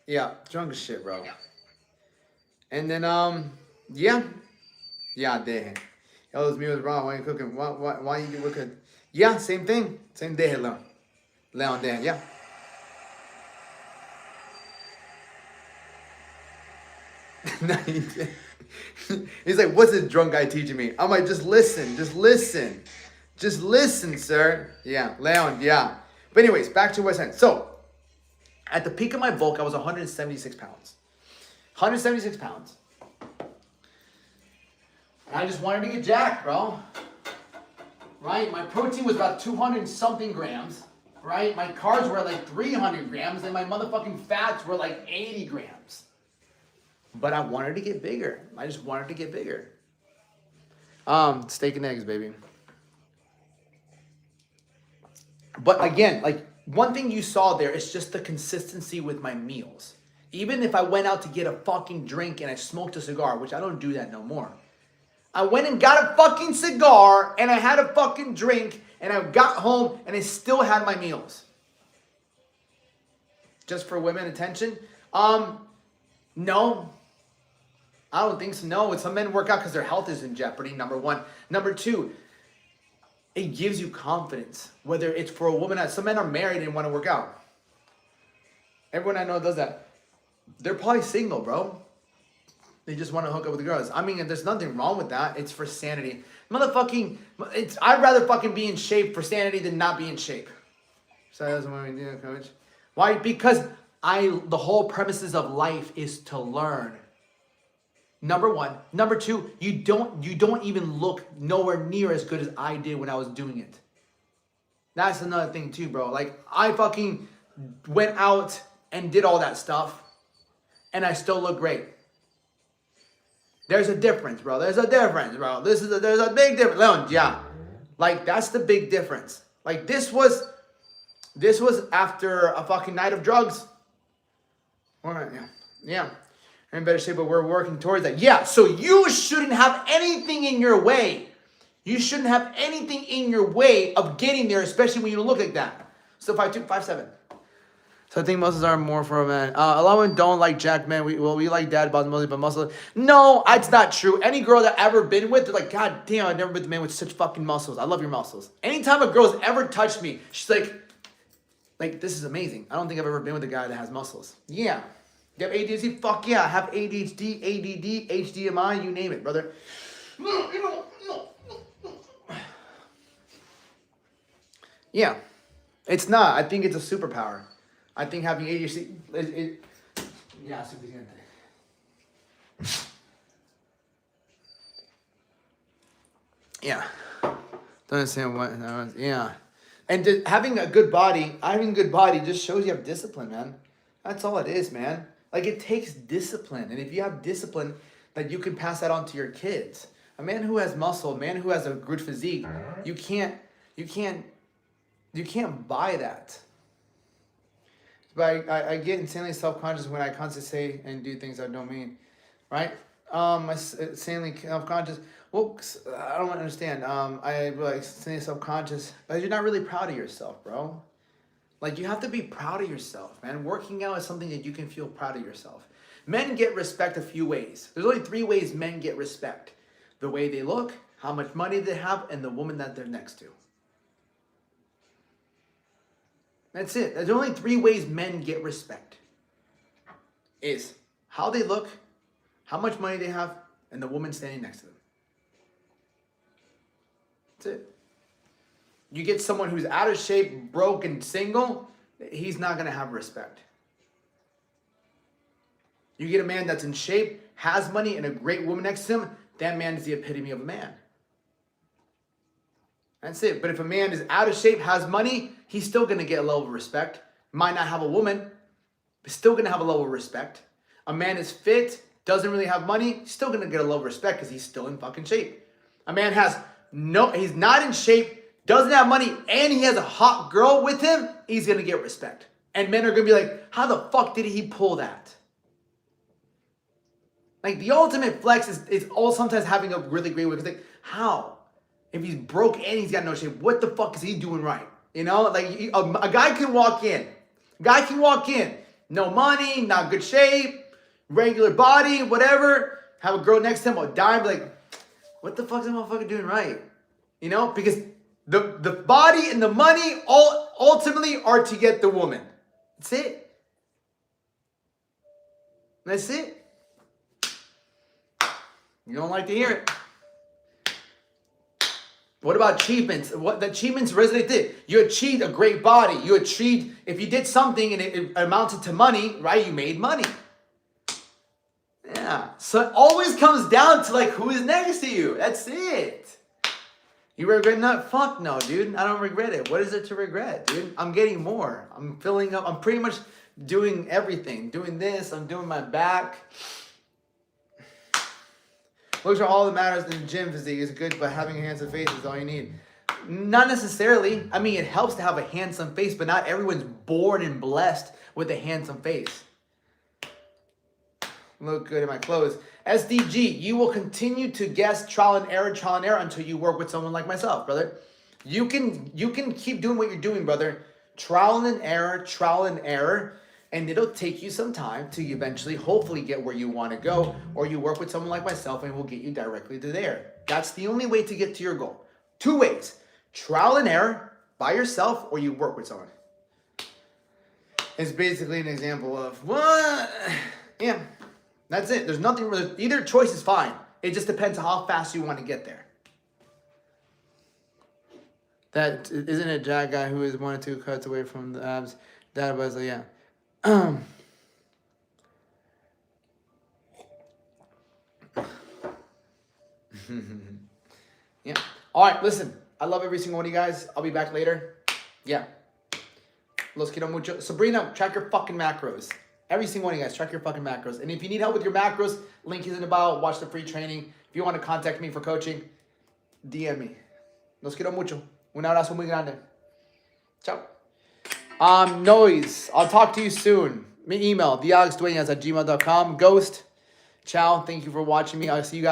Yeah, drunk as shit, bro. And then, yeah. Yeah, damn. Yo, this meal was wrong. Why you cooking? Why you cooking? Yeah, same thing. Same day, Leon, Dan, yeah. He's like, what's this drunk guy teaching me? I'm like, just listen, sir. Yeah, Leon, yeah. But anyways, back to what I said. So, at the peak of my bulk, I was 176 pounds. 176 pounds. And I just wanted to get jacked, bro. Right? My protein was about 200 something grams. Right? My carbs were like 300 grams. And my motherfucking fats were like 80 grams. But I wanted to get bigger. I just wanted to get bigger. Steak and eggs, baby. But again, like one thing you saw there is just the consistency with my meals. Even if I went out to get a fucking drink and I smoked a cigar, which I don't do that no more. I went and got a fucking cigar and I had a fucking drink and I got home and I still had my meals. Just for women attention? No. I don't think so. No, some men work out because their health is in jeopardy, number one. Number two, it gives you confidence. Whether it's for a woman, some men are married and want to work out. Everyone I know does that. They're probably single, bro. They just want to hook up with the girls. I mean, there's nothing wrong with that. It's for sanity. I'd rather fucking be in shape for sanity than not be in shape. So that's what we do, coach. Why? Because the whole premises of life is to learn. Number one. Number two, you don't even look nowhere near as good as I did when I was doing it. That's another thing too, bro. Like, I fucking went out and did all that stuff, and I still look great. There's a difference, bro. There's a difference, bro. There's a big difference. Leon, yeah. Like, that's the big difference. Like, this was after a fucking night of drugs. All right, yeah. Yeah. I'm in better shape, but we're working towards that. Yeah, so you shouldn't have anything in your way. You shouldn't have anything in your way of getting there, especially when you look like that. So 5'2", 5'7". So I think muscles are more for a man. A lot of women don't like jacked men. We like dad bod mostly, but muscle. No, it's not true. Any girl that I've ever been with, they're like, God damn, I've never been with a man with such fucking muscles. I love your muscles. Anytime a girl's ever touched me, she's like, this is amazing. I don't think I've ever been with a guy that has muscles. Yeah. You have ADHD? Fuck yeah. I have ADHD, ADD, HDMI, you name it, brother. Yeah. It's not. I think it's a superpower. I think having ADHD, yeah, super. Yeah. Don't understand what, yeah. And having a good body just shows you have discipline, man. That's all it is, man. Like, it takes discipline. And if you have discipline, that you can pass that on to your kids. A man who has muscle, a man who has a good physique, you can't buy that. But I get insanely self-conscious when I constantly say and do things I don't mean, right? I'm insanely self-conscious. Well, I don't understand. I like insanely self-conscious, but you're not really proud of yourself, bro. Like, you have to be proud of yourself, man. Working out is something that you can feel proud of yourself. Men get respect a few ways. There's only 3 ways men get respect: the way they look, how much money they have, and the woman that they're next to. That's it. There's only 3 ways men get respect. Is how they look, how much money they have, and the woman standing next to them. That's it. You get someone who's out of shape, broke, and single, he's not going to have respect. You get a man that's in shape, has money, and a great woman next to him, that man is the epitome of a man. That's it. But if a man is out of shape, has money, he's still going to get a level of respect. Might not have a woman, but still going to have a level of respect. A man is fit, doesn't really have money, still going to get a level of respect because he's still in fucking shape. A man he's not in shape, doesn't have money, and he has a hot girl with him, he's going to get respect. And men are going to be like, how the fuck did he pull that? Like, the ultimate flex is all sometimes having a really great way. It's like, how? If he's broke and he's got no shape, what the fuck is he doing right? You know, like a guy can walk in. No money, not good shape, regular body, whatever. Have a girl next to him, a dime, like, what the fuck is that motherfucker doing right? You know, because the body and the money all ultimately are to get the woman. That's it. That's it. You don't like to hear it. What about achievements? What the achievements resonate did? You achieved a great body. You achieved, if you did something and it amounted to money, right? You made money. Yeah. So it always comes down to like who is next to you. That's it. You regret that? Fuck no, dude. I don't regret it. What is it to regret, dude? I'm getting more. I'm filling up. I'm pretty much doing everything. Doing this. I'm doing my back. Looks are all that matters in the gym. Physique is good, but having a handsome face is all you need. Not necessarily. I mean, it helps to have a handsome face, but not everyone's born and blessed with a handsome face. Look good in my clothes. SDG, you will continue to guess trial and error until you work with someone like myself, brother. You can keep doing what you're doing, brother. Trial and error. And it'll take you some time to eventually, hopefully, get where you want to go, or you work with someone like myself and we'll get you directly to there. That's the only way to get to your goal. 2 ways. Trial and error by yourself, or you work with someone. It's basically an example of what? Yeah, that's it. There's nothing, either choice is fine. It just depends on how fast you want to get there. That isn't a Jack guy who is 1 or 2 cuts away from the abs. That was yeah. Yeah. All right, listen. I love every single one of you guys. I'll be back later. Yeah. Los quiero mucho. Sabrina, track your fucking macros. Every single one of you guys, track your fucking macros. And if you need help with your macros, link is in the bio. Watch the free training. If you want to contact me for coaching, DM me. Los quiero mucho. Un abrazo muy grande. Ciao. Noise. I'll talk to you soon. My email, thealexduenas@gmail.com. Ghost. Ciao. Thank you for watching me. I'll see you guys.